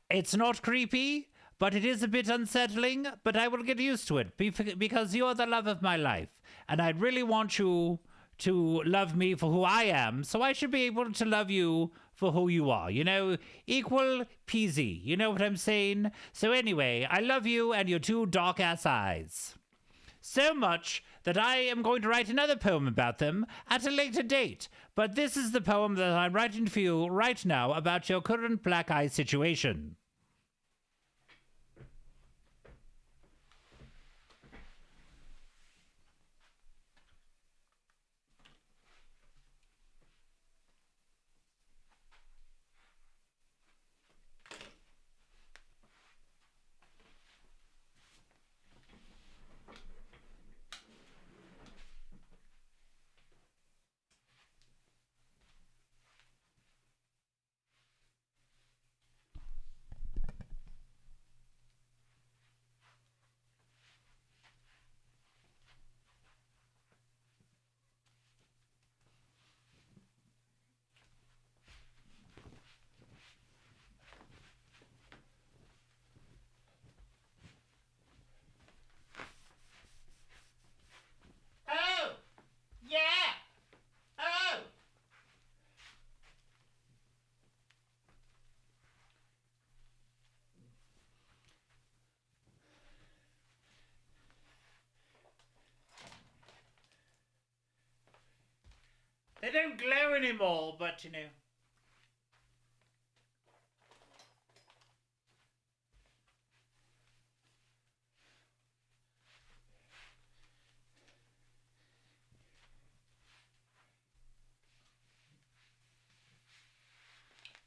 It's not creepy, but it is a bit unsettling, but I will get used to it because you're the love of my life, and I really want you to love me for who I am, so I should be able to love you for who you are. You know, equal peasy. You know what I'm saying? So anyway, I love you and your two dark-ass eyes. So much that I am going to write another poem about them at a later date. But this is the poem that I'm writing for you right now about your current black eye situation. Oh! Yeah! Oh! They don't glow anymore, but you know.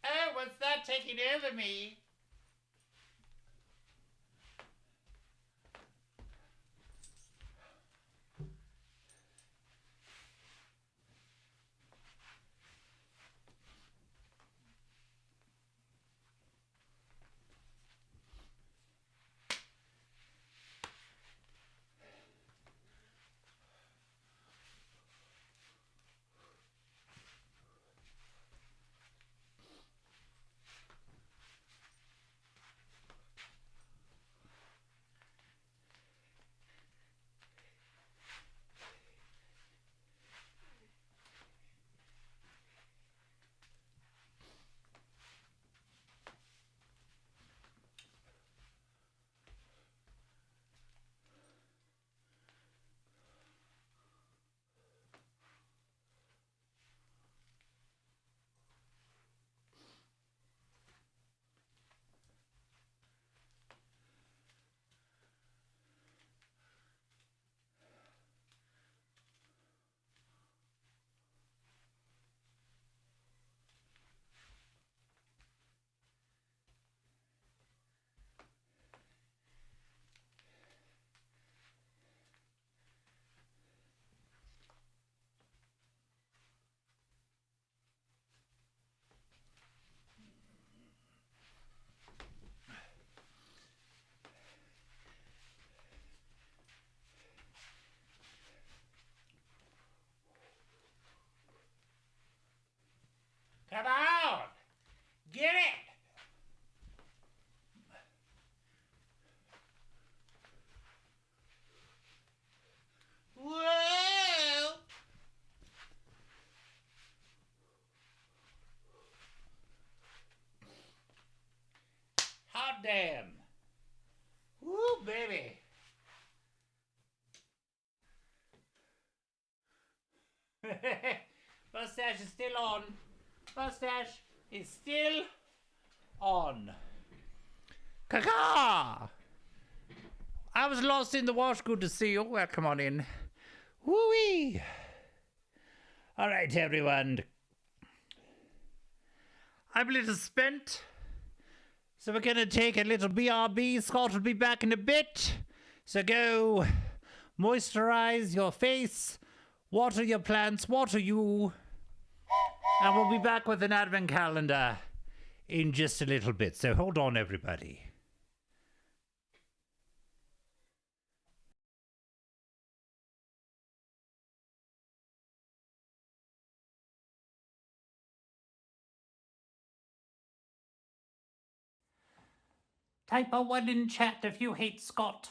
Oh, what's that taking over me? Come on! Get it! Whoa! Hot damn! Woo, baby! Mustache is still on. Mustache is still on. Caca! I was lost in the wash. Good to see you. Welcome on in. Woo-wee! All right, everyone. I'm a little spent, so we're going to take a little BRB. Scott will be back in a bit. So go moisturize your face Water your plants, water you. And we'll be back with an advent calendar in just a little bit. So hold on, everybody. Type a 1 in chat if you hate Scott.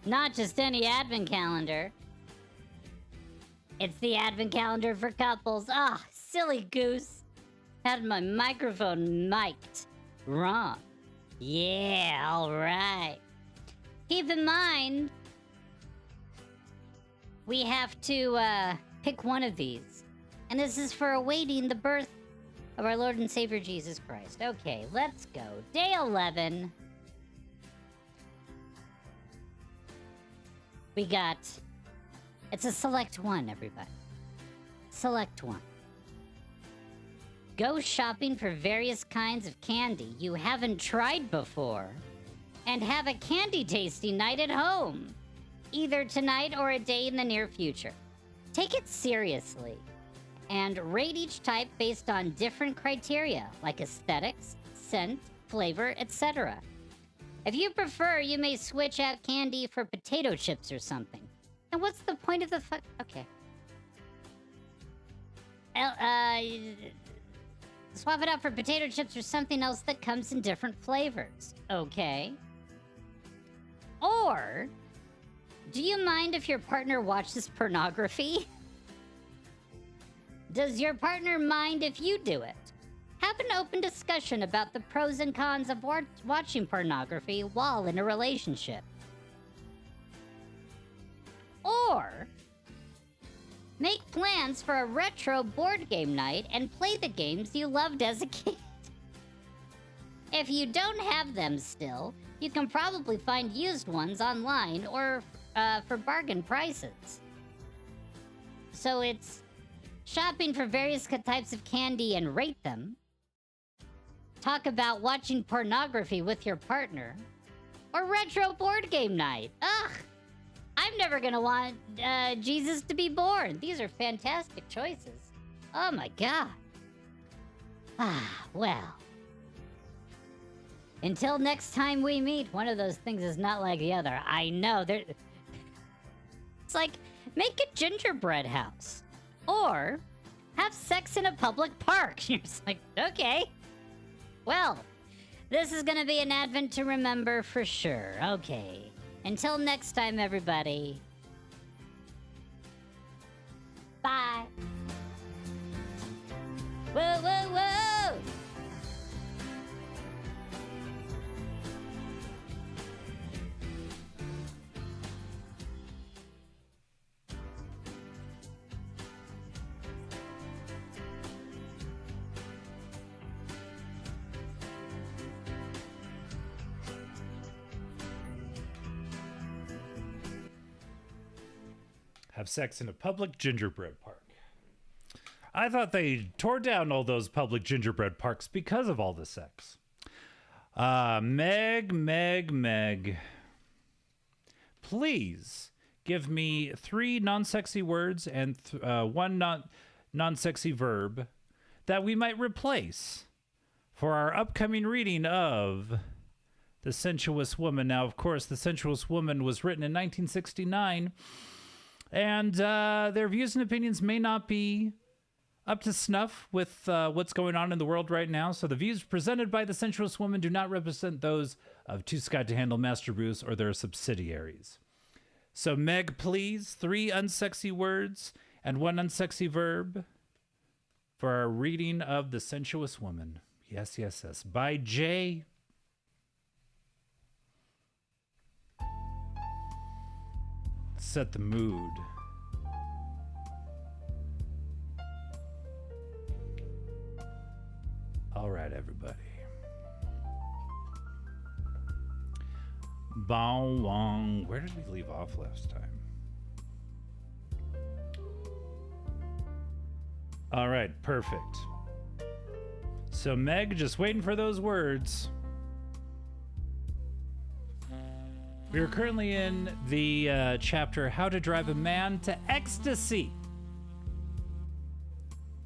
Not just any advent calendar. It's the advent calendar for couples. Ah, silly goose. Had my microphone mic'd wrong. Yeah, alright. Keep in mind, we have to pick one of these. And this is for awaiting the birth of our Lord and Savior Jesus Christ. Okay, let's go. Day 11. We got... It's a select one, everybody. Select one. Go shopping for various kinds of candy you haven't tried before and have a candy tasting night at home, either tonight or a day in the near future. Take it seriously and rate each type based on different criteria like aesthetics, scent, flavor, etc. If you prefer, you may switch out candy for potato chips or something. And what's the point of the fuck? Okay. Swap it out for potato chips or something else that comes in different flavors. Okay. Or, do you mind if your partner watches pornography? Does your partner mind if you do it? Have an open discussion about the pros and cons of watching pornography while in a relationship. Or, make plans for a retro board game night and play the games you loved as a kid. If you don't have them still, you can probably find used ones online or for bargain prices. So it's shopping for various types of candy and rate them. Talk about watching pornography with your partner. Or retro board game night. Ugh! I'm never gonna want Jesus to be born. These are fantastic choices. Oh my god. Ah, well. Until next time we meet, one of those things is not like the other. I know, it's like, make a gingerbread house. Or, have sex in a public park. You're just like, okay. Well, this is gonna be an advent to remember for sure. Okay. Until next time, everybody. Bye. Whoa, whoa, whoa! Have sex in a public gingerbread park. I thought they tore down all those public gingerbread parks because of all the sex. Meg. Please give me 3 non-sexy words and 1 non-sexy verb that we might replace for our upcoming reading of The Sensuous Woman. Now, of course, The Sensuous Woman was written in 1969. And their views and opinions may not be up to snuff with what's going on in the world right now. So the views presented by The Sensuous Woman do not represent those of Too Scott to Handle, Master Bruce, or their subsidiaries. So Meg, please, 3 unsexy words and 1 unsexy verb for our reading of The Sensuous Woman. Yes. By Jay. Set the mood. All right, everybody. Bow Wong. Where did we leave off last time? All right, perfect. So Meg, just waiting for those words. We are currently in the chapter How to Drive a Man to Ecstasy.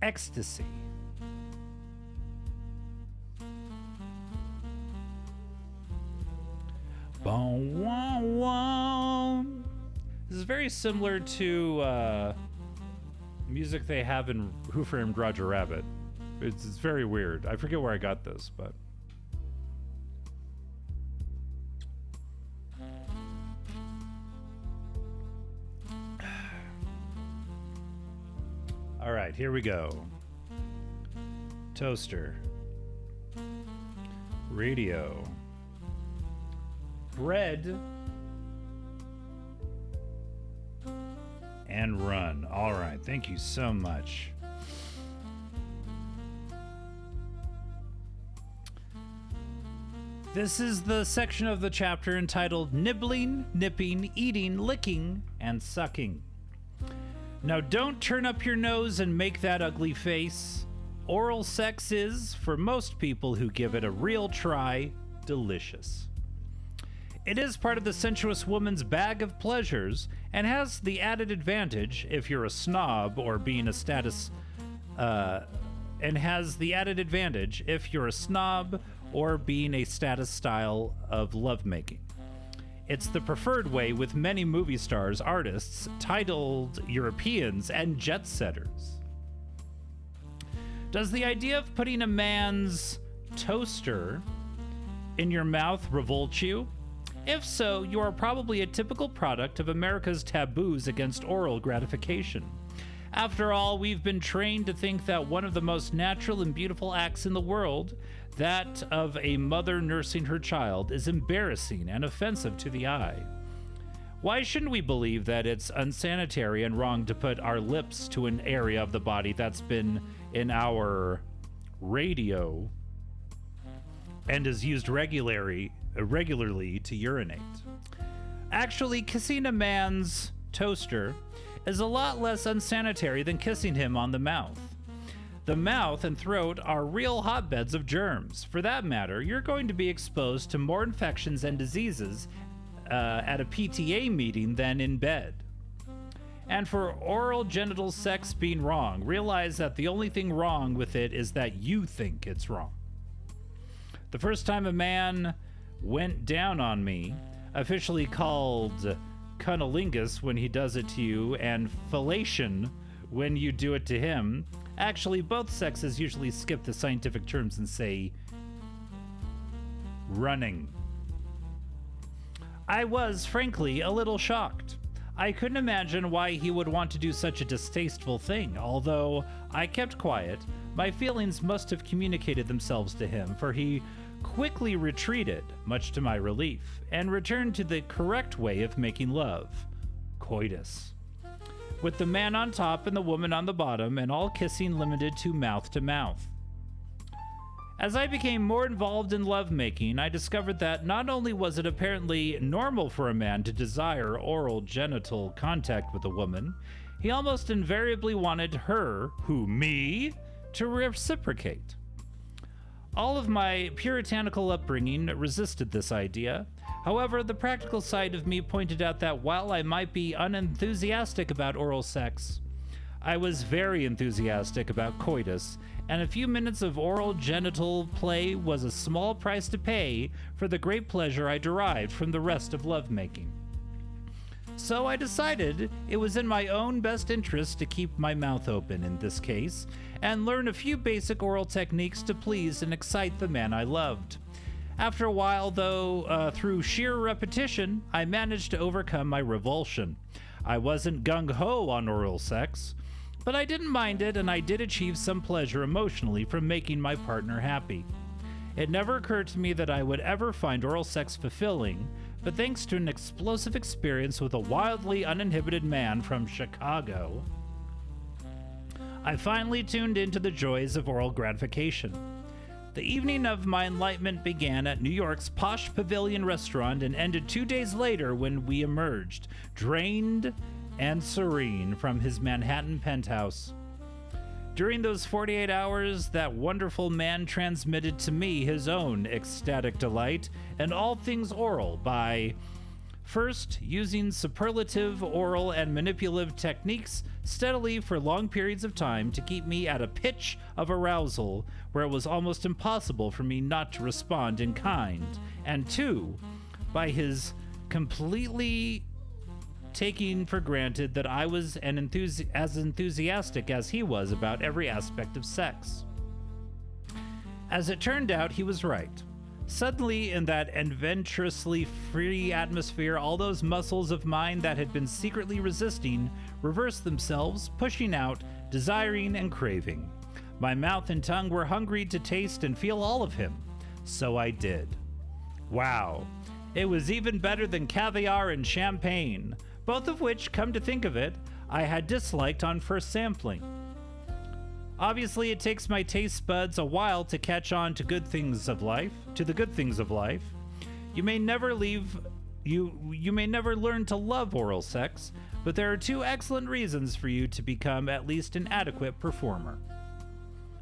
Ecstasy. Boom, wah, wah. This is very similar to music they have in Who Framed Roger Rabbit. It's very weird. I forget where I got this, but... right, here we go. Toaster. Radio. Bread. And run. All right, thank you so much. This is the section of the chapter entitled Nibbling, Nipping, Eating, Licking, and Sucking. Now don't turn up your nose and make that ugly face. Oral sex is, for most people who give it a real try, delicious. It is part of the sensuous woman's bag of pleasures and has the added advantage, if you're a snob or being a status, or being a status style of lovemaking. It's the preferred way with many movie stars, artists, titled Europeans, and jet setters. Does the idea of putting a man's toaster in your mouth revolt you? If so, you are probably a typical product of America's taboos against oral gratification. After all, we've been trained to think that one of the most natural and beautiful acts in the world, that of a mother nursing her child, is embarrassing and offensive to the eye. Why shouldn't we believe that it's unsanitary and wrong to put our lips to an area of the body that's been in our radio and is used regularly to urinate? Actually, kissing a man's toaster is a lot less unsanitary than kissing him on the mouth. The mouth and throat are real hotbeds of germs. For that matter, you're going to be exposed to more infections and diseases at a PTA meeting than in bed. And for oral genital sex being wrong, realize that the only thing wrong with it is that you think it's wrong. The first time a man went down on me, officially called cunnilingus when he does it to you, and fellation when you do it to him. Actually, both sexes usually skip the scientific terms and say running. I was, frankly, a little shocked. I couldn't imagine why he would want to do such a distasteful thing. Although I kept quiet, my feelings must have communicated themselves to him, for he quickly retreated, much to my relief, and returned to the correct way of making love, coitus, with the man on top and the woman on the bottom, and all kissing limited to mouth to mouth. As I became more involved in lovemaking, I discovered that not only was it apparently normal for a man to desire oral genital contact with a woman, he almost invariably wanted her, me, to reciprocate. All of my puritanical upbringing resisted this idea. However, the practical side of me pointed out that while I might be unenthusiastic about oral sex, I was very enthusiastic about coitus, and a few minutes of oral genital play was a small price to pay for the great pleasure I derived from the rest of lovemaking. So I decided it was in my own best interest to keep my mouth open in this case, and learn a few basic oral techniques to please and excite the man I loved. After a while, though, through sheer repetition, I managed to overcome my revulsion. I wasn't gung-ho on oral sex, but I didn't mind it, and I did achieve some pleasure emotionally from making my partner happy. It never occurred to me that I would ever find oral sex fulfilling, but thanks to an explosive experience with a wildly uninhibited man from Chicago, I finally tuned into the joys of oral gratification. The evening of my enlightenment began at New York's Posh Pavilion restaurant and ended 2 days later when we emerged, drained and serene, from his Manhattan penthouse. During those 48 hours, that wonderful man transmitted to me his own ecstatic delight in all things oral by, first, using superlative oral and manipulative techniques steadily for long periods of time to keep me at a pitch of arousal where it was almost impossible for me not to respond in kind, and two, by his completely taking for granted that I was as enthusiastic as he was about every aspect of sex. As it turned out, he was right. Suddenly, in that adventurously free atmosphere, all those muscles of mine that had been secretly resisting reversed themselves, pushing out desiring and craving. My mouth and tongue were hungry to taste and feel all of him. So I did. Wow. It was even better than caviar and champagne, both of which, come to think of it, I had disliked on first sampling. Obviously, it takes my taste buds a while to catch on to the good things of life. You may never learn to love oral sex, but there are two excellent reasons for you to become at least an adequate performer.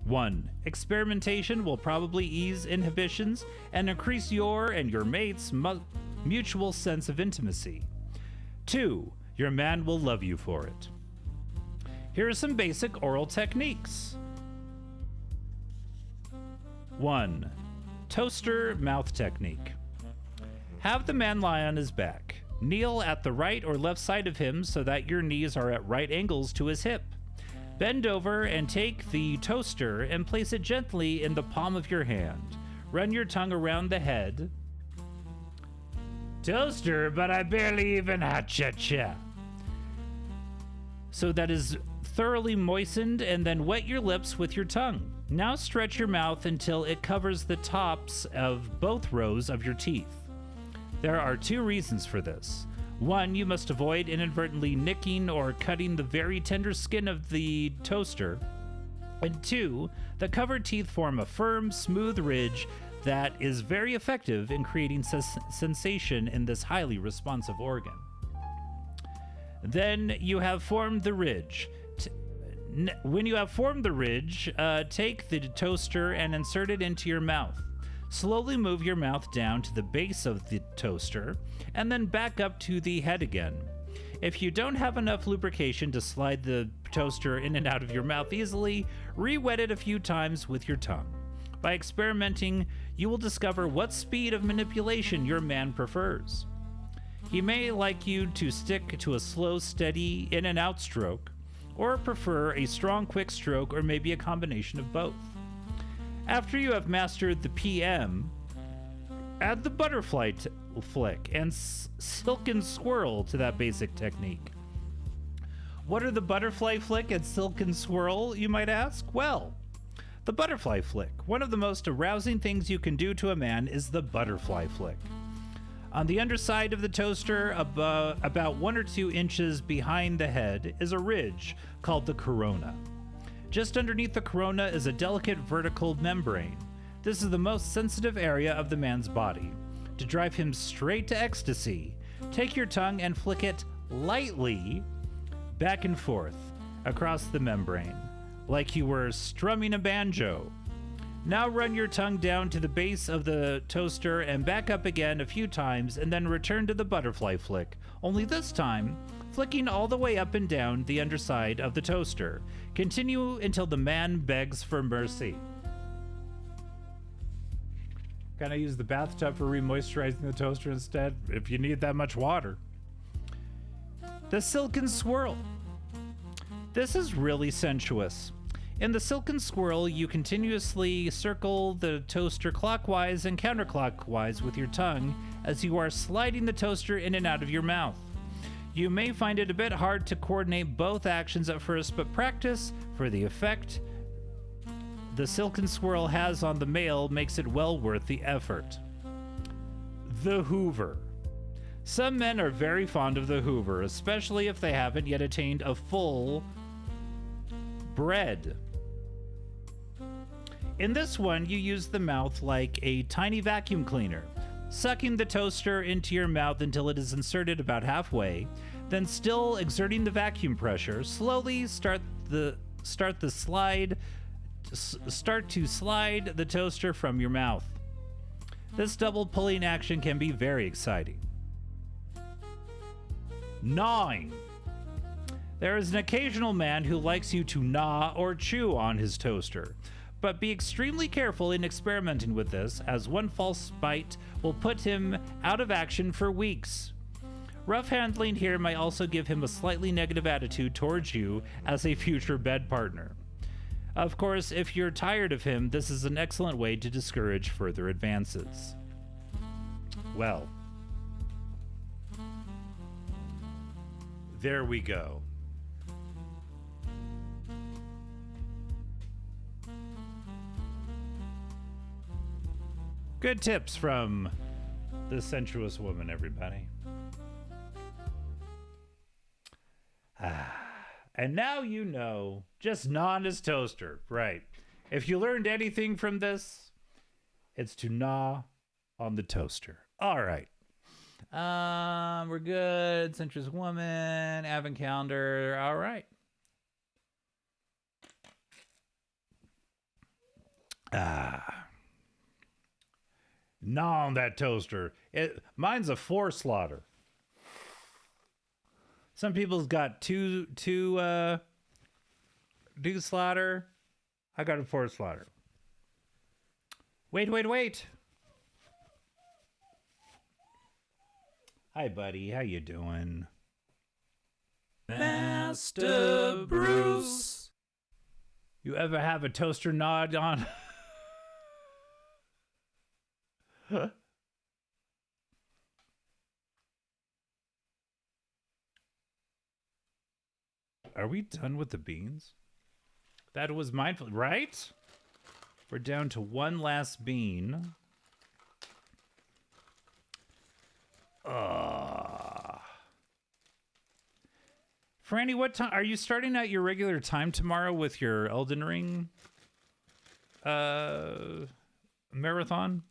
1. Experimentation will probably ease inhibitions and increase your and your mate's mutual sense of intimacy. 2. Your man will love you for it. Here are some basic oral techniques. 1. Toaster mouth technique. Have the man lie on his back. Kneel at the right or left side of him so that your knees are at right angles to his hip. Bend over and take the toaster and place it gently in the palm of your hand. Run your tongue around the head. Toaster, but I barely even ha-cha-cha. So that is thoroughly moistened, and then wet your lips with your tongue. Now stretch your mouth until it covers the tops of both rows of your teeth. There are 2 reasons for this. 1, you must avoid inadvertently nicking or cutting the very tender skin of the toaster. And 2, the covered teeth form a firm, smooth ridge that is very effective in creating sensation in this highly responsive organ. Then you have formed the ridge. When you have formed the ridge, take the toaster and insert it into your mouth. Slowly move your mouth down to the base of the toaster and then back up to the head again. If you don't have enough lubrication to slide the toaster in and out of your mouth easily, re-wet it a few times with your tongue. By experimenting, you will discover what speed of manipulation your man prefers. He may like you to stick to a slow, steady in and out stroke, or prefer a strong, quick stroke, or maybe a combination of both. After you have mastered the PM, add the butterfly flick and silken swirl to that basic technique. What are the butterfly flick and silken swirl, you might ask? Well, the butterfly flick. One of the most arousing things you can do to a man is the butterfly flick. On the underside of the toaster, about 1 or 2 inches behind the head, is a ridge called the corona. Just underneath the corona is a delicate vertical membrane. This is the most sensitive area of the man's body. To drive him straight to ecstasy, take your tongue and flick it lightly back and forth across the membrane, like you were strumming a banjo. Now run your tongue down to the base of the toaster and back up again a few times, and then return to the butterfly flick, only this time flicking all the way up and down the underside of the toaster. Continue until the man begs for mercy. Can I use the bathtub for remoisturizing the toaster instead, if you need that much water? The silken swirl. This is really sensuous. In the silken swirl, you continuously circle the toaster clockwise and counterclockwise with your tongue as you are sliding the toaster in and out of your mouth. You may find it a bit hard to coordinate both actions at first, but practice for the effect the silken swirl has on the male makes it well worth the effort. The Hoover. Some men are very fond of the Hoover, especially if they haven't yet attained a full bread. In this one, you use the mouth like a tiny vacuum cleaner, sucking the toaster into your mouth until it is inserted about halfway, then still exerting the vacuum pressure, slowly start to slide the toaster from your mouth. This double pulling action can be very exciting. 9. There is an occasional man who likes you to gnaw or chew on his toaster, but be extremely careful in experimenting with this, as one false bite will put him out of action for weeks. Rough handling here may also give him a slightly negative attitude towards you as a future bed partner. Of course, if you're tired of him, this is an excellent way to discourage further advances. Well, there we go. Good tips from the sensuous woman, everybody. And now you know, just gnaw on his toaster. Right. If you learned anything from this, it's to gnaw on the toaster. All right. We're good. Sensuous woman, advent calendar. All right. Gnaw on that toaster. Mine's a 4 slaughter. Some people's got two slaughter. I got a 4 slaughter. Wait. Hi, buddy. How you doing? Master Bruce. You ever have a toaster gnawed on? Are we done with the beans? That was mindful, right? We're down to one last bean. Franny, what time are you starting at your regular time tomorrow with your Elden Ring marathon?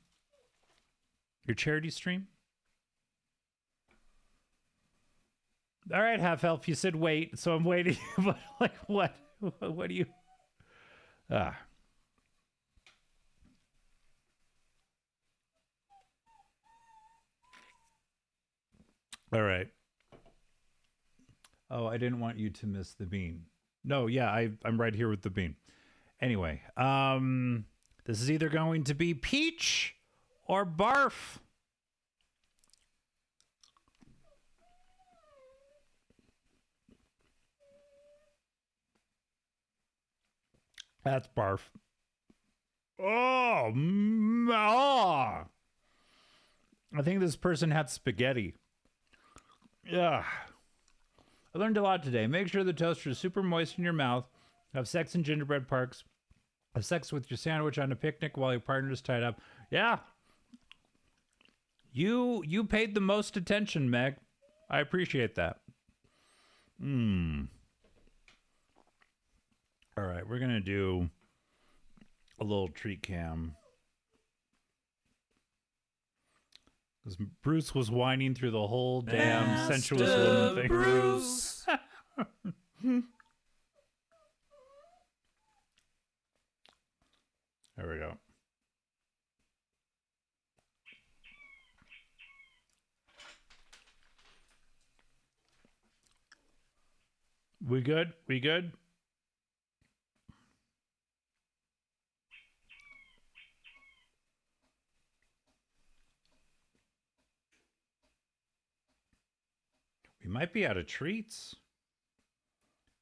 Your charity stream? All right, half elf, you said wait, so I'm waiting. But like what? What do you All right. Oh, I didn't want you to miss the bean. No, yeah, I'm right here with the bean. Anyway, this is either going to be peach or barf. That's barf. Oh, I think this person had spaghetti. Yeah. I learned a lot today. Make sure the toaster is super moist in your mouth. Have sex in gingerbread parks. Have sex with your sandwich on a picnic while your partner is tied up. Yeah. You paid the most attention, Meg. I appreciate that. All right, we're going to do a little treat cam. Because Bruce was whining through the whole damn sensuous woman thing. Bruce. There we go. We good? We good? We might be out of treats.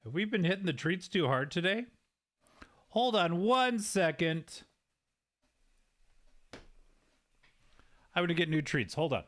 Have we been hitting the treats too hard today? Hold on 1 second. I'm going to get new treats. Hold on.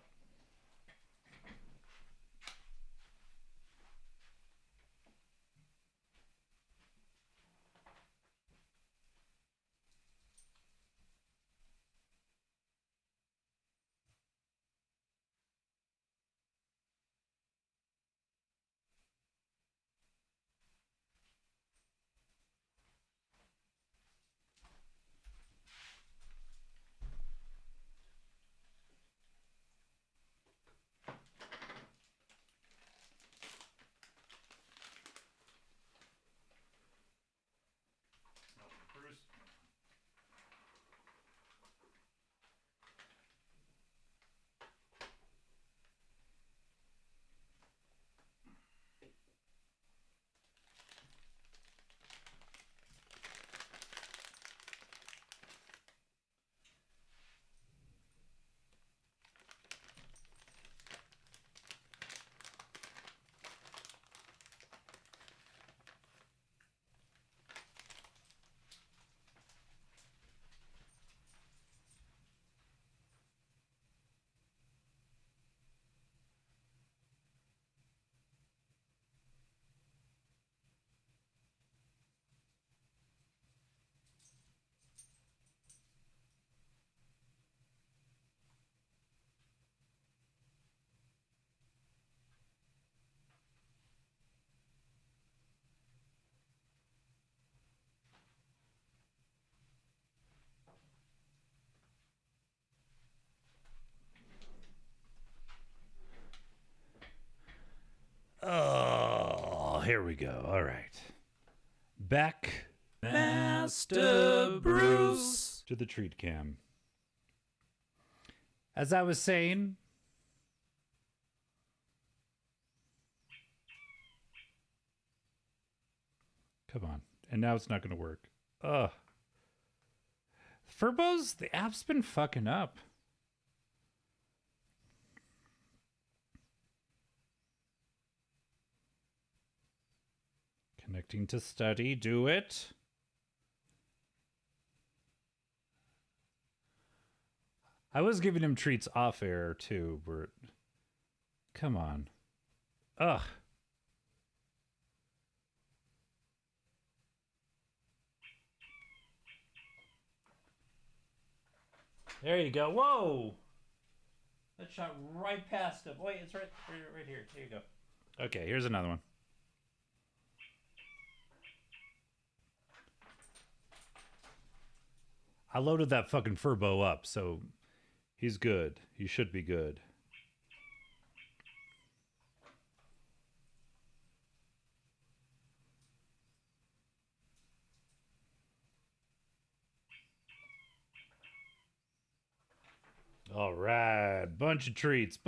here we go. All right. Back Master Bruce. to the treat cam. As I was saying, come on. And now it's not going to work. Ugh. Furbos, the app's been fucking up. Connecting to study. Do it. I was giving him treats off air too, Bert. Come on. Ugh. There you go. Whoa! That shot right past him. Wait, it's right here. There you go. Okay, here's another one. I loaded that fucking Furbo up, so he's good. He should be good. All right, bunch of treats.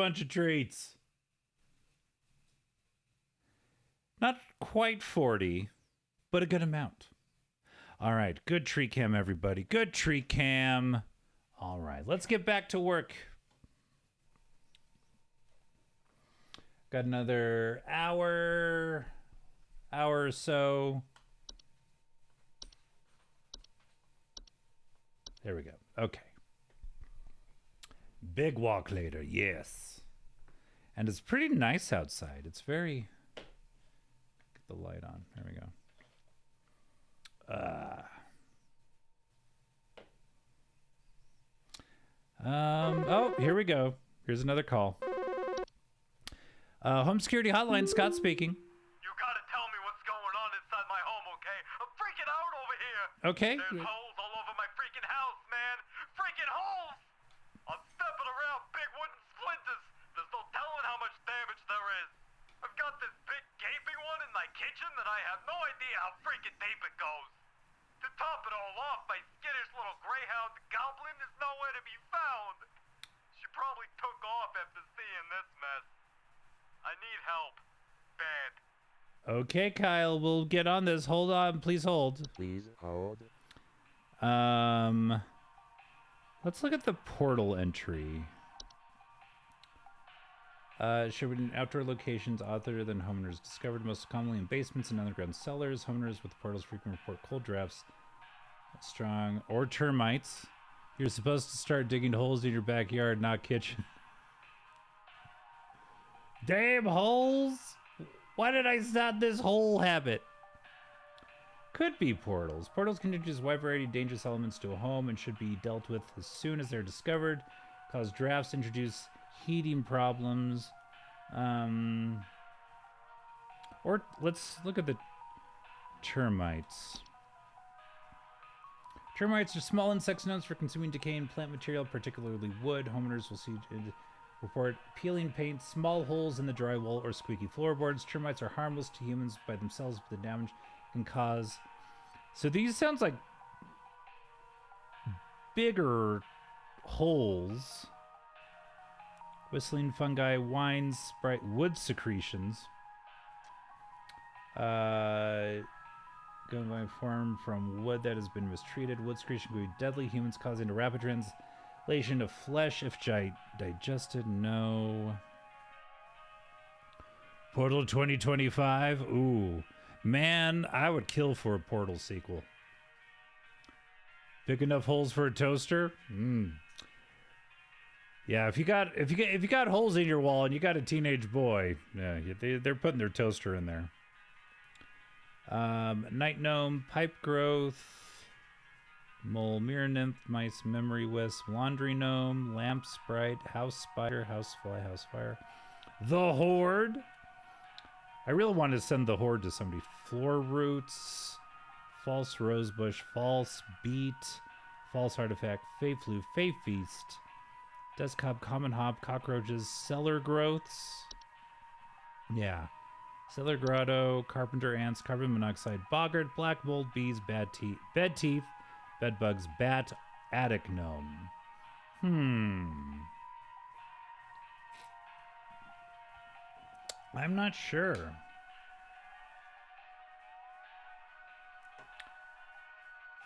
Not quite 40, but a good amount. All right, good treat cam, everybody. Good treat cam. All right, let's get back to work. Got another hour or so. There we go. Okay. Big walk later, yes. And it's pretty nice outside. It's very... Get the light on. There we go. Oh, here we go. Here's another call. Home security hotline, Scott speaking. You gotta tell me what's going on inside my home, okay? I'm freaking out over here. Okay. There's holes all over my freaking house, man. Freaking holes! I'm stepping around big wooden splinters. There's no telling how much damage there is. I've got this big gaping one in my kitchen that I have no idea how freaking deep it goes. To top it all off, my skittish little greyhound goblin is nowhere to be found. She probably took off after seeing this mess. I need help. Bad. Okay, Kyle, we'll get on this. Hold on, please hold. Please hold. Let's look at the portal entry. Should be in outdoor locations other than homeowners discovered most commonly in basements and underground cellars. Homeowners with portals frequently report cold drafts, strong, or termites. You're supposed to start digging holes in your backyard, not kitchen. Damn holes! Why did I start this whole habit? Could be portals. Portals can introduce a wide variety of dangerous elements to a home and should be dealt with as soon as they're discovered. Cause drafts, introduce heating problems. Or let's look at the termites. Termites are small insects known for consuming decaying plant material, particularly wood. Homeowners will see report peeling paint, small holes in the drywall, or squeaky floorboards. Termites are harmless to humans by themselves, but the damage can cause. So these sounds like bigger holes. Whistling fungi, wine, sprite, wood secretions. Going by form from wood that has been mistreated. Wood secretion can be deadly. Humans causing a rapid translation of flesh if digested. No. Portal 2025. Ooh, man, I would kill for a Portal sequel. Big enough holes for a toaster. Yeah, if you got holes in your wall and you got a teenage boy, yeah, they're putting their toaster in there. Night gnome, pipe growth, mole, mirror nymph, mice, memory wisp, laundry gnome, lamp sprite, house spider, housefly, house fire, the horde. I really wanted to send the horde to somebody. Floor roots, false rosebush, false beet, false artifact, fey flu, fey feast. Dust cob, common hop, cockroaches, cellar growths. Yeah. Cellar grotto, carpenter ants, carbon monoxide, boggart, black mold, bees, bed teeth, bed bugs, bat, attic gnome. I'm not sure.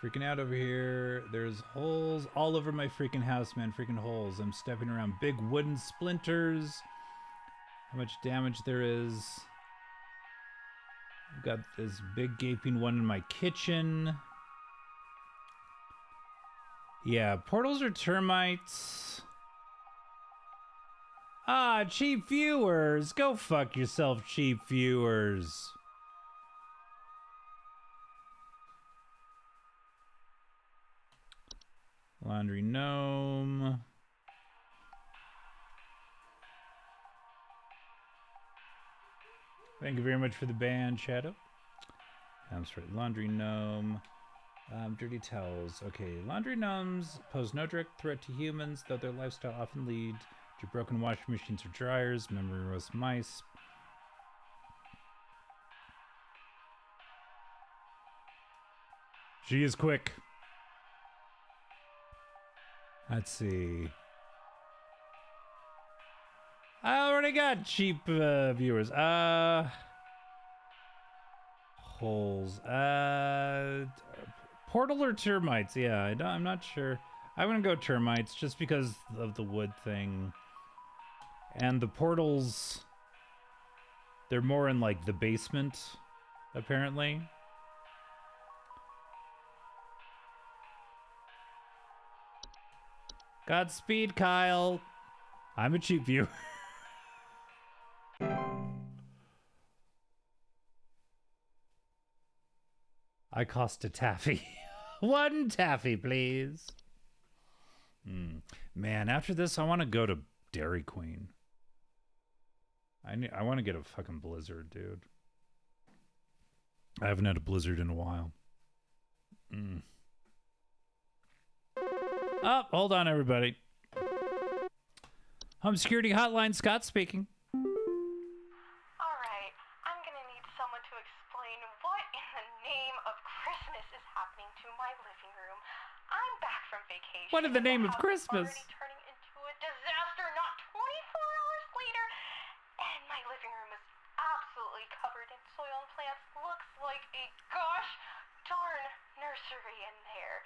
Freaking out over here. There's holes all over my freaking house, man. Freaking holes. I'm stepping around big wooden splinters. How much damage there is. I've got this big gaping one in my kitchen. Yeah, portals are termites. Ah, cheap viewers. Go fuck yourself, cheap viewers. Laundry gnome. Thank you very much for the band, Shadow. I'm sorry, laundry gnome. Dirty towels. Okay, laundry gnomes pose no direct threat to humans, though their lifestyle often lead to broken washing machines or dryers, memory-less mice. She is quick. Let's see. I already got cheap viewers. Holes. Portal or termites? Yeah, I'm not sure. I'm gonna go termites just because of the wood thing. And the portals, they're more in like the basement, apparently. Godspeed, Kyle. I'm a cheap viewer. I cost a taffy. One taffy, please. Man, after this, I want to go to Dairy Queen. I want to get a fucking Blizzard, dude. I haven't had a Blizzard in a while. Oh, hold on, everybody. Home Security Hotline, Scott speaking. Alright, I'm gonna need someone to explain what in the name of Christmas is happening to my living room. I'm back from vacation. What in the name of Christmas? Already turning into a disaster not 24 hours later. And my living room is absolutely covered in soil and plants. Looks like a gosh darn nursery in there.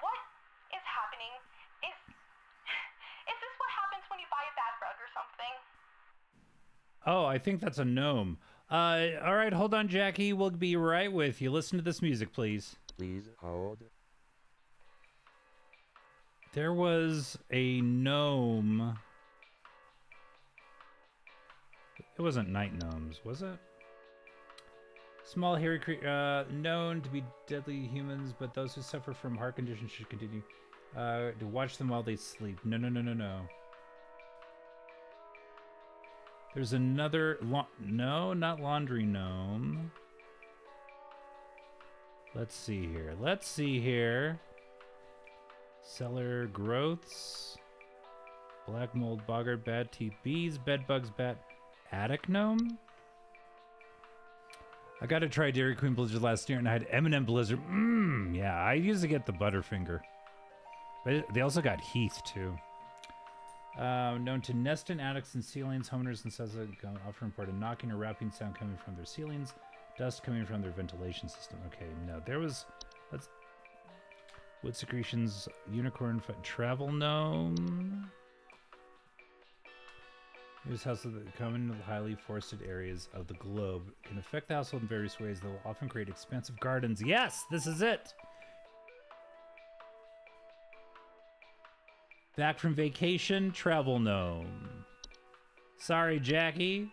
What is happening? Is this what happens when you buy a bad rug or something? Oh, I think that's a gnome. All right, hold on, Jackie. We'll be right with you. Listen to this music, please. Please hold. There was a gnome. It wasn't night gnomes, was it? Small hairy creature, known to be deadly humans, but those who suffer from heart conditions should continue to watch them while they sleep. No. There's another, no, not laundry gnome. Let's see here. Cellar growths. Black mold, boggart, bad teeth, bees, bed bugs, bat, attic gnome? I got to try Dairy Queen Blizzard last year, and I had M&M Blizzard. Yeah, I usually get the Butterfinger. But they also got Heath, too. Known to nest in attics and ceilings, homeowners and such often report a knocking or rapping sound coming from their ceilings, dust coming from their ventilation system. Okay, no, there was... Wood secretions, unicorn, travel gnome. These houses that come in highly forested areas of the globe can affect the household in various ways that will often create expansive gardens. Yes, this is it. Back from vacation, travel gnome. Sorry, Jackie.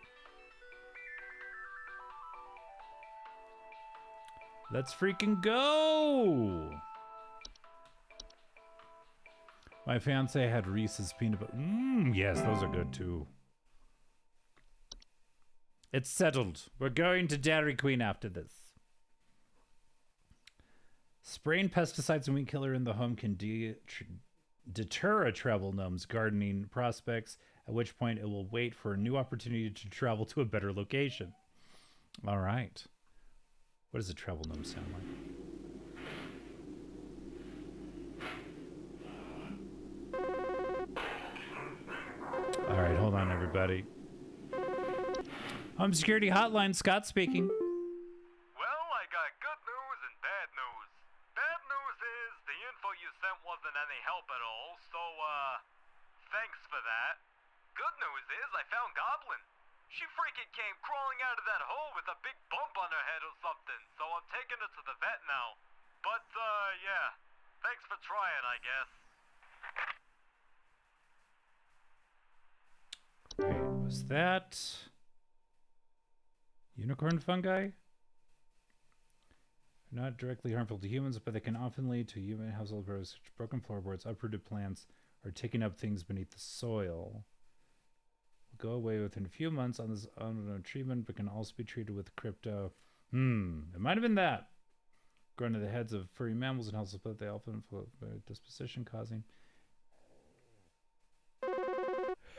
Let's freaking go. My fiance had Reese's peanut butter. Yes, those are good too. It's settled. We're going to Dairy Queen after this. Spraying pesticides and weed killer in the home can deter a travel gnome's gardening prospects, at which point it will wait for a new opportunity to travel to a better location. All right. What does a travel gnome sound like? All right, hold on, everybody. Home security hotline, Scott speaking. Well, I got good news and bad news. Bad news is the info you sent wasn't any help at all, so, thanks for that. Good news is I found Goblin. She freaking came crawling out of that hole with a big bump on her head or something, so I'm taking her to the vet now. But, yeah. Thanks for trying, I guess. Wait, was that unicorn fungi? Not directly harmful to humans, but they can often lead to human household products such as broken floorboards, uprooted plants, or taking up things beneath the soil. Will go away within a few months on this unknown treatment, but can also be treated with crypto. It might have been that. Grown to the heads of furry mammals and household pets, they often float by disposition causing.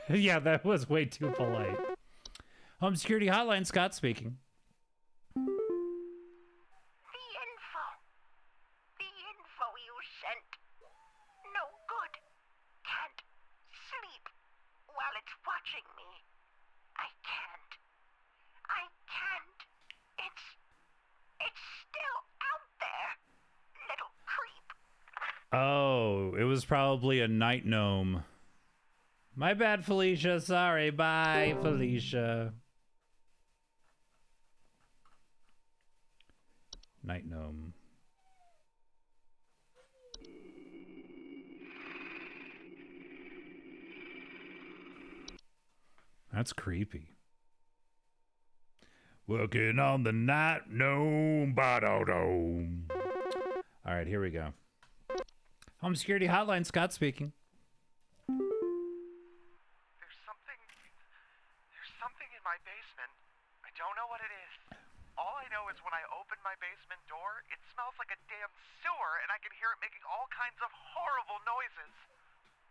Yeah, that was way too polite. Home security hotline, Scott speaking. The info you sent. No good. Can't sleep while it's watching me. I can't. It's still out there, little creep. Oh, it was probably a night gnome. My bad, Felicia. Sorry. Bye, Felicia. Night gnome. That's creepy. Working on the night gnome. Ba-do-do. All right, here we go. Home security hotline, Scott speaking. There's something in my basement. I don't know what it is. All I know is when I open my basement door, it smells like a damn sewer, and I can hear it making all kinds of horrible noises.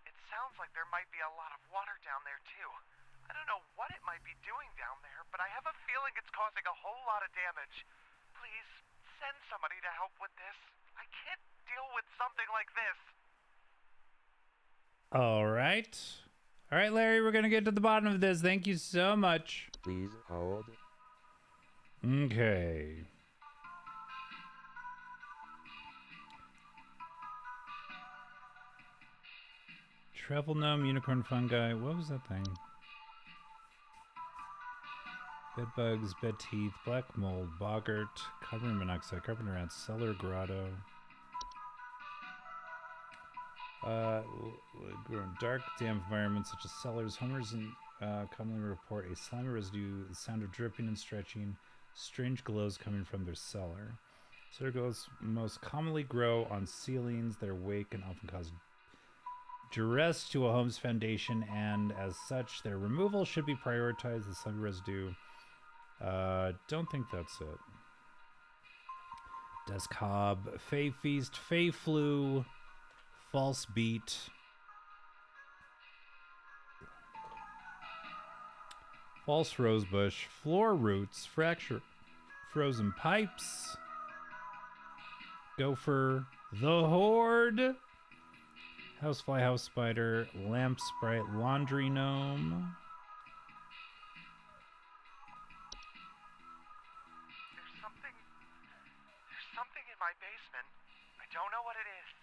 It sounds like there might be a lot of water down there, too. I don't know what it might be doing down there, but I have a feeling it's causing a whole lot of damage. Please, send somebody to help with this. I can't deal with something like this. All right. All right, Larry, we're going to get to the bottom of this. Thank you so much. Please hold. Okay. Travel gnome, unicorn fungi. What was that thing? Bed bugs, bed teeth, black mold, boggart, carbon monoxide, carpenter ants, cellar grotto. Grow in dark, damp environments such as cellars. Homeowners commonly report a slimy residue, the sound of dripping and stretching, strange glows coming from their cellar. Cellar glows most commonly grow on ceilings that are weak and often cause duress to a home's foundation, and as such, their removal should be prioritized. The slimy residue. Don't think that's it. Desk hob, Fey feast, Fey flu, false beat. False rosebush, floor roots, fracture, frozen pipes, gopher, the horde, housefly, house spider, lamp sprite, laundry gnome. There's something in my basement. I don't know what it is.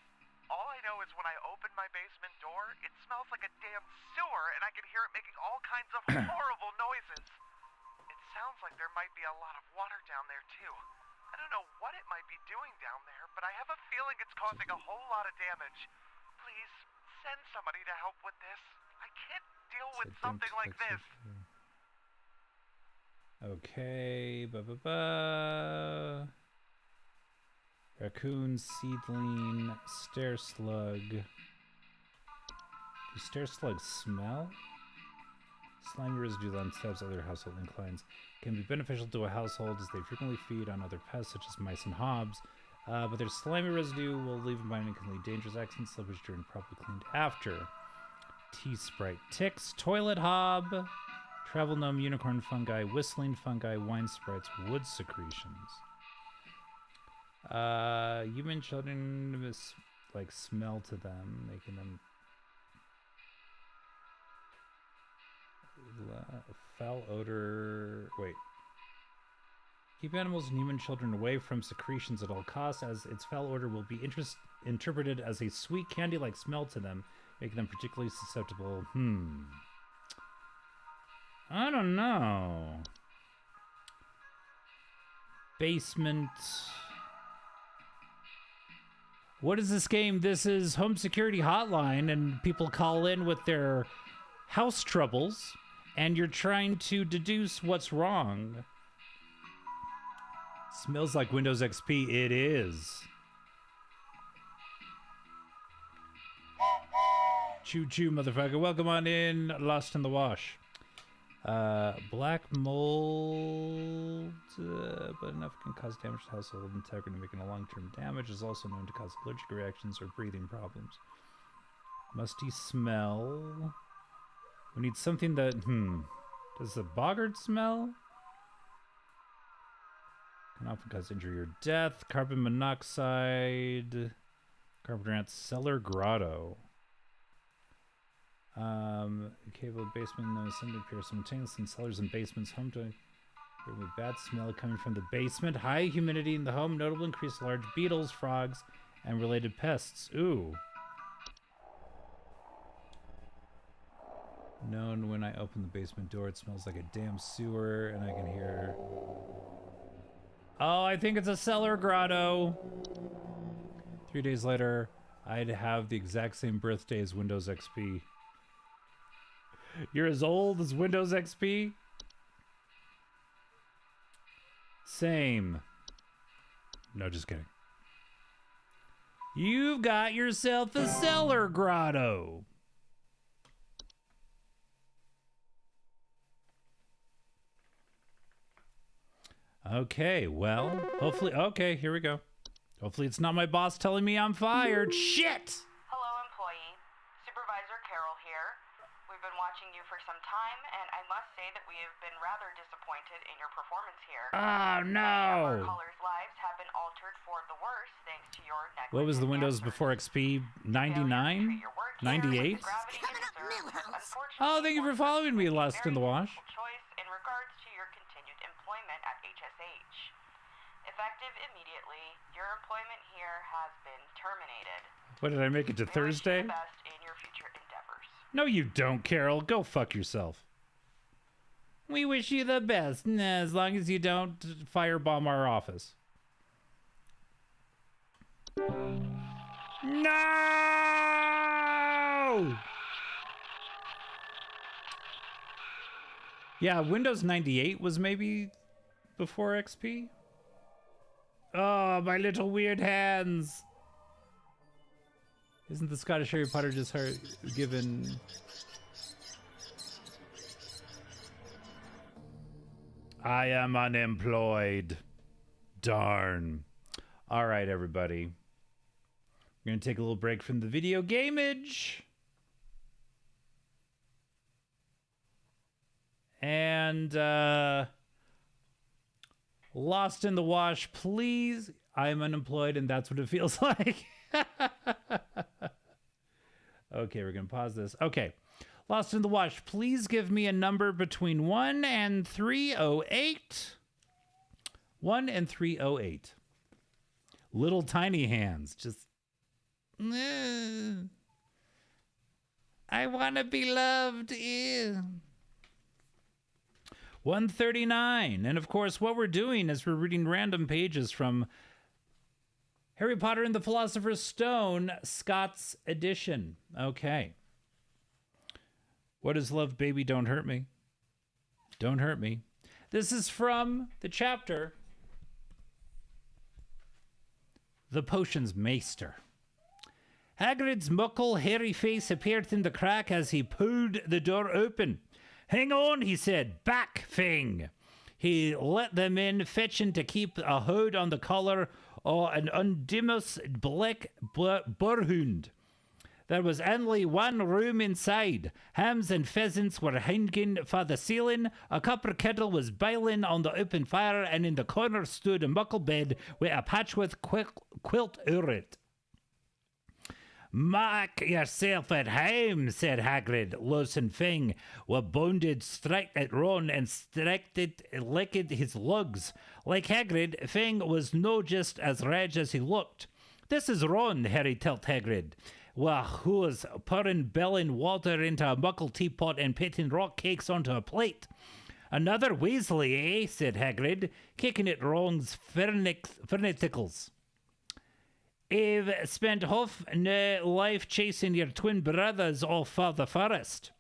All I know is when I open my basement door, it smells like a damn sewer, and I can hear it making all kinds of horrible noises. It sounds like there might be a lot of water down there, too. I don't know what it might be doing down there, but I have a feeling it's causing a whole lot of damage. Please, send somebody to help with this. I can't deal with something like this. Okay, ba-ba-ba. Raccoon, seedling, stair slug. Do stair slugs smell? Slimy residue on steps, other household inclines can be beneficial to a household as they frequently feed on other pests such as mice and hobs. But their slimy residue will leave behind and can lead dangerous accidents, slippage during properly cleaned after. Tea sprite, ticks, toilet hob, Travel gnome, unicorn fungi, whistling fungi, wine sprites, wood secretions. Human children like smell to them, making them foul odor. Wait. Keep animals and human children away from secretions at all costs, as its foul odor will be interpreted as a sweet candy-like smell to them, making them particularly susceptible. I don't know. Basement. What is this game? This is Home Security Hotline, and people call in with their house troubles, and you're trying to deduce what's wrong. Smells like Windows XP. It is. Choo choo, motherfucker. Welcome on in. Lost in the Wash. Black mold, but enough can cause damage to household integrity, making a long-term damage. Is also known to cause allergic reactions or breathing problems. Musty smell. We need something that, does the boggart smell? Can often cause injury or death. Carbon monoxide. Carpenter ant cellar grotto. Cable basement, no assembly appears simultaneously in cellars and basements. Home to a bad smell coming from the basement. High humidity in the home, notable increase in large beetles, frogs, and related pests. Ooh. Known when I open the basement door, it smells like a damn sewer, and I can hear. Oh, I think it's a cellar grotto. 3 days later, I'd have the exact same birthday as Windows XP. You're as old as Windows XP? Same. No, just kidding. You've got yourself a cellar grotto. Okay, well, hopefully, okay, here we go. Hopefully it's not my boss telling me I'm fired. Shit! Hello, employee. Supervisor Carol here. We've been watching you for some time, and I must say that we have been rather disappointed in your performance here. Oh, no! Our callers' lives have been altered for the worse thanks to your negligence. What was the Windows before XP? 99? 98? Oh, thank you for following me, Lost in the Wash. Choice in regards to your continued employment at HSH. Effective immediately, your employment here has been terminated. What, did I make it to Thursday? We wish you the best in your future endeavors. No, you don't, Carol. Go fuck yourself. We wish you the best, as long as you don't firebomb our office. No! Yeah, Windows 98 was maybe before XP. Oh, my little weird hands. Isn't the Scottish Harry Potter just given... I am unemployed. Darn. All right, everybody. We're going to take a little break from the video gameage. And, Lost in the Wash, please. I'm unemployed, and that's what it feels like. Okay, we're going to pause this. Okay. Lost in the Wash, please give me a number between 1 and 308. 1 and 308. Little tiny hands. Just. I want to be loved. 139. And of course, what we're doing is we're reading random pages from Harry Potter and the Philosopher's Stone, Scott's edition. Okay. What is love, baby? Don't hurt me. Don't hurt me. This is from the chapter The Potions Maester. Hagrid's muckle, hairy face appeared in the crack as he pulled the door open. Hang on, he said. Back, Fing. He let them in, fetching to keep a hold on the collar of an undimus black burhund. There was only one room inside. Hams and pheasants were hanging for the ceiling. A copper kettle was boiling on the open fire, and in the corner stood a muckle bed with a patchwork quilt over it. "Mark yourself at home," said Hagrid. Los and Fing were bounded straight at Ron and licked his lugs. Like Hagrid, Fing was no just as red as he looked. "This is Ron," Harry told Hagrid. "Well, who's pouring boiling water into a muckle teapot and pitting rock cakes onto a plate?" "Another Weasley, eh?" said Hagrid, kicking at Ron's furnicles. "You've spent half your life chasing your twin brothers off for the forest."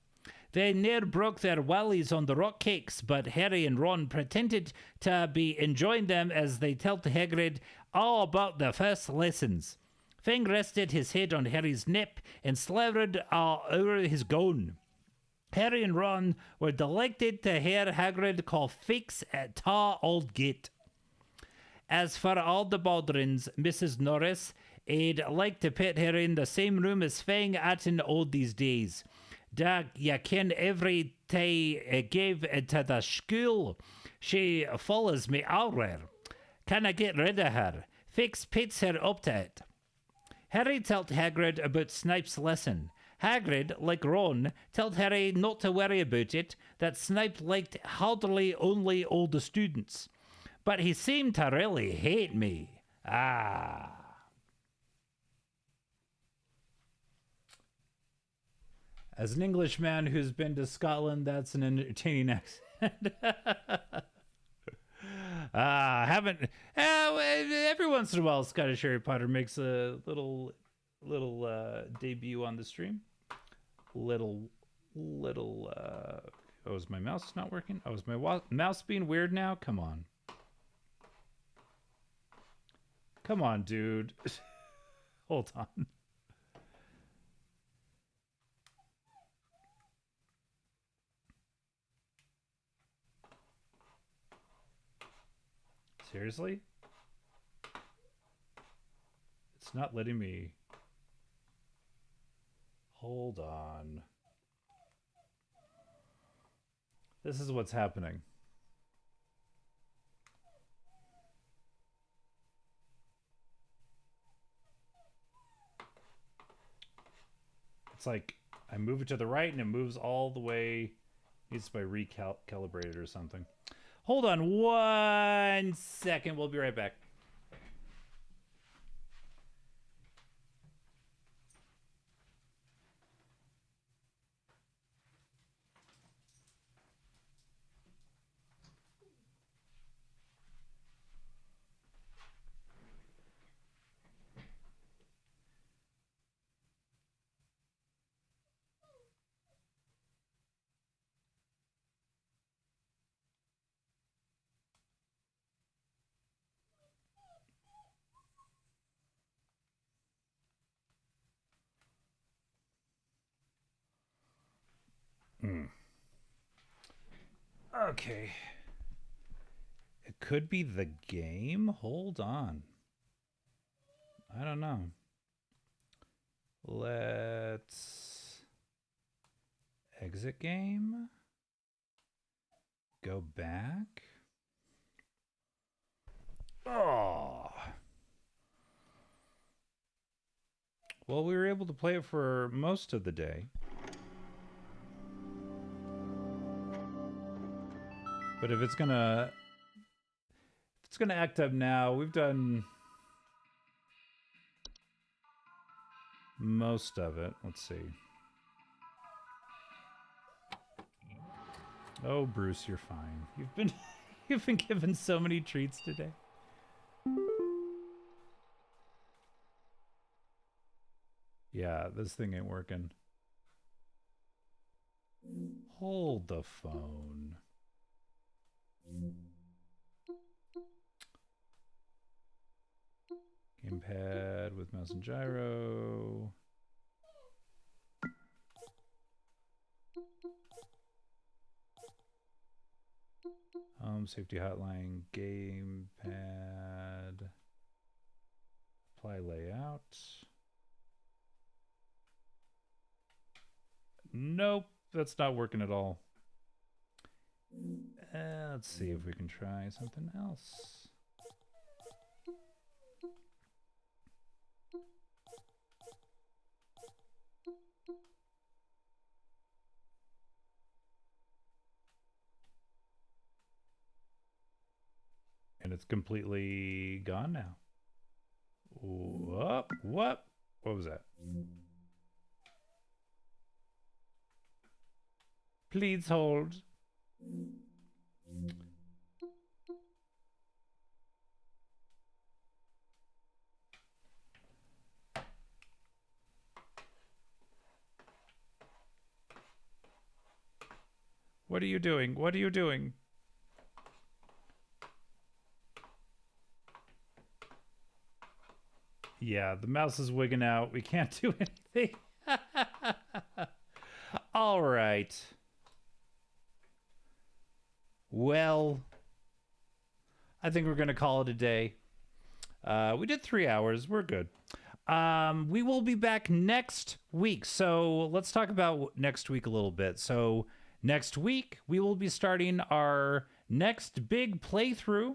They near broke their wallies on the rock cakes, but Harry and Ron pretended to be enjoying them as they told Hagrid all about their first lessons. Fing rested his head on Harry's nip and slathered over his gown. Harry and Ron were delighted to hear Hagrid call Fix a ta old gate. As for all the Baldrins, Mrs. Norris, I'd like to put her in the same room as Fang atin all these days. Da you ken every day I gave to the school, she follows me everywhere. Can I get rid of her? Fix pits her up to it. Harry told Hagrid about Snape's lesson. Hagrid, like Ron, told Harry not to worry about it, that Snape liked hardly only older students. But he seemed to really hate me. Ah. As an Englishman who's been to Scotland, that's an entertaining accent. Haven't every once in a while Scottish Harry Potter makes a little debut on the stream. Oh, is my mouse not working? Oh, is my mouse being weird now? Come on, dude. Hold on. Seriously? It's not letting me. Hold on. This is what's happening. It's like I move it to the right and it moves all the way. Needs to be recalibrated or something. Hold on 1 second. We'll be right back. Okay. It could be the game. Hold on. I don't know. Let's exit game. Go back. Oh. Well, we were able to play it for most of the day. But if it's gonna act up now, we've done most of it. Let's see. Oh, Bruce, you're fine. You've been given so many treats today. Yeah, this thing ain't working. Hold the phone. Gamepad with mouse and gyro. Home safety hotline, gamepad. Apply layout. Nope, that's not working at all. Let's see if we can try something else. And it's completely gone now. What? What was that? Please hold. What are you doing? What are you doing? Yeah, the mouse is wigging out. We can't do anything. All right. Well, I think we're going to call it a day. We did 3 hours. We're good. We will be back next week. So let's talk about next week a little bit. So next week, we will be starting our next big playthrough.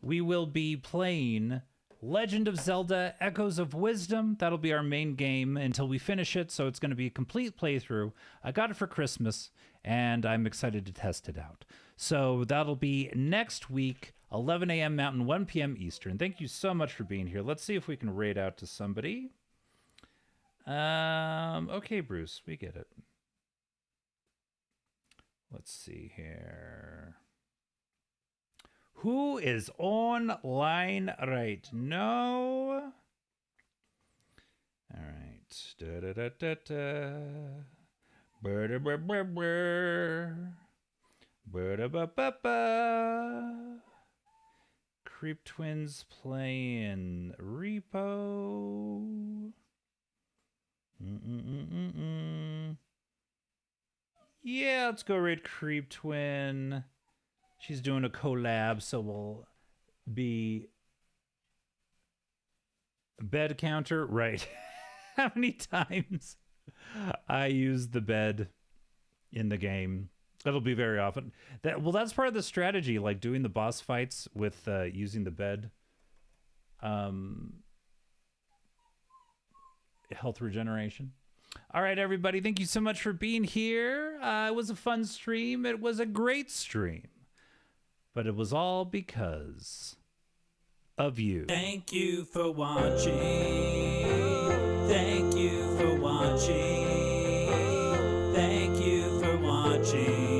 We will be playing Legend of Zelda Echoes of Wisdom. That'll be our main game until we finish it, so it's going to be a complete playthrough. I got it for Christmas, and I'm excited to test it out. So that'll be next week, 11 a.m. Mountain, 1 p.m. Eastern. Thank you so much for being here. Let's see if we can raid out to somebody. Okay, Bruce, we get it. Let's see here. Who is online right now? All right. Da-da-da-da-da. Ba-da-ba-ba-ba. Ba-da-ba-ba-ba. Creep Twins playing Repo. Yeah, let's go raid Creep Twin. She's doing a collab, so we'll be bed counter. Right. How many times I use the bed in the game? That'll be very often. That's part of the strategy, like doing the boss fights with using the bed. Health regeneration. All right, everybody. Thank you so much for being here. It was a fun stream. It was a great stream. But it was all because of you. Thank you for watching. Thank you for watching. Thank you for watching.